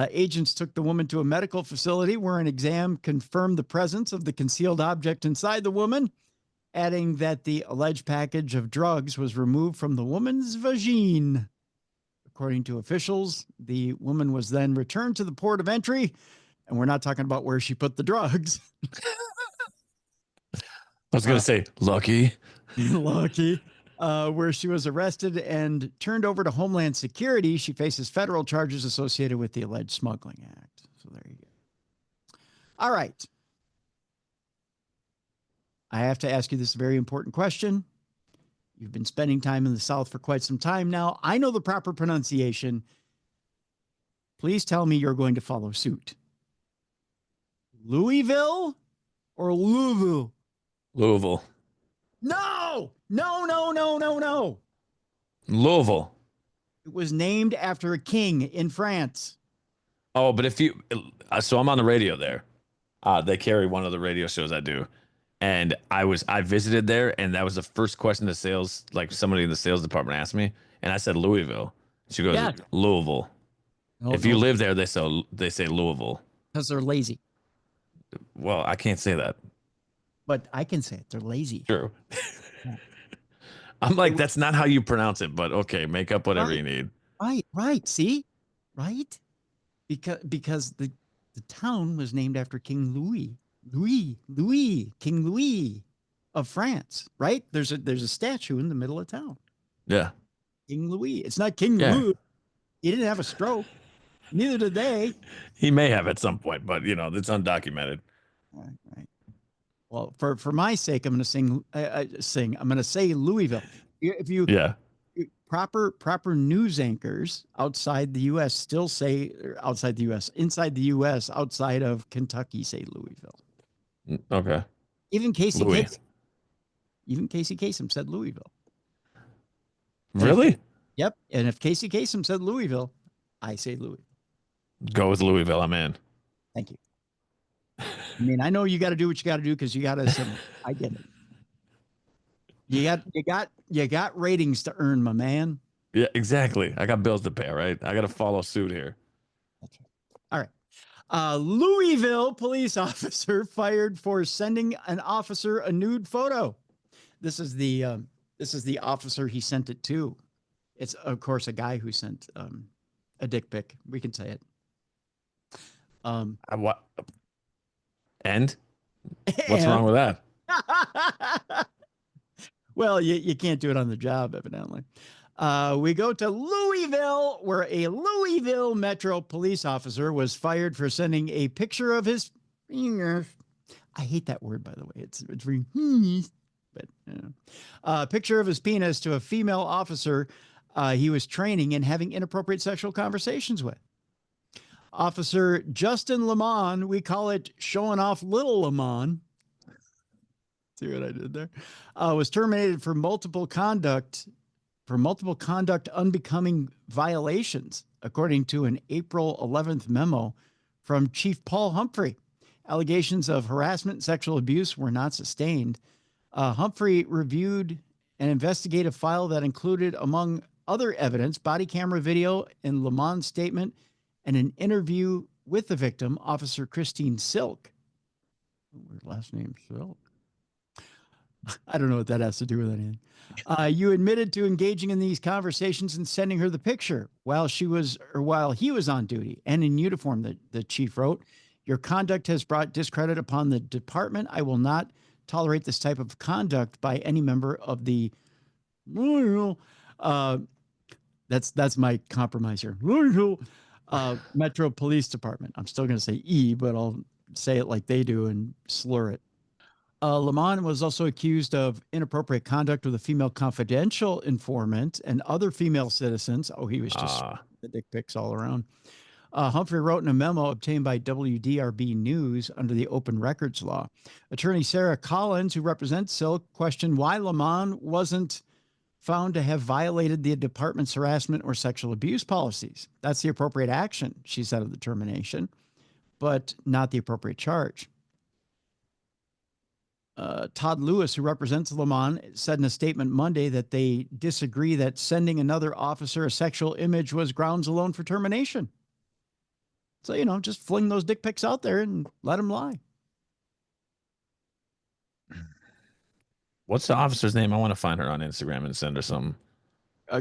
Agents took the woman to a medical facility where an exam confirmed the presence of the concealed object inside the woman, adding that the alleged package of drugs was removed from the woman's vagine. According to officials, the woman was then returned to the port of entry, and we're not talking about where she put the drugs. I was going to say, lucky. Lucky. Where she was arrested and turned over to Homeland Security. She faces federal charges associated with the alleged smuggling act. So there you go. All right. I have to ask you this very important question. You've been spending time in the South for quite some time now. I know the proper pronunciation. Please tell me you're going to follow suit. Louisville or Louisville? Louisville. No. Louisville. It was named after a king in France. Oh, but so I'm on the radio there. They carry one of the radio shows I do. And I visited there, and that was the first question the sales, like somebody in the sales department asked me, and I said Louisville. She goes, Yeah. Louisville. If you live there, they say Louisville. Because they're lazy. Well, I can't say that. But I can say it. They're lazy. True. I'm like, that's not how you pronounce it, but okay, make up whatever you need. Right. See? Right? Because the town was named after King Louis, King Louis of France, right? There's a statue in the middle of town. Yeah. King Louis. It's not King Louis. He didn't have a stroke. Neither did they. He may have at some point, but it's undocumented. Right. Well, for my sake, I'm going to sing. I'm going to say Louisville. If you proper news anchors outside the U.S. still say outside the U.S. Inside the U.S. outside of Kentucky say Louisville. Okay. Even Casey Kasem said Louisville. Really? Yep. And if Casey Kasem said Louisville, I say Louisville. Go with Louisville. I'm in. Thank you. I mean, I know you got to do what you got to do because you got to. I get it. You got ratings to earn, my man. Yeah, exactly. I got bills to pay. Right. I got to follow suit here. That's right. All right. Louisville police officer fired for sending an officer a nude photo. This is the officer he sent it to. It's of course a guy who sent a dick pic. We can say it. What? And what's wrong with that? Well, you can't do it on the job, evidently. We go to Louisville, where a Louisville Metro police officer was fired for sending a picture of his penis. I hate that word, by the way. It's very, but a picture of his penis to a female officer he was training and having inappropriate sexual conversations with. Officer Justin Lamont, we call it showing off little Lamont. See what I did there? Was terminated for multiple conduct unbecoming violations, according to an April 11th memo from Chief Paul Humphrey. Allegations of harassment and sexual abuse were not sustained. Humphrey reviewed an investigative file that included, among other evidence, body camera video and Lamont's statement and an interview with the victim, Officer Christine Silk. Her last name Silk. I don't know what that has to do with anything. You admitted to engaging in these conversations and sending her the picture while he was on duty and in uniform, the chief wrote. Your conduct has brought discredit upon the department. I will not tolerate this type of conduct by any member of the that's my compromise here. Metro Police Department. I'm still going to say E, but I'll say it like they do and slur it. Lamont was also accused of inappropriate conduct with a female confidential informant and other female citizens. Oh, he was just the dick pics all around. Humphrey wrote in a memo obtained by WDRB News under the open records law. Attorney Sarah Collins, who represents Silk, questioned why Lamont wasn't found to have violated the department's harassment or sexual abuse policies. That's the appropriate action, she said of the termination, but not the appropriate charge. Todd Lewis, who represents Lamont, said in a statement Monday that they disagree that sending another officer a sexual image was grounds alone for termination. So, just fling those dick pics out there and let them lie. What's the officer's name? I want to find her on Instagram and send her some.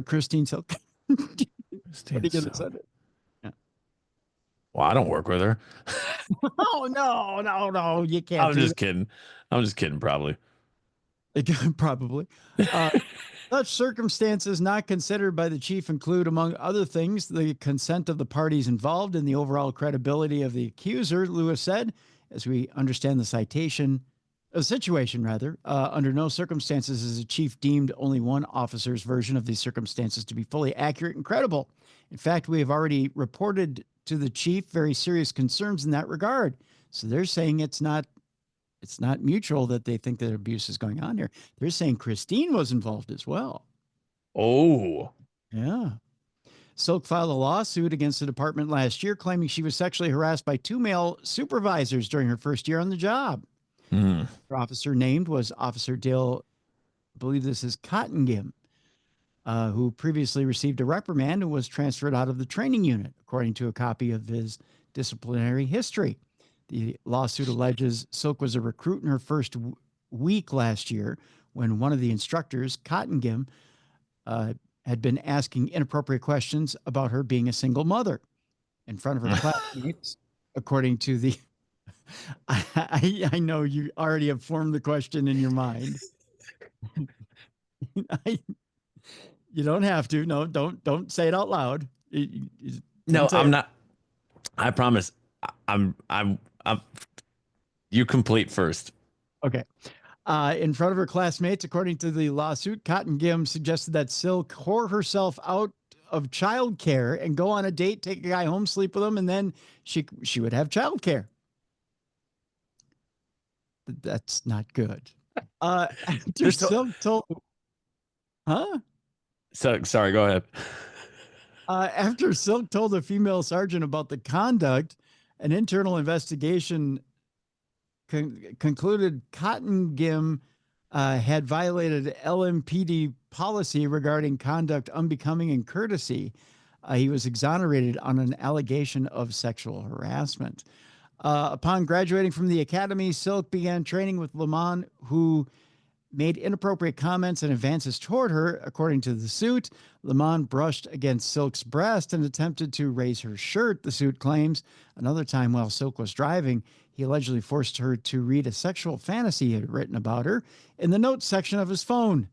Christine Silk. Christine Silk. Silk. Yeah. Well, I don't work with her. Oh, no, you can't. I'm just kidding. Probably. Probably. Such circumstances not considered by the chief include, among other things, the consent of the parties involved and the overall credibility of the accuser, Lewis said, as we understand the situation, under no circumstances is the chief deemed only one officer's version of these circumstances to be fully accurate and credible. In fact, we have already reported to the chief very serious concerns in that regard. So they're saying it's not mutual that they think that abuse is going on here. They're saying Christine was involved as well. Oh. Yeah. Silk filed a lawsuit against the department last year, claiming she was sexually harassed by 2 male supervisors during her first year on the job. The officer named was Officer Dale, I believe this is Cottongim, who previously received a reprimand and was transferred out of the training unit, according to a copy of his disciplinary history. The lawsuit alleges Silk was a recruit in her first week last year when one of the instructors, Cottongim, had been asking inappropriate questions about her being a single mother in front of her classmates, according to the... I know you already have formed the question in your mind. You don't have to. No, don't say it out loud. No, I'm not. I promise. I'm you complete first. Okay. In front of her classmates, according to the lawsuit, Cottongim suggested that Silk whore herself out of childcare and go on a date, take a guy home, sleep with him, and then she would have childcare. That's not good. After Silk told, So sorry, go ahead. After Silk told a female sergeant about the conduct, an internal investigation concluded Cottongim had violated LMPD policy regarding conduct unbecoming and courtesy. He was exonerated on an allegation of sexual harassment. Upon graduating from the academy, Silk began training with Lamont, who made inappropriate comments and advances toward her. According to the suit, Lamont brushed against Silk's breast and attempted to raise her shirt, the suit claims. Another time while Silk was driving, he allegedly forced her to read a sexual fantasy he had written about her in the notes section of his phone.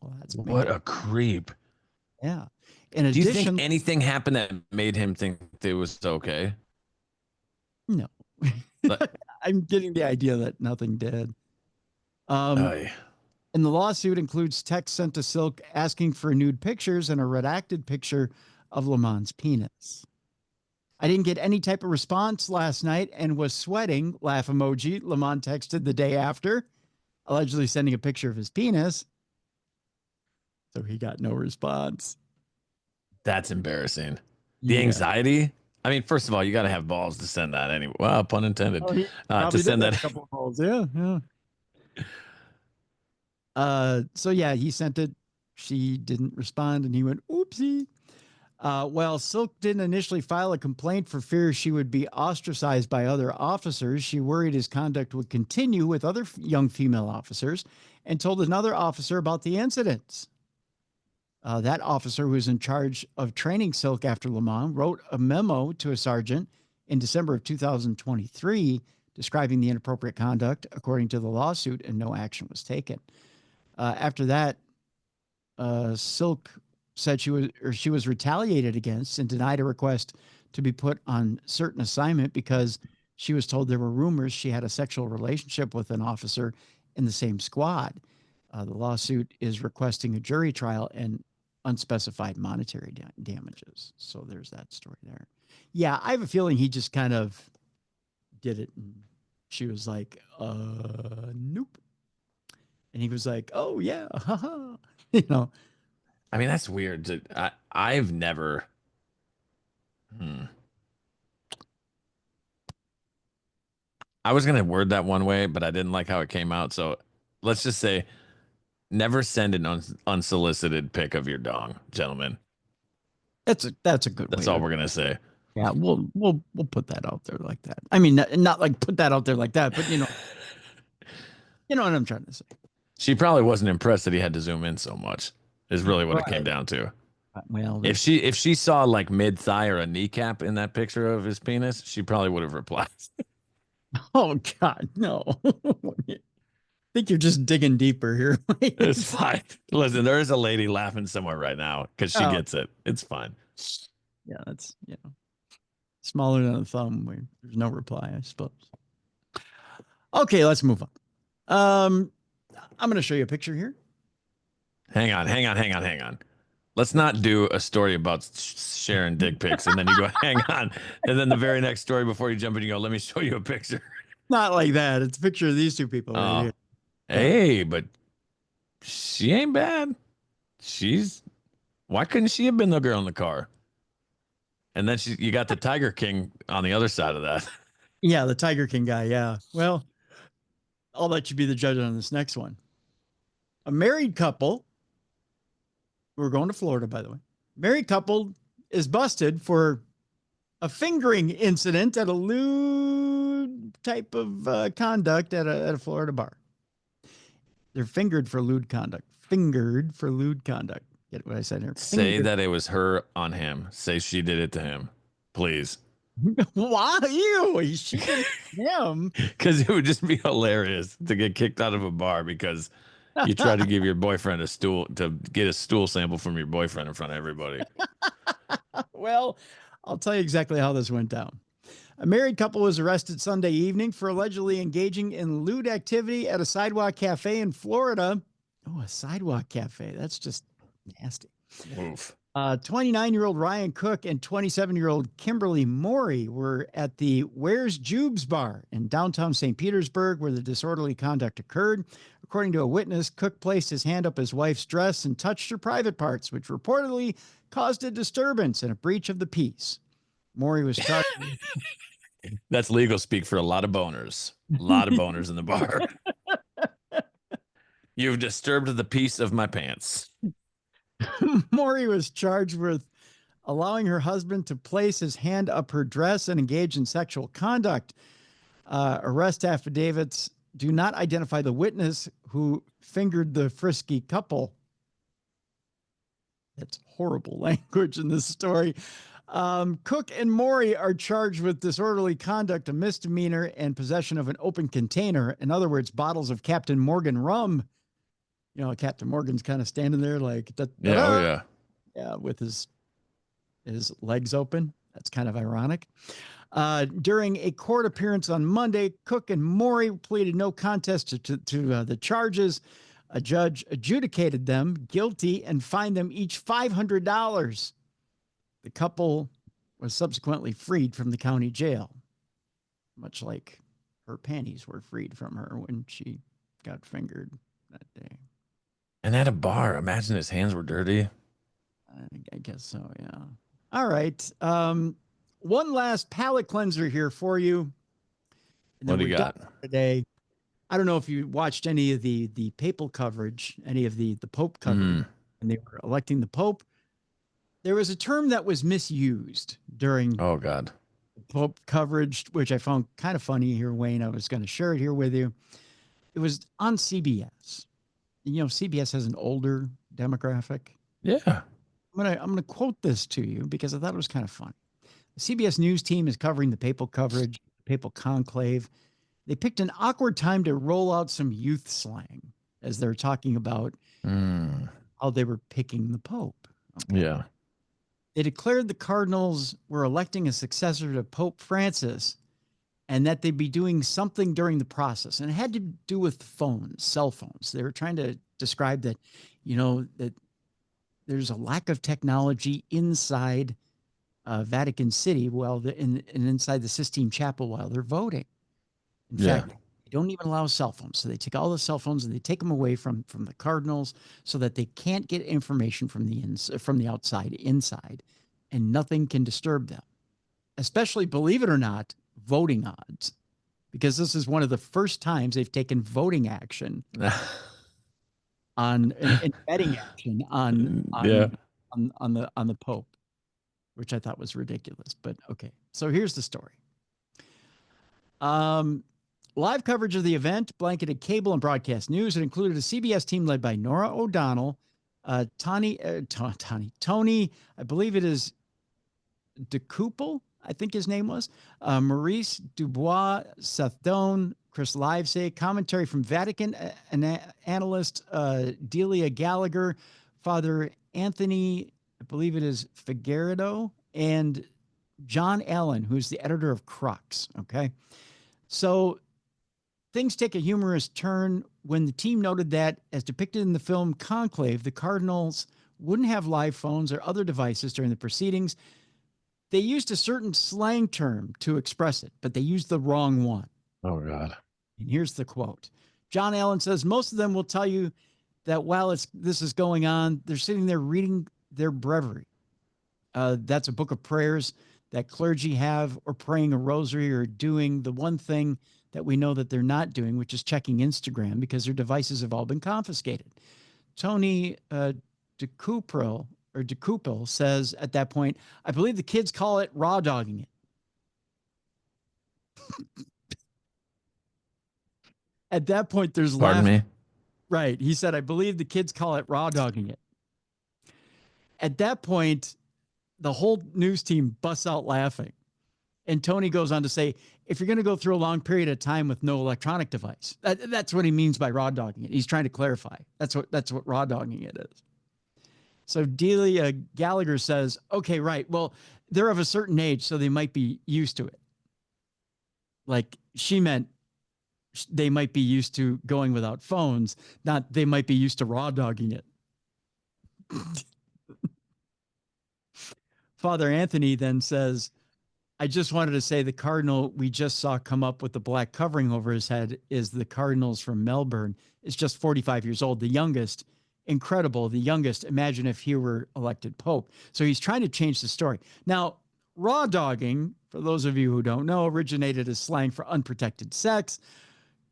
Well, that's what a creep. Yeah. Do you think anything happened that made him think it was okay? No. I'm getting the idea that nothing did. And the lawsuit includes text sent to Silk asking for nude pictures and a redacted picture of Lamont's penis. I didn't get any type of response last night and was sweating, laugh emoji. Lamont texted the day after, allegedly sending a picture of his penis. So he got no response. That's embarrassing. The anxiety. I mean, first of all, you got to have balls to send that anyway. Well, pun intended. To send that. A couple of balls. Yeah. So yeah, he sent it. She didn't respond, and he went, oopsie. While Silk didn't initially file a complaint for fear she would be ostracized by other officers, she worried his conduct would continue with other young female officers and told another officer about the incidents. That officer, who was in charge of training Silk after Lamont, wrote a memo to a sergeant in December of 2023 describing the inappropriate conduct, according to the lawsuit, and no action was taken. After that, Silk said she was retaliated against and denied a request to be put on certain assignment because She was told there were rumors she had a sexual relationship with an officer in the same squad. The lawsuit is requesting a jury trial and unspecified monetary damages. So there's that story there. Yeah, I have a feeling he just kind of did it. And she was like, nope. And he was like, oh, yeah, haha. You know. I mean, that's weird. I've never. I was going to word that one way, but I didn't like how it came out. So let's just say never send an unsolicited pic of your dong, gentlemen. That's a good. That's all we're going to say. Yeah, we'll put that out there like that. I mean, not like put that out there like that, but you know what I'm trying to say. She probably wasn't impressed that he had to zoom in so much. Is really what it came down to. Well, if she saw like mid thigh or a kneecap in that picture of his penis, she probably would have replied. Oh God, no! I think you're just digging deeper here. It's fine. Listen, there is a lady laughing somewhere right now because she gets it. It's fine. Yeah, that's smaller than a thumb. There's no reply, I suppose. Okay, let's move on. I'm going to show you a picture here. Hang on. Let's not do a story about sharing dick pics and then you go, hang on. And then the very next story before you jump in, you go, let me show you a picture. Not like that. It's a picture of these two people right here. Hey, but she ain't bad. Why couldn't she have been the girl in the car? And then you got the Tiger King on the other side of that. Yeah, the Tiger King guy. Yeah. Well, I'll let you be the judge on this next one. A married couple. We're going to Florida, by the way. Married couple is busted for a fingering incident at a lewd type of conduct at a Florida bar. They're fingered for lewd conduct. Fingered for lewd conduct. Get what I said here? Say that it was her on him. Say she did it to him, please. Why you? She did him. Because it would just be hilarious to get kicked out of a bar because you tried to give your boyfriend a stool to get a stool sample from your boyfriend in front of everybody. Well, I'll tell you exactly how this went down. A married couple was arrested Sunday evening for allegedly engaging in lewd activity at a sidewalk cafe in Florida. Oh, a sidewalk cafe. That's just nasty. Oof. 29-year-old Ryan Cook and 27-year-old Kimberly Morey were at the Where's Jubes bar in downtown St. Petersburg where the disorderly conduct occurred. According to a witness, Cook placed his hand up his wife's dress and touched her private parts, which reportedly caused a disturbance and a breach of the peace. Morey was charged. That's legal speak for a lot of boners. A lot of boners in the bar. You've disturbed the peace of my pants. Morey was charged with allowing her husband to place his hand up her dress and engage in sexual conduct. Arrest affidavits do not identify the witness who fingered the frisky couple. That's horrible language in this story. Cook and Morey are charged with disorderly conduct, a misdemeanor, and possession of an open container. In other words, bottles of Captain Morgan rum. You know, Captain Morgan's kind of standing there like, yeah, with his legs open. That's kind of ironic. During a court appearance on Monday, Cook and Morey pleaded no contest to the charges. A judge adjudicated them guilty and fined them each $500. The couple was subsequently freed from the county jail, much like her panties were freed from her when she got fingered that day. And at a bar, imagine his hands were dirty. I guess so, yeah. All right. One last palate cleanser here for you. What do you got today? I don't know if you watched any of the papal coverage, any of the Pope coverage, and they were electing the Pope. There was a term that was misused during the Pope coverage, which I found kind of funny here, Wayne. I was going to share it here with you. It was on CBS. You know, CBS has an older demographic. Yeah. I'm gonna quote this to you because I thought it was kind of fun. The CBS News team is covering the papal coverage, papal conclave. They picked an awkward time to roll out some youth slang as they're talking about how they were picking the Pope. Okay. Yeah. They declared the cardinals were electing a successor to Pope Francis, and that they'd be doing something during the process. And it had to do with phones, cell phones. They were trying to describe that, that there's a lack of technology inside Vatican City and inside the Sistine Chapel while they're voting. In fact, they don't even allow cell phones. So they take all the cell phones and they take them away from the cardinals so that they can't get information from the outside inside, and nothing can disturb them. Especially, believe it or not, voting odds, because this is one of the first times they've taken voting action on and betting action on the Pope, which I thought was ridiculous. But okay, so here's the story. Live coverage of the event blanketed cable and broadcast news. It included a CBS team led by Nora O'Donnell, Tony, I believe it is DeCouple, I think his name was, Maurice Dubois, Seth Doan, Chris Livesay, commentary from Vatican analyst Delia Gallagher, Father Anthony, I believe it is Figueredo, and John Allen, who's the editor of Crux. Okay. So things take a humorous turn when the team noted that, as depicted in the film Conclave, the Cardinals wouldn't have live phones or other devices during the proceedings. They used a certain slang term to express it, but they used the wrong one. Oh, God. And here's the quote. John Allen says, most of them will tell you that while this is going on, they're sitting there reading their breviary. That's a book of prayers that clergy have, or praying a rosary, or doing the one thing that we know that they're not doing, which is checking Instagram, because their devices have all been confiscated. Tony DeCouple says at that point, I believe the kids call it raw dogging it. At that point, there's Pardon me? Right. He said, I believe the kids call it raw dogging it. At that point, the whole news team busts out laughing. And Tony goes on to say, if you're going to go through a long period of time with no electronic device, that's what he means by raw dogging it. He's trying to clarify. That's what raw dogging it is. So Delia Gallagher says, okay, right. Well, they're of a certain age, so they might be used to it. Like, she meant they might be used to going without phones, not they might be used to raw dogging it. Father Anthony then says, I just wanted to say the Cardinal we just saw come up with the black covering over his head is the Cardinals from Melbourne. It's just 45 years old, the youngest. Incredible, the youngest. Imagine if he were elected Pope. So he's trying to change the story. Now, raw dogging, for those of you who don't know, originated as slang for unprotected sex,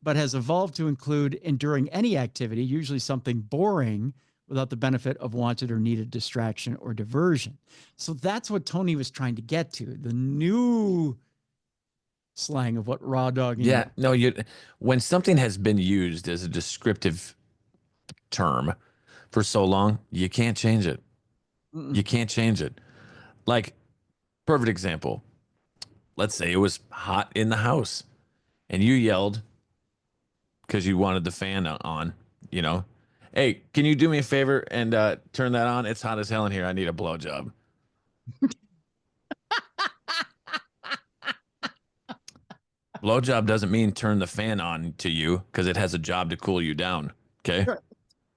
but has evolved to include enduring any activity, usually something boring, without the benefit of wanted or needed distraction or diversion. So that's what Tony was trying to get to, the new slang of what raw dogging is. No, when something has been used as a descriptive term for so long, you can't change it. You can't change it. Like, perfect example. Let's say it was hot in the house and you yelled because you wanted the fan on, hey, can you do me a favor and turn that on? It's hot as hell in here. I need a blowjob. Blowjob doesn't mean turn the fan on to you, because it has a job to cool you down. Okay.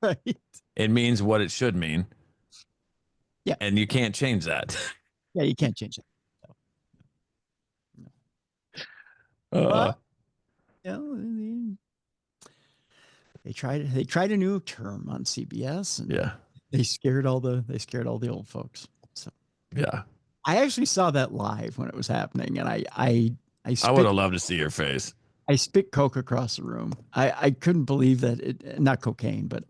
Right. It means what it should mean. Yeah. And you can't change that. Yeah, you can't change it. No. They tried a new term on CBS, and Yeah. they scared all the old folks. So Yeah. I actually saw that live when it was happening, and I would have loved to see your face. I spit coke across the room. I couldn't believe that not cocaine, but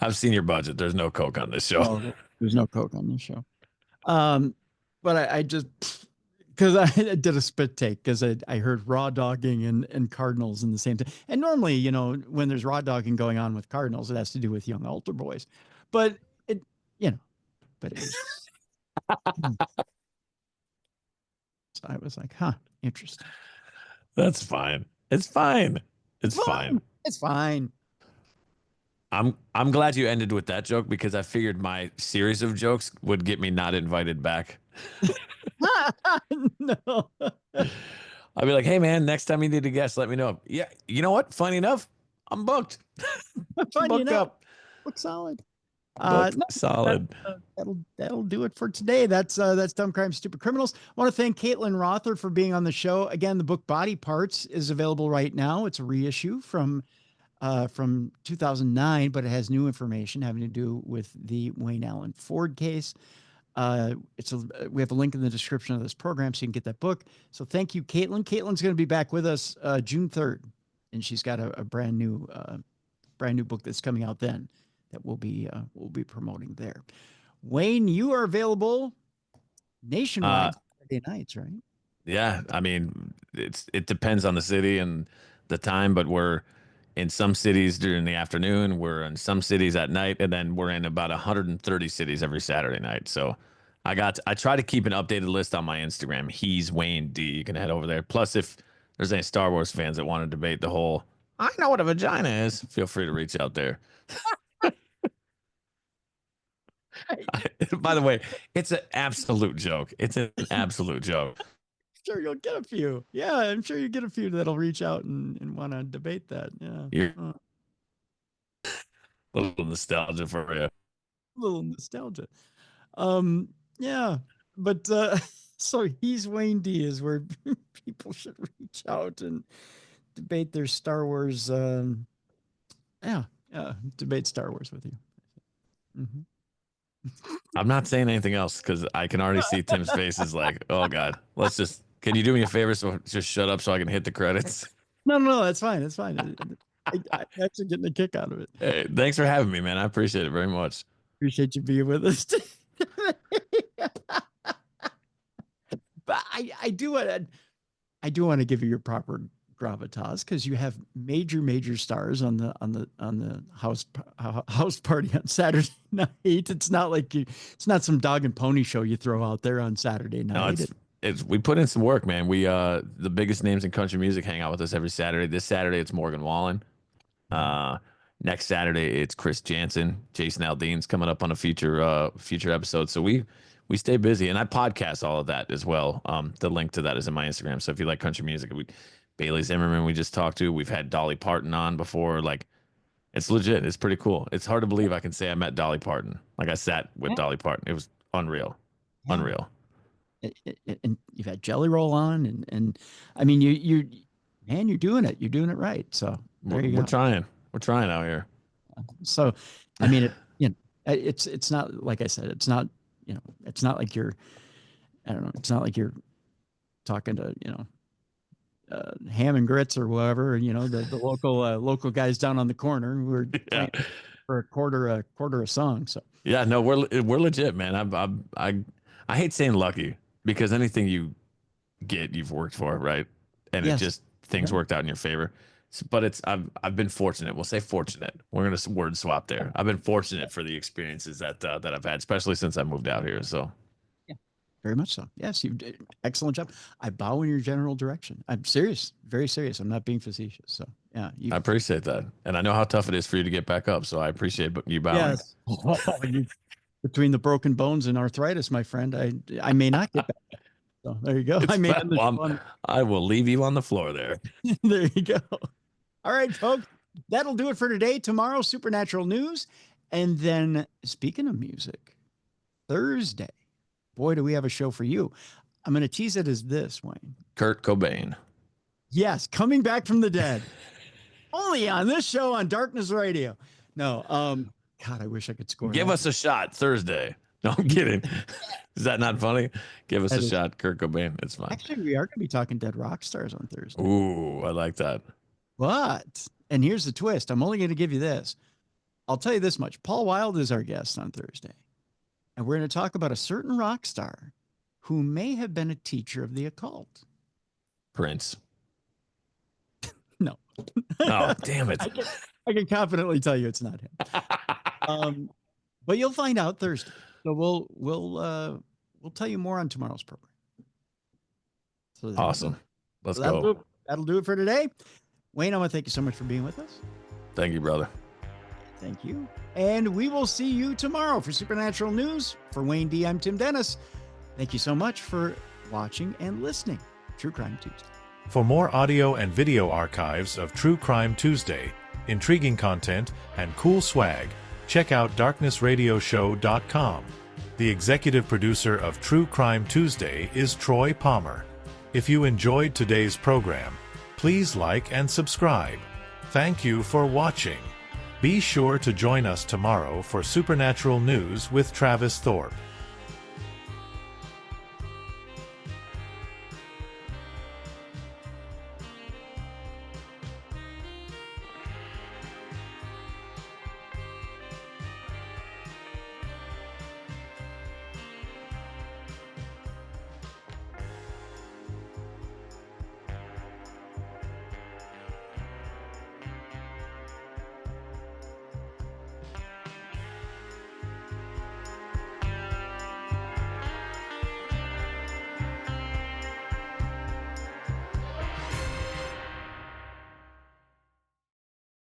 I've seen your budget. There's no coke on this show. No, there's no coke on this show. But I just, because I did a spit take, because I heard raw dogging and Cardinals in the same time. And normally, when there's raw dogging going on with Cardinals, it has to do with young altar boys. But it was. So I was like, interesting. That's fine. It's fine. It's fine. It's fine. I'm glad you ended with that joke, because I figured my series of jokes would get me not invited back. No. I'd be like, hey man, next time you need a guest, let me know. Yeah, you know what? Funny enough, I'm booked. Funny Booked enough. up. Looks solid. Booked No, solid. that'll do it for today. That's Dumb Crime Stupid Criminals. I want to thank Caitlin Rother for being on the show. Again, the book Body Parts is available right now. It's a reissue from 2009, but it has new information having to do with the Wayne-Allen-Ford case. We have a link in the description of this program so you can get that book. So thank you, Caitlin. Caitlin's going to be back with us June 3rd, and she's got a brand new book that's coming out then that we'll be promoting there. Wayne, you are available nationwide Saturday nights, right? Yeah, I mean, it depends on the city and the time, but we're in some cities during the afternoon, we're in some cities at night, and then we're in about 130 cities every Saturday night. So I try to keep an updated list on my Instagram. He's Wayne D. You can head over there. Plus, if there's any Star Wars fans that want to debate the whole, I know what a vagina is, feel free to reach out there. By the way, it's an absolute joke. It's an absolute joke. Sure, you'll get a few. Yeah, I'm sure you get a few that'll reach out and want to debate that. Yeah. A little nostalgia for you. A little nostalgia. Yeah, but so He's Wayne D is where people should reach out and debate their Star Wars. Debate Star Wars with you. Mm-hmm. I'm not saying anything else because I can already see Tim's face is like, oh God, can you do me a favor? So just shut up so I can hit the credits. No, that's fine. That's fine. I'm actually getting a kick out of it. Hey, thanks for having me, man. I appreciate it very much. Appreciate you being with us. But I do want to give you your proper gravitas because you have major stars on the house party on Saturday night. It's not some dog and pony show you throw out there on Saturday night. No, we put in some work, man. We the biggest names in country music hang out with us every Saturday. This Saturday it's Morgan Wallen. Next Saturday it's Chris Jansen. Jason Aldean's coming up on a future episode. So we stay busy, and I podcast all of that as well. The link to that is in my Instagram. So if you like country music, Bailey Zimmerman we just talked to. We've had Dolly Parton on before. Like, it's legit. It's pretty cool. It's hard to believe I can say I met Dolly Parton. Like, I sat with Dolly Parton. It was unreal. Yeah. Unreal. And you've had Jelly Roll on, and I mean, you're doing it. You're doing it right. So there you go. We're trying. We're trying out here. So, I mean, it's not, like I said, it's not like you're, I don't know. It's not like you're talking to, ham and grits or whatever, the local guys down on the corner who are playing for a quarter a song. So yeah, no, we're legit, man. I hate saying lucky because anything you get, you've worked for, right? And yes. It just things worked out in your favor. But I've been fortunate. We'll say fortunate. We're gonna word swap there. I've been fortunate for the experiences that I've had, especially since I moved out here. So. Very much so. Yes, you did excellent job. I bow in your general direction. I'm serious, very serious. I'm not being facetious. So yeah, I appreciate that, and I know how tough it is for you to get back up. So I appreciate you bowing. Yes. Between the broken bones and arthritis, my friend, I may not get back. So there you go. I will leave you on the floor there. There you go. All right, folks, that'll do it for today. Tomorrow, Supernatural News, and then speaking of music, Thursday. Boy, do we have a show for you. I'm going to tease it as this, Wayne. Kurt Cobain. Yes, coming back from the dead. Only on this show on Darkness Radio. No, God, I wish I could score. Give us a shot Thursday. No, I'm kidding. Is that not funny? Give us a shot, Kurt Cobain. It's fine. Actually, we are going to be talking dead rock stars on Thursday. Ooh, I like that. But, and here's the twist. I'm only going to give you this. I'll tell you this much. Paul Wilde is our guest on Thursday. And we're going to talk about a certain rock star who may have been a teacher of the occult. Prince. No. Oh, damn it. I can confidently tell you it's not him. But you'll find out Thursday. So we'll tell you more on tomorrow's program. So awesome. Let's go. That'll do it for today. Wayne, I want to thank you so much for being with us. Thank you, brother. Thank you. And we will see you tomorrow for Supernatural News. For Wayne D, I'm Tim Dennis. Thank you so much for watching and listening. True Crime Tuesday. For more audio and video archives of True Crime Tuesday, intriguing content, and cool swag, check out darknessradioshow.com. The executive producer of True Crime Tuesday is Troy Palmer. If you enjoyed today's program, please like and subscribe. Thank you for watching. Be sure to join us tomorrow for Supernatural News with Travis Thorpe.